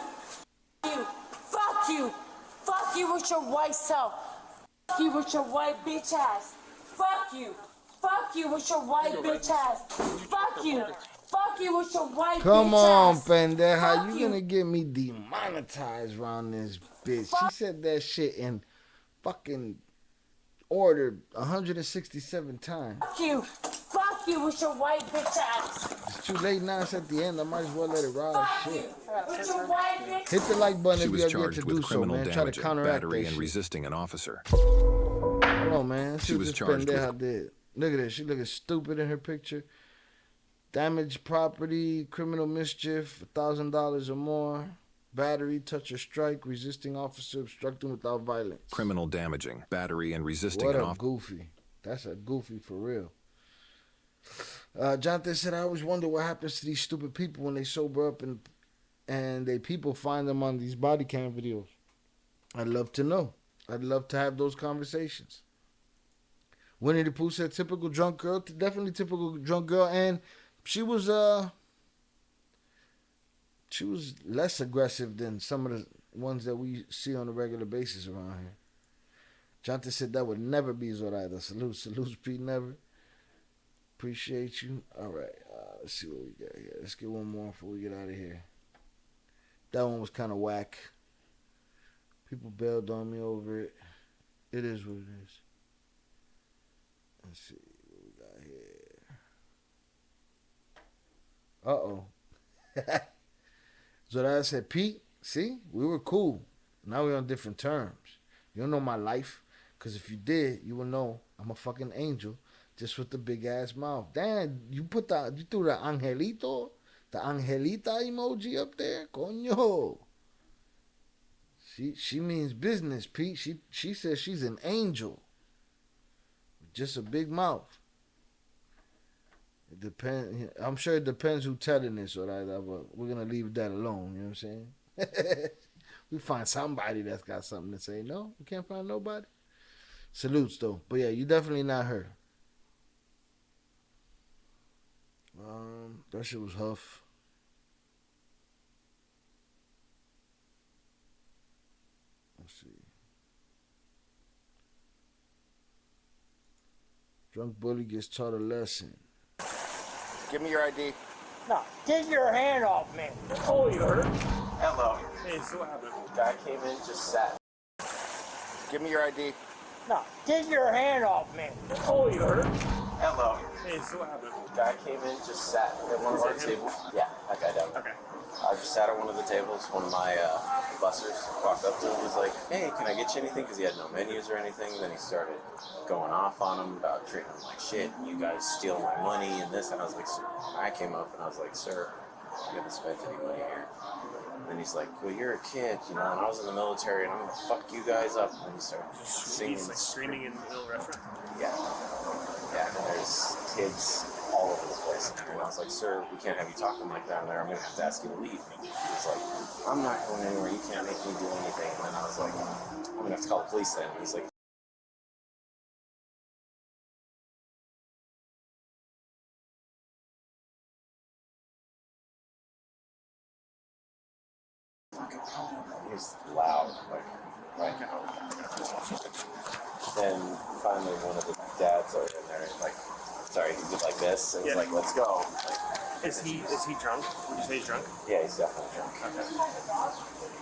the car. Fuck you. Fuck you with your white self. Fuck you with your white bitch ass. Fuck you. Fuck you with your white bitch ass. Fuck you. Fuck you with your white Come bitch on, ass. pendeja. Fuck You you. gonna get me demonetized around this bitch. She said that shit in fucking order 167 times. Fuck you. Fuck you with your white bitch ass. It's too late now. It's at the end. I might as well let it ride. Shit. With your white bitch. Hit the like button She if was you have yet charged to with do so, criminal man. Try to damaging, counteract battery, that and shit. resisting an officer. Hold on, man. She was this charged with- pendeja did. Look at this. She looking stupid in her picture. Damaged property, criminal mischief, $1,000 or more. Battery, touch or strike, resisting officer, obstructing without violence. Criminal damaging, battery, and resisting What an a officer. goofy. That's a goofy for real. Jonathan said, I always wonder what happens to these stupid people when they sober up and they people find them on these body cam videos. I'd love to know. I'd love to have those conversations. Winnie the Pooh said, typical drunk girl. Definitely typical drunk girl. And she was less aggressive than some of the ones that we see on a regular basis around here. Jonathan said that would never be Zoraida. Salute, Pete, never. Appreciate you. All right, let's see what we got here. Let's get one more before we get out of here. That one was kind of whack. People bailed on me over it. It is what it is. Let's see what we got here. Uh-oh. Zoraida said, Pete, see, we were cool. Now we're on different terms. You don't know my life, because if you did, you would know I'm a fucking angel just with the big ass mouth. Damn, you threw the angelito, the angelita emoji up there? Coño. She means business, Pete. She says she's an angel. Just a big mouth. It depends. I'm sure it depends who telling this or that, but we're gonna leave that alone. You know what I'm saying? We find somebody that's got something to say. No, we can't find nobody. Salutes though, but yeah, you definitely not her. That shit was Huff. Let's see. Drunk bully gets taught a lesson. Give me your ID. No, get your hand off me. Oh, you hurt? Hello. Hey, so what happened? Guy came in, just sat. Give me your ID. No, get your hand off me. Oh, you hurt? Hello. Hey, so what happened? Guy came in, just sat at one of our tables. Yeah, that guy down. Okay. I just sat at one of the tables. One of my bussers walked up to him and was like, hey, can I get you anything? Because he had no menus or anything. Then he started going off on him about treating him like shit. You guys steal my money and this. And I was like, sir. I came up and I was like, sir, you haven't spent any money here. And he's like, well, you're a kid, you know, and I was in the military and I'm going to fuck you guys up. And he started singing. He's like screaming in the middle of the restaurant? Yeah. Yeah, and there's kids all over the place. And I was like, sir, we can't have you talking like that in there. I'm going to have to ask you to leave. He was like, I'm not going anywhere. You can't make me do anything. And then I was like, I'm going to have to call the police then. And he's like, he was loud, like, right now. Then finally one of the dads are in there, like, sorry, he did like this, and he's like, let's go. Like, Is he drunk? Would you say he's drunk? yeah, he's definitely drunk. Okay.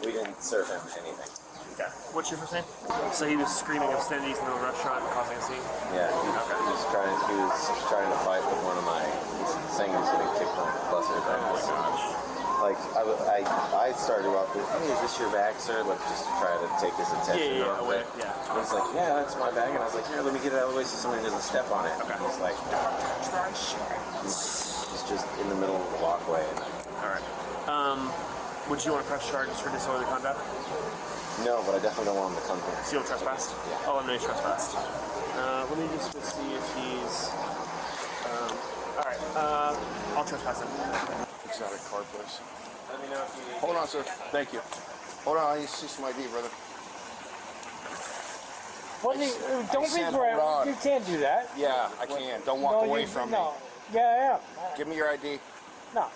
We didn't serve him anything. Okay. What's your first name? So he was screaming obscenities in the restaurant and causing a scene? Yeah, he was trying to fight with one of my saying he was going to kick one of the bussers. Like, I started off with, hey, is this your bag, sir? Like, just to try to take his attention off it. Yeah. And he's like, yeah, that's my bag. And I was like, here, let me get it out of the way so somebody doesn't step on it. Okay. And he's like, he's just in the middle of the walkway. And all right. Would you want to press charges for disorderly conduct? No, but I definitely don't want him to come here. Seal trespassed? Yeah. Oh, no, he's trespassed. Let me just see if he's... all right. I'll trespass him. Exotic car place. Let me know if you... Hold on, sir. Thank you. Hold on, I need to see some ID, brother. What do you, don't be brave. You can't do that. Yeah, I can. Don't walk away from me. No. Yeah, yeah. Give me your ID. No.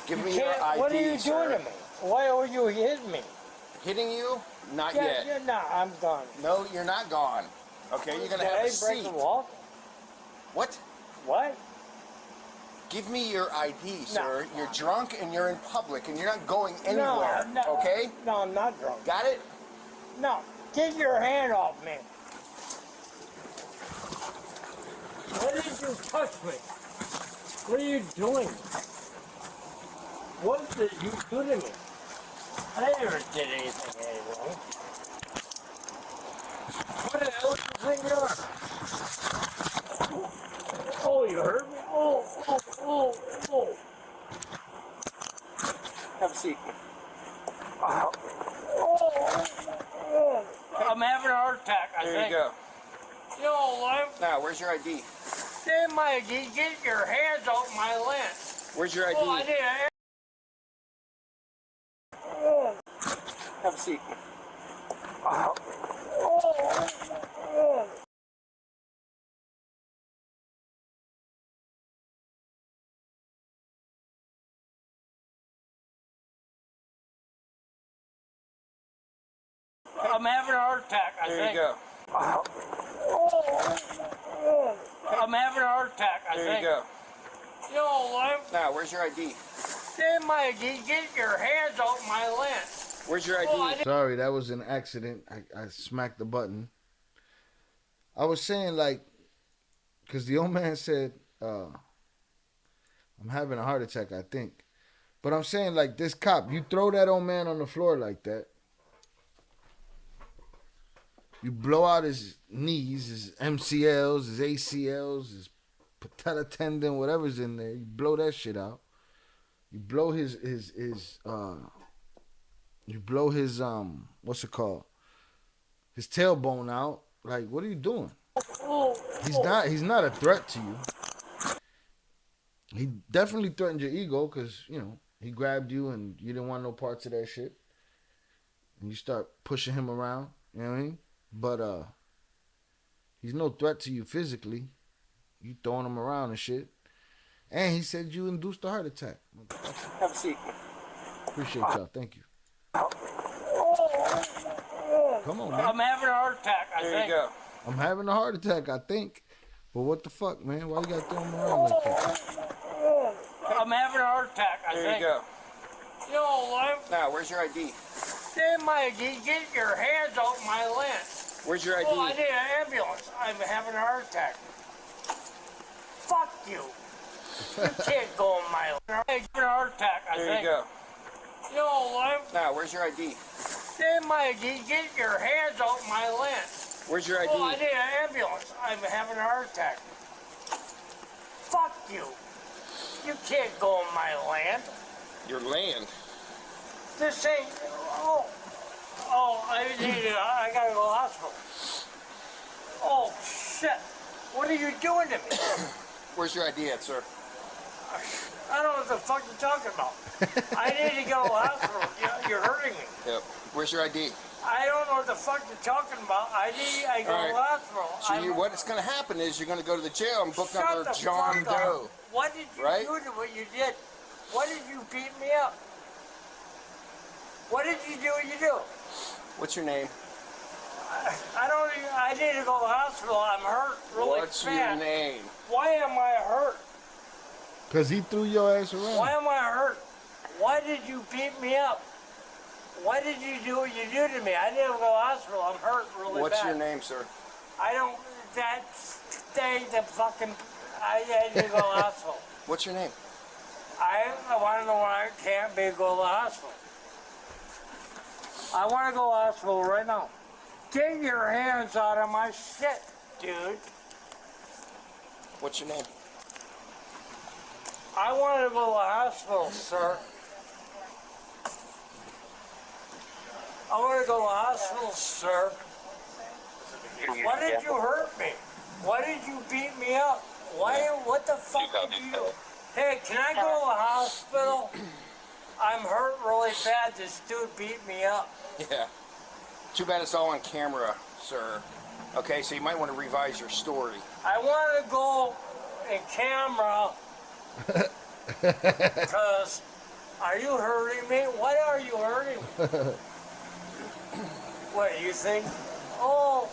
Give me your ID, What are you sir. doing to me? Why are you hitting me? Hitting you? Not yeah, yet. No, I'm gone. No, you're not gone. Okay, you're gonna have a seat. Break the law? What? What? Give me your ID, sir. You're drunk and you're in public and you're not going anywhere. No, okay? No, I'm not drunk. Got it? No. Get your hand off me. What did you touch me? What are you doing? What did you do to me? I never did anything wrong. What the hell do you think you are? Oh, you hurt me? Oh. Have a seat. I'm having a heart attack, I think. There you go. You know what? Now, where's your ID? Get my ID. Get your hands off my lens. Where's your ID? Oh, I did. Have a seat. I'm having a heart attack, I think. There you go. I'm having a heart attack, I think. There you go. You know what? Now, where's your ID? Get my ID. Get your hands off my lens. Where's your ID? Sorry, that was an accident. I smacked the button. I was saying, like, because the old man said, I'm having a heart attack, I think. But I'm saying, like, this cop, you throw that old man on the floor like that. You blow out his knees, his MCLs, his ACLs, his patella tendon, whatever's in there. You blow that shit out. You blow his what's it called? His tailbone out. Like, what are you doing? He's not a threat to you. He definitely threatened your ego because, you know, he grabbed you and you didn't want no parts of that shit. And you start pushing him around, you know what I mean? But he's no threat to you physically. You throwing him around and shit. And he said you induced a heart attack. Have a seat. Appreciate y'all. Thank you. Come on, man. I'm having a heart attack, I think. There you go. I'm having a heart attack, I think. But what the fuck, man? Why you gotta throw him around like that? I'm having a heart attack, I think. There you go. You know what? Now, where's your ID? Get my ID. Get your hands off my land. Where's your ID? Oh, I need an ambulance. I'm having a heart attack. Fuck you. You can't go in my land. I'm having a heart attack, I think. There you go. You know what? Now, where's your ID? Get my ID. Get your hands off my land. Where's your ID? Oh, I need an ambulance. I'm having a heart attack. Fuck you. You can't go in my land. Your land? This ain't... I gotta go to the hospital. Oh, shit. What are you doing to me? Where's your ID at, sir? I don't know what the fuck you're talking about. I need to go to the hospital. You're hurting me. Yep. Where's your ID? I don't know what the fuck you're talking about. I go to the hospital. So what's going to happen is you're going to go to the jail and book under John fuck Doe. up. What did you do to what you did? What did you beat me up? What did you do what you do? What's your name? I need to go to the hospital. I'm hurt really What's bad. your name? Why am I hurt? Because he threw your ass around. Why am I hurt? Why did you beat me up? Why did you do what you do to me? I need to go to the hospital. I'm hurt really bad. What's your name, sir? I don't... the fucking... I need to go to the hospital. What's your name? I want to know why I can't go to the hospital. I want to go to the hospital right now. Get your hands out of my shit, dude. What's your name? I want to go to the hospital, sir. I want to go to the hospital, sir. Why did you hurt me? Why did you beat me up? What the fuck did you do? Hey, can I go to the hospital? I'm hurt really bad. This dude beat me up. Yeah. Too bad it's all on camera, sir. Okay, so you might want to revise your story. I want to go in camera because are you hurting me? What are you hurting me? What do you think? Oh,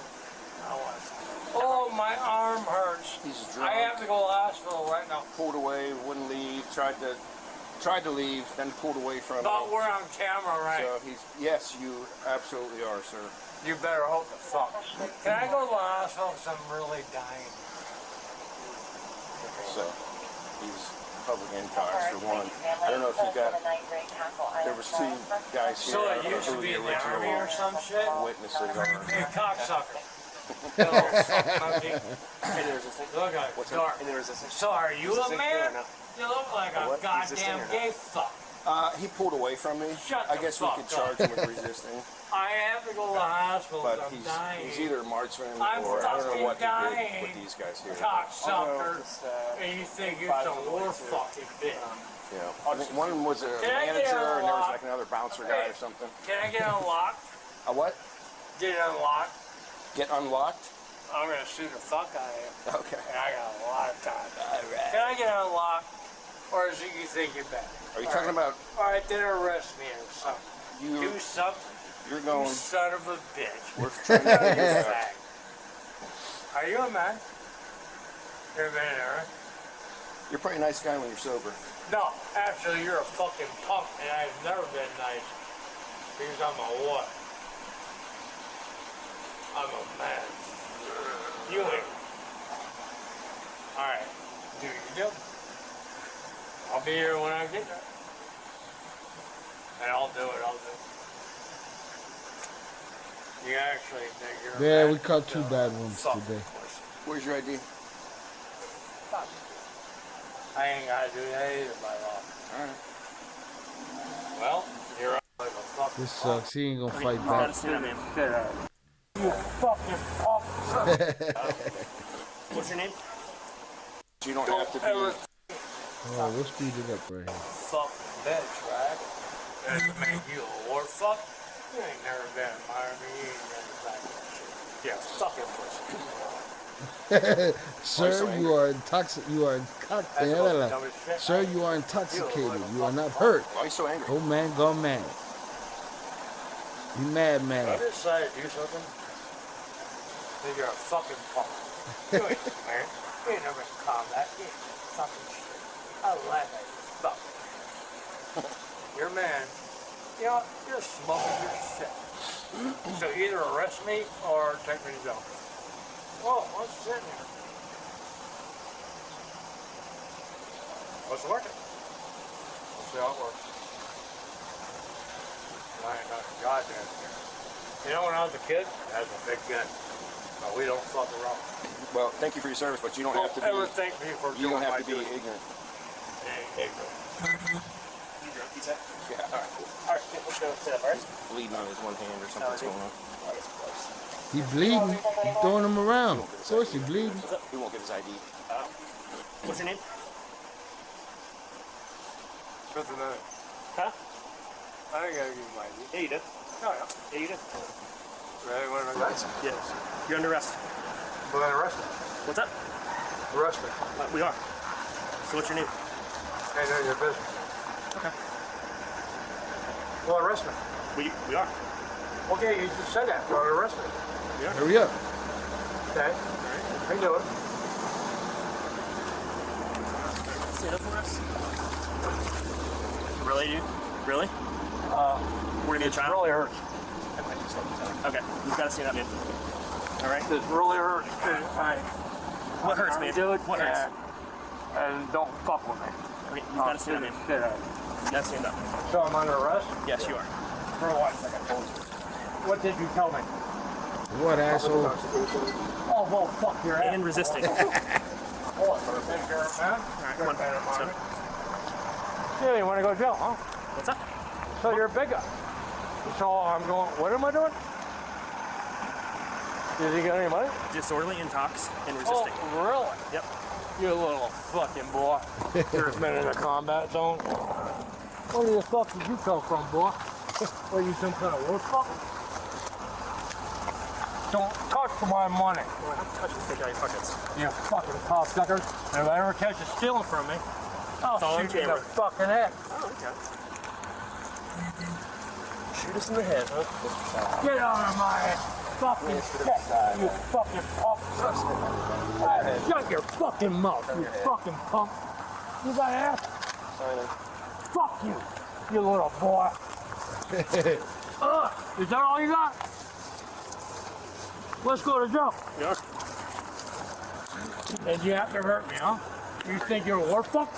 my arm hurts. He's drunk. I have to go to the hospital right now. Pulled away, wouldn't leave, tried to leave, then pulled away from But me. we're on camera, right? So yes, you absolutely are, sir. You better hope the fuck. Can I go to the hospital because I'm really dying? So, he's public intox for one. I don't know if you got... There was two guys here. So I it don't know used to who be the in the army or some shit? witnesses are. Hey, cocksucker. Look at dark. So are you a man? You look like a goddamn gay fuck. He pulled away from me. I guess we could charge him with resisting. I have to go to the hospital But because I'm dying. he's either marksman I'm or I don't know what fucking he did dying. with these guys here. Cocksucker. And you think you're some war fucking bitch. Yeah. I think one was a Can I get manager and there was unlocked? like another bouncer guy or something. Can I get unlocked? A what? Get unlocked? Get unlocked? I'm gonna shoot the fuck out of you. Okay. And I got a lot of time. Can I get unlocked? Or is it you think you're bad? Are you talking about... Alright, then arrest me or something. Do something. You're going... You son of a bitch. We're trying to figure it out. Are you a man? You're a man, right? You're a pretty nice guy when you're sober. No, actually you're a fucking punk and I've never been nice. Because I'm a what? I'm a man. You ain't. Alright, do your deal. I'll be here when I get there. And I'll do it. You actually think you're Yeah, a man? we caught two bad ones today. Where's your ID? I ain't gotta do that either by law. Alright. Well, you're like a fucking This sucks. He ain't gonna fight back. You fucking punk. What's your name? You don't have to be. Oh, we'll speed it up right here. Fuck bitch, right? That make you a war fuck? You ain't never been in Miami. You ain't never done that shit. Yeah, suck it first. Sir, you are intoxicated. You are Sir, you are intoxicated. You are not hurt. Why are you so angry? Oh man, go mad. You mad, I man. decided to do something. Then you're a fucking punk. You ain't man. You ain't never been in combat. You ain't fucking shit. I laugh at you. Fuck. You're man. You know, you're smoking your shit. So either arrest me or take me to jail. Whoa, what's sitting here? What's working? Let's see how it works. I ain't not a goddamn thing. You know, when I was a kid, I was a big gun. But we don't fuck around. Well, thank you for your service, but you don't have to be. Ever thank me for You doing don't have my to be duty. ignorant. Ignorant. You drunk pizza? Yeah, all right, cool. All right, let's go sit up, all right? Bleeding on his one hand or something's going on. He bleeding. He throwing him around. Of course he bleeding. He won't get his ID. What's your name? What's the name? Huh? I ain't gotta give you my ID. Yeah, you did. Oh, yeah. Yeah, you did. Right, what am I doing? Yes. You're under arrest. We're gonna arrest me. What's up? Arrest me. We are. So what's your name? Ain't none of your business. Okay. Well, arrest me. We are. Okay, you just said that. Well, arrest me. We are. Hurry up. Okay. I can do it. Stand up for us. Really, dude? Really? We're gonna be a child? Really hurts. Okay, you've got to stand up, man. All right? This really hurts. What hurts, man? Do it. What hurts? And don't fuck with me. Okay, you've got to stand up, man. Shit out of You got to stand up. you. So I'm under arrest? Yes, you are. For what? Like I told you. What did you tell me? What asshole? Oh, well, fuck your ass. And resisting. Oh, I better take care of it, man. All right, come on. So, Yeah, you want to go to jail, huh? what's up? So you're a big guy. So I'm going, what am I doing? Did he get any money? Disorderly intox and resisting. Oh, really? Yep. You little fucking boy. You're been in a combat zone. Where the fuck did you come from, boy? Are you some kind of war fuck? Don't touch my money. Well, I'm touching the out of your pockets. You fucking cocksucker. And if I ever catch you stealing from me, I'll It's all on shoot you in the camera. fucking head. Oh, okay. Shoot us in the head, huh? Get out of my fucking shit, you fucking punk. Shut your fucking mouth, you fucking punk. You got ass? Fuck you, you little boy. Is that all you got? Let's go to jail. Yeah. And you have to hurt me, huh? You think you're a war fuck?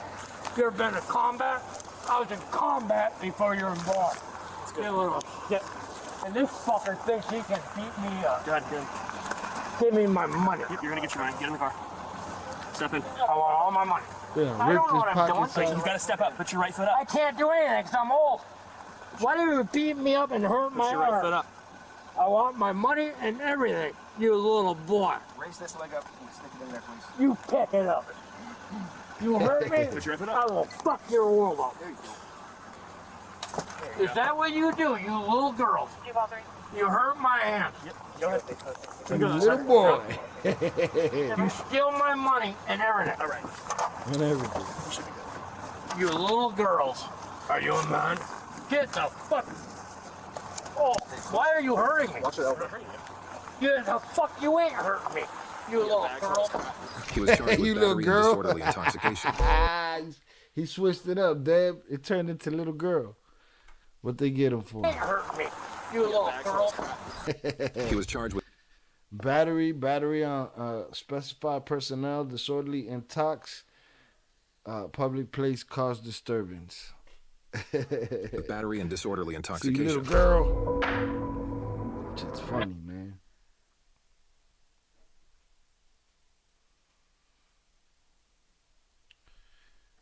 You ever been in combat? I was in combat before you were involved. You little shit. And this fucker thinks he can beat me up. Go ahead, go ahead. Give me my money. Yep, you're gonna get your money. Get in the car. Step in. I want all my money. Yeah, I rip don't know his what I'm doing. pockets out. You've got to step up. Put your right foot I up. can't do anything because I'm old. Why do you beat me up and hurt my Put your right foot arm? up. I want my money and everything, you little boy. Raise this leg up and stick it in there, please. You pick it up. You hurt me, Put your right foot I up. will fuck your world up. There you go. Is that what you do, you little girls? You hurt my hand. Yep. Go ahead. Little boy. You steal my money and everything. All right. And everything. You should be good. You little girls. Are you a man? Get the fuck. Oh, why are you hurting me? Watch your elbow. You the fuck you ain't hurting me. You little girl. He was charged You with little battery and girl. disorderly intoxication. He switched it up, Deb. It turned into little girl. What they get him for? Ain't hurting me. You little girl. He was charged with Battery on specified personnel, disorderly intox, public place cause disturbance. battery and disorderly See, intoxication. little girl. It's funny, man.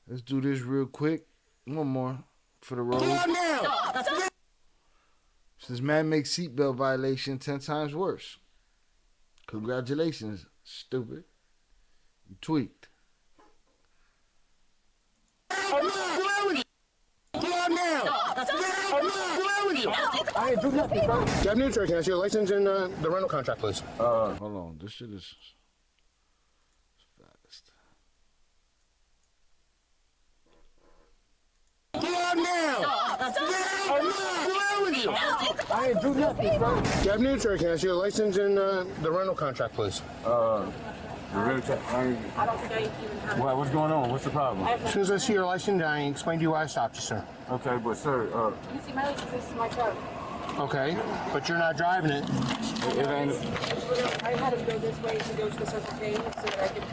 Let's do this real quick. One more for the road. Says man makes seatbelt violation 10 times worse. Congratulations, stupid. You tweaked. I'm not playing with you. Get out now. I'm not playing with you. I ain't do nothing, bro. Jeff Newton, can I see your license and the rental contract, please? Hold on. This shit is fast. Get out now. I'm not playing with you. I ain't do nothing, bro. Jeff Newton, can I see your license and the rental contract, please? I don't think I even have. What's going on? What's the problem? As soon as I see your license, I explain to you why I stopped you, sir. Okay, but sir, you see my license, this is my truck. Okay, but you're not driving it. It ain't. I had to go this way to go to the Circle K so that I could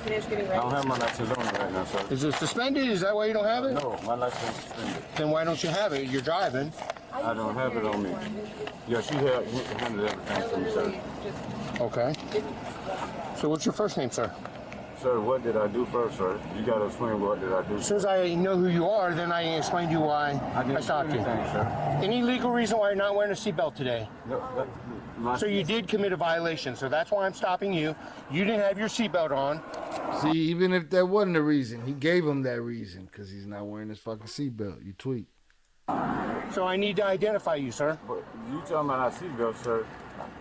finish getting ready. I don't have my license on me right now, sir. Is it suspended? Is that why you don't have it? No, my license is suspended. Then why don't you have it? You're driving. I don't have it on me. Yeah, she handled everything for me, sir. Okay. So what's your first name, sir? Sir, what did I do first, sir? You got to explain what did I do. As soon as I know who you are, then I explain to you why I stopped you. Sir. Any legal reason why you're not wearing a seatbelt today? No, so you did commit a violation, so that's why I'm stopping you. You didn't have your seatbelt on. See, even if that wasn't a reason, he gave him that reason because he's not wearing his fucking seatbelt. You tweet. So I need to identify you, sir. But you talking about our seatbelt, sir?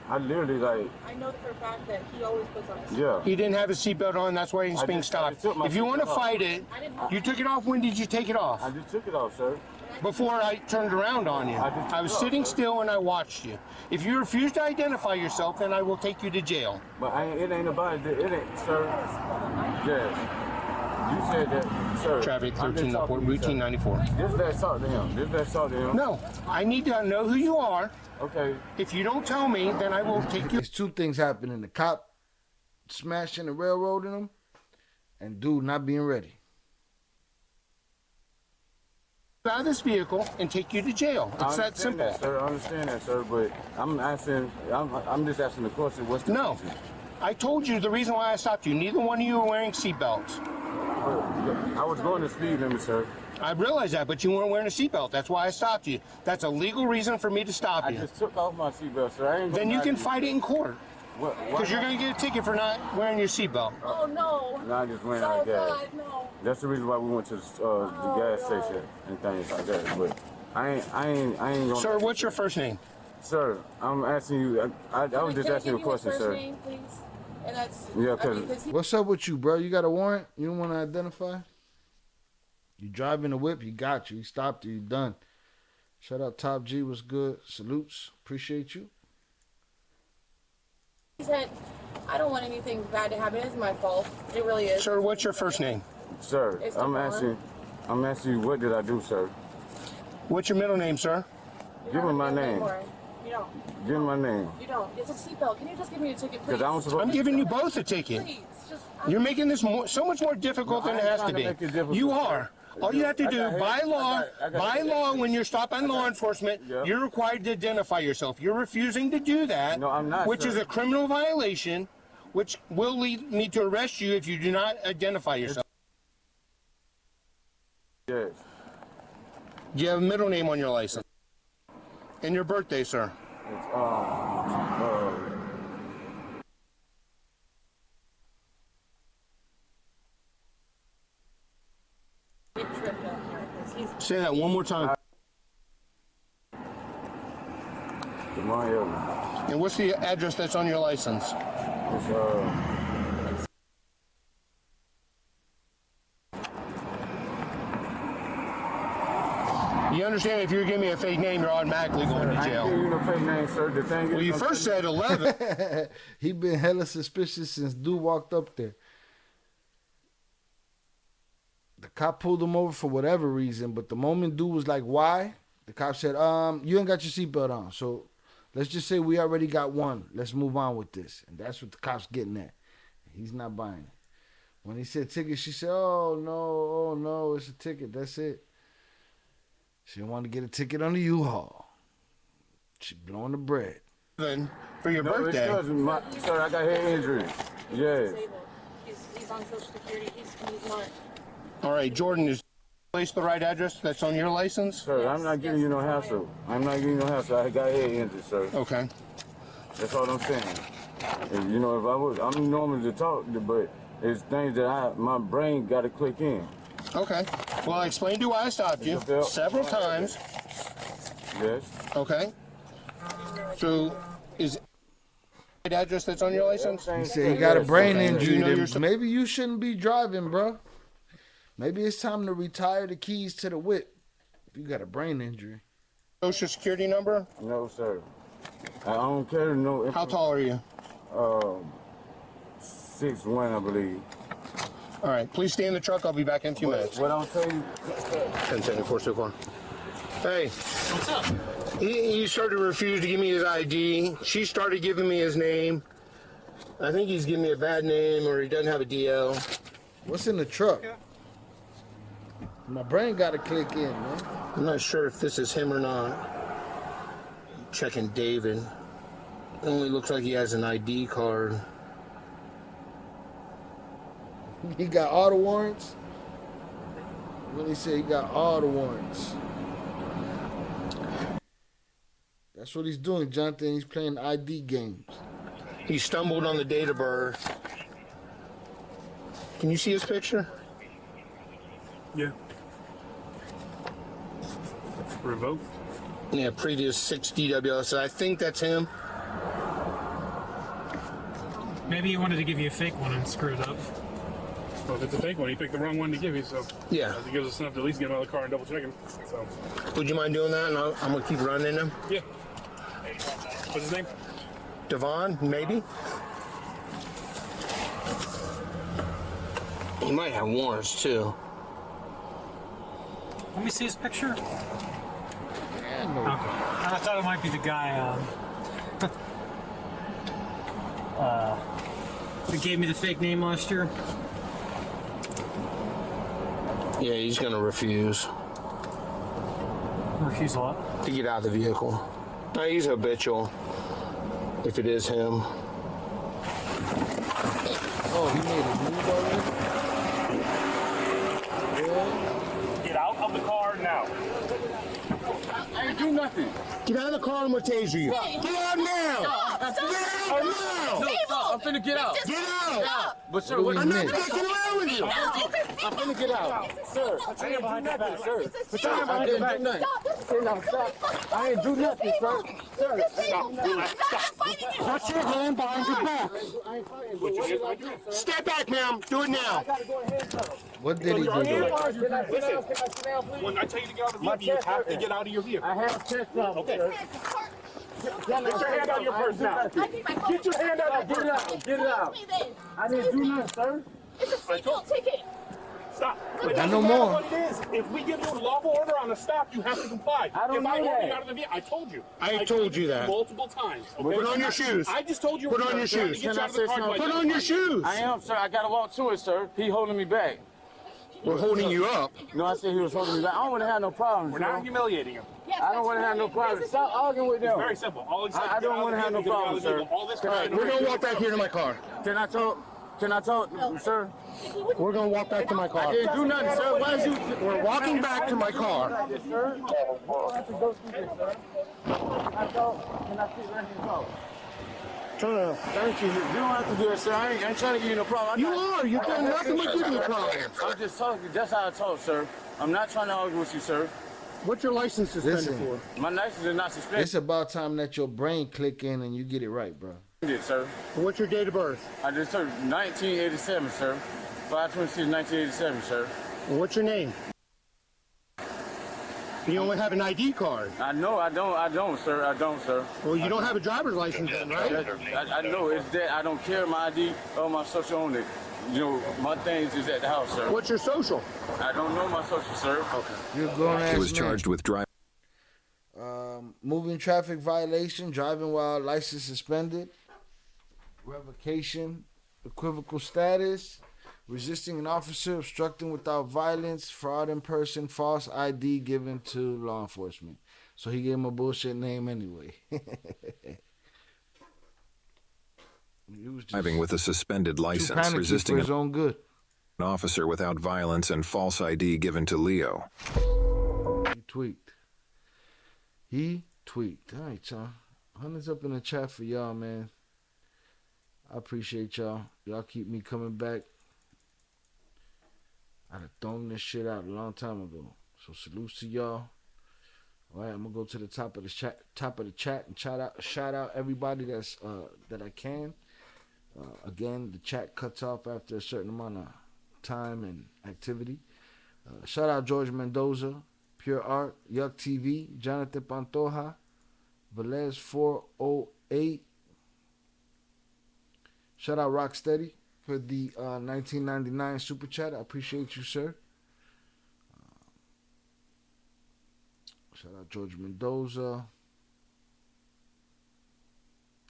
I literally like. I know for a fact that he always puts on his Yeah. He didn't have his seatbelt on, that's why he's being stopped. If you want to fight it, you took it off. When did you take it off? I just took it off, sir. Before I turned around on you. I was sitting still and I watched you. If you refuse to identify yourself, then I will take you to jail. But it ain't about it. It ain't, sir. Yes. You said that, sir. Traffic 13 Upward, routine 94. Just let's talk to him. Just let's talk to him. No, I need to know who you are. Okay. If you don't tell me, then I will take you. There's two things happening. The cop smashing and railroading him and dude not being ready. Out of this vehicle and take you to jail. It's that simple. That, sir. I understand that, sir, but I'm just asking the question, what's the reason? I told you the reason why I stopped you. Neither one of you are wearing seatbelts. I was going to speed limit, sir. I realize that, but you weren't wearing a seatbelt. That's why I stopped you. That's a legal reason for me to stop you. I just took off my seatbelt, sir. Then you can fight it in court. Because you're going to get a ticket for not wearing your seatbelt. Oh, no. No, I just ran out of gas. God, no. That's the reason why we went to the gas station and things like that. But I ain't gonna... Sir, what's your first name? Sir, I'm asking you, I was just asking you a question, sir. Name, please? And that's, yeah, because... What's up with you, bro? You got a warrant? You don't want to identify? You driving a whip, he got you. He stopped you, you done. Shout out Top G, was good. Salutes, appreciate you. He said, I don't want anything bad to happen. It's my fault. It really is. Sir, what's your first name? Sir, I'm asking you, what did I do, sir? What's your middle name, sir? Give him my name. You don't. Give him my name. You don't. It's a seatbelt. Can you just give me a ticket, please? I'm giving you both a ticket. Please, You're making this so much more difficult than it has to be. You are. All you have to do, by law, when you're stopped by law enforcement, you're required to identify yourself. You're refusing to do that, no, I'm not, which is a criminal violation, which will lead me to arrest you if you do not identify yourself. Yes. Do you have a middle name on your license? And your birthday, sir? It's, Say that one more time. And what's the address that's on your license? It's, You understand if you're giving me a fake name, you're automatically going to jail. I ain't giving you no fake name, sir. The thing is, well, you first said 11. He been hella suspicious since dude walked up there. The cop pulled him over for whatever reason, but the moment dude was like, why? The cop said, you ain't got your seatbelt on. So let's just say we already got one. Let's move on with this. And that's what the cop's getting at. He's not buying it. When he said ticket, she said, oh no, it's a ticket. That's it. She didn't want to get a ticket on the U-Haul. She blowing the bread. Then for your birthday. Sir, I got head injury. Yes. He's on Social Security. He's not. All right, Jordan, is place the right address that's on your license? Sir, I'm not giving you no hassle. I got head injury, sir. Okay. That's all I'm saying. You know, if I was, I'm normal to talk, but it's things that my brain got to click in. Okay. Well, I explained to you why I stopped you several times. Yes. Okay. So, is the address that's on your license? He said he got a brain injury. You know Maybe you shouldn't be driving, bro. Maybe it's time to retire the keys to the whip if you got a brain injury. Social security number? No, sir. I don't care. No. How tall are you? 6'1", I believe. All right. Please stay in the truck. I'll be back in a few minutes. What I'm telling you. 1074 so far. Hey. What's up? He started to refuse to give me his ID. She started giving me his name. I think he's giving me a bad name or he doesn't have a DL. What's in the truck? My brain got to click in, man. I'm not sure if this is him or not. Checking David. It only looks like he has an ID card. He got all the warrants? When he said he got all the warrants. That's what he's doing, Jonathan. He's playing ID games. He stumbled on the date of birth. Can you see his picture? Yeah. Revoked? Yeah, previous 6 DWS. I think that's him. Maybe he wanted to give you a fake one and screw it up. Well, if it's a fake one, he picked the wrong one to give you, so. Yeah. He gives us enough to at least get him out of the car and double check him. So. Would you mind doing that? And I'm going to keep running him. Yeah. What's his name? Devon, maybe? He might have warrants, too. Let me see his picture. Yeah, no. Okay. I thought it might be the guy who gave me the fake name last year. Yeah, he's going to refuse. Refuse what? To get out of the vehicle. No, he's habitual. If it is him. Oh, he made a move already? Get out of the car now. I ain't do nothing. Get out of the car and we'll taser you. Stop. Get out now! Get out now! I'm finna get out. Get out! But sir, what I'm not fucking around with you. I'm finna get out. Sir, I didn't do nothing, sir. Stop. I didn't do nothing. Stop. I didn't do nothing, sir. Sir, stop. Put your hand behind your back. I ain't fighting. What did I do, sir? Step back, ma'am. Do it now. I gotta go ahead, sir. What did he do? Listen, Can I sit down, please? when I tell you to get out of the vehicle, you have to get out of your vehicle. I have chest problem, Okay. sir. Get your hand out of your purse now. Get your hand out of your purse. Get it out. I didn't do nothing, sir. It's a seatbelt ticket. Stop. Not no more. What it is. If we give you a lawful order on a stop, you have to comply. I don't if know I order that. you out of the vehicle, I told you. I told you that. Multiple times. Okay? Put on your shoes. I just told you. Put on your shoes. Put on your shoes. I am, sir. I gotta walk to it, sir. He holding me back. We're holding you up. No, I said he was holding me back. I don't want to have no problems. We're not humiliating him. I don't want to have no problems. Stop arguing with them. It's very simple. All I don't want to have no problems, sir. All this All right, we're going to walk back here to my car. Can I talk? Can I talk, sir? We're going to walk back to my car. I didn't do nothing, sir. Why is you? We're walking back to my car. Sir? I have to go through this, sir. Can I talk? Can I sit right here and talk? Thank you. You don't have to do it, sir. I ain't trying to give you no problem. You've done nothing but give me a problem. I'm just talking. That's how I talk, sir. I'm not trying to argue with you, sir. What's your license suspended for? My license is not suspended. It's about time that your brain click in and you get it right, bro. Sir. What's your date of birth? I just turned 1987, sir. 5/26, 1987, sir. What's your name? You only have an ID card. I know. I don't, sir. I don't, sir. Well, you don't have a driver's license then, right? I know. It's that I don't care my ID or my social on it. You know, my things is at the house, sir. What's your social? I don't know my social, sir. Okay. You're going to He was charged with driving. Moving traffic violation, driving while license suspended, revocation, equivocal status, resisting an officer, obstructing without violence, fraud in person, false ID given to law enforcement. So he gave him a bullshit name anyway. He was Driving with a suspended license, resisting his own good. An officer without violence and false ID given to Leo. He tweaked. All right, y'all. Hundreds up in the chat for y'all, man. I appreciate y'all. Y'all keep me coming back. I'd have thrown this shit out a long time ago. So salutes to y'all. All right, I'm gonna go to the top of the chat, and shout out everybody that's that I can. Again, the chat cuts off after a certain amount of time and activity. Shout out George Mendoza, Pure Art, Yuck TV, Jonathan Pantoja, Velez 408. Shout out Rocksteady for the 1999 super chat. I appreciate you, sir. Shout out George Mendoza.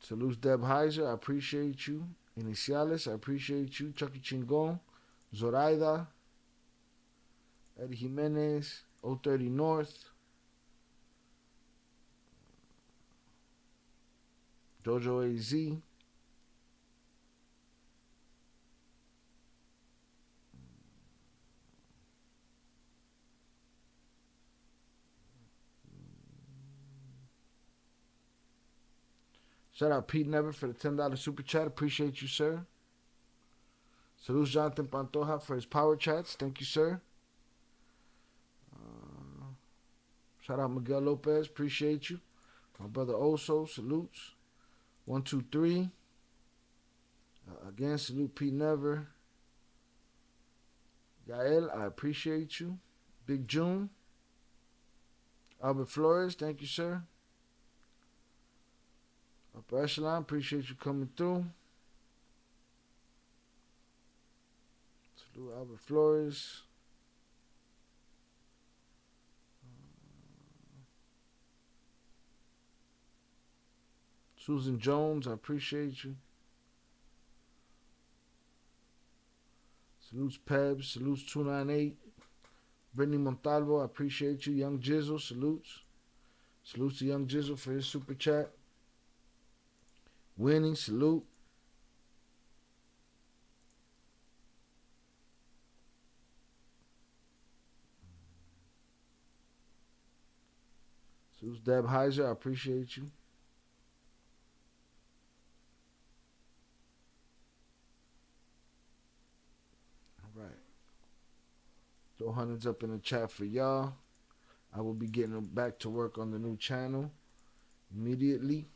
Salute Deb Heiser. I appreciate you. Iniciales. I appreciate you. Chucky Chingon. Zoraida. Eddie Jimenez. 030 North. Jojo AZ. Shout out Pete Never for the $10 super chat. Appreciate you, sir. Salute Jonathan Pantoja for his power chats. Thank you, sir. Shout out Miguel Lopez. Appreciate you. My brother Oso. Salutes. 1, 2, 3. Again, salute Pete Never. Yael, I appreciate you. Big June. Albert Flores. Thank you, sir. Upper Echelon, appreciate you coming through. Salute Albert Flores. Susan Jones, I appreciate you. Salutes Pebs, salutes 298. Brittany Montalvo, I appreciate you. Young Jizzle, salutes. Salutes to Young Jizzle for his super chat. Winnie, salute. Salute Deb Heiser, I appreciate you. All right. Throw hundreds up in the chat for y'all. I will be getting back to work on the new channel immediately.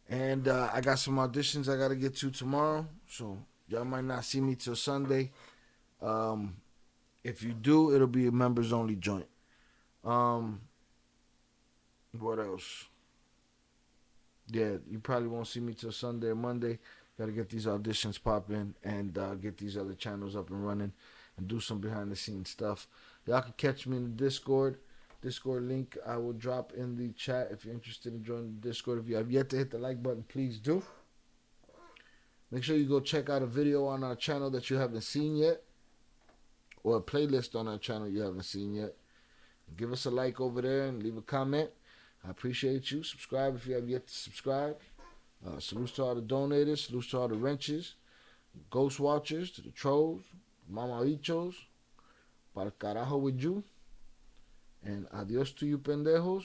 And I got some auditions I got to get to tomorrow. So y'all might not see me till Sunday. If you do, it'll be a members only joint. What else? Yeah, you probably won't see me till Sunday or Monday. Got to get these auditions popping and get these other channels up and running and do some behind the scenes stuff. Y'all can catch me in the Discord. Discord link I will drop in the chat if you're interested in joining the Discord. If you have yet to hit the like button, please do. Make sure you go check out a video on our channel that you haven't seen yet, or a playlist on our channel you haven't seen yet. Give us a like over there and leave a comment. I appreciate you. Subscribe if you have yet to subscribe. Salutes to all the donators. Salutes to all the wrenches, ghost watchers, to the trolls, mamabichos. Para carajo with you. And adios to you pendejos.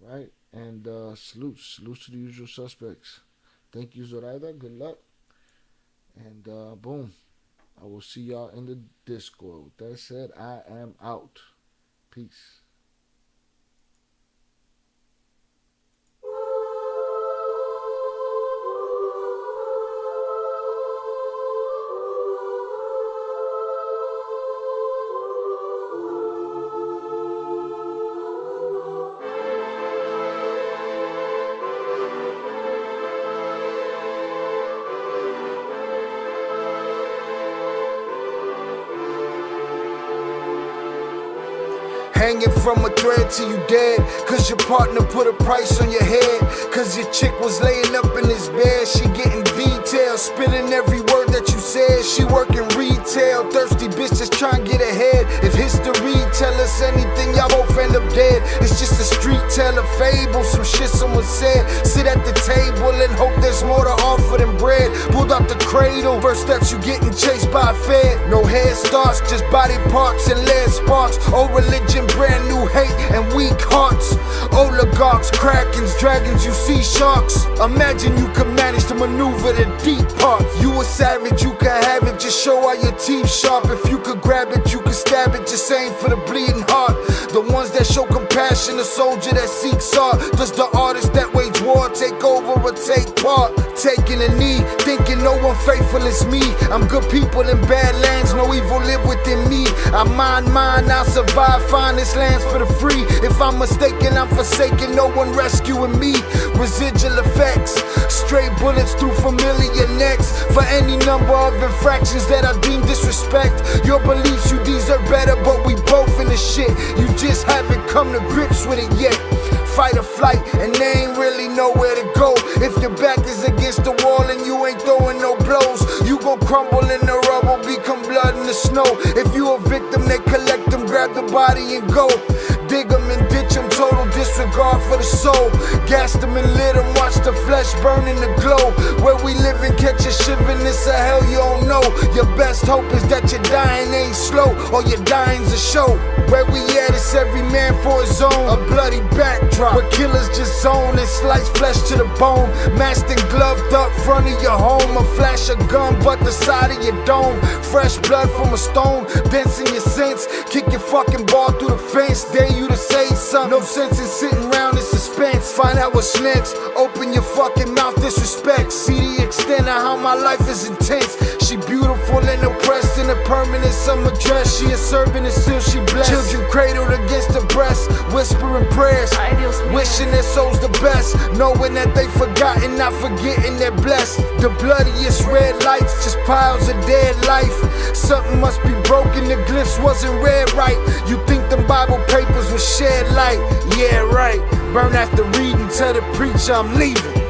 Right? And salutes to the usual suspects. Thank you, Zoraida. Good luck. And boom. I will see y'all in the Discord. With that said, I am out. Peace. Hanging from a thread till you dead, cause your partner put a price on your head. Cause your chick was laying up in his bed. She getting details, spilling every word that you said. She working retail, thirsty bitch just trying to get ahead. If history tell us anything, y'all both end up dead. It's just a street tale of fable, some shit someone said. Sit at the table and hope there's more to offer than bread. Pulled out the cradle, first steps you getting chased by a fed. No head starts, just body parts and lead sparks. Old religion, brand new hate and weak hearts. Oligarchs, krakens, dragons, you see sharks. Imagine you could managed to maneuver the deep part. You a savage, you can have it, just show all your teeth sharp. If you could grab it, you could stab it, just aim for the bleeding heart. The ones that show compassion, the soldier that seeks art. Does the artist that wage war take over or take part? Taking a knee, thinking no one faithful is me. I'm good people in bad lands, no evil live within me. I mind mine, I'll survive, find this lands for the free. If I'm mistaken, I'm forsaken, no one rescuing me. Residual effects, stray bullets through familiar necks. For any number of infractions that I deem disrespect. Your beliefs, you deserve better, but we both in the shit. You just haven't come to grips with it yet. Fight or flight, and they ain't really nowhere to go. If your back is against the wall and you ain't throwing no blows, you gon' crumble in the rubble, become blood in the snow. If you a victim, they collect them, grab the body and go. Dig them and ditch them, total disregard for the soul. Gas them and lit them, watch the flesh burn in the glow. Where we live and catch a shivering, it's a hell you don't know. Your best hope is that your dying ain't slow, or your dying's a show. Where we at, it's every man for his own. A bloody backdrop, where killers just zone and slice flesh to the bone. Masked and gloved up front of your home. A flash of gun, but the side of your dome. Fresh blood from a stone, dents in your sense. Kick your fucking ball through the fence, dare you to say something. No sense in sitting around in suspense. Find out what's next, open your fucking mouth, disrespect. See the extent of how my life is intense. She beautiful and oppressed in a permanent summer dress. She a servant and still she blessed. Children cradled against her breast, whispering prayers, wishing their souls the best, knowing that they forgotten, not forgetting they're blessed. The bloodiest red lights, just piles of dead life. Something must be broken, the glyphs wasn't read right. You think them Bible papers was shed light? Yeah, right. Burn after reading, tell the preacher I'm leaving.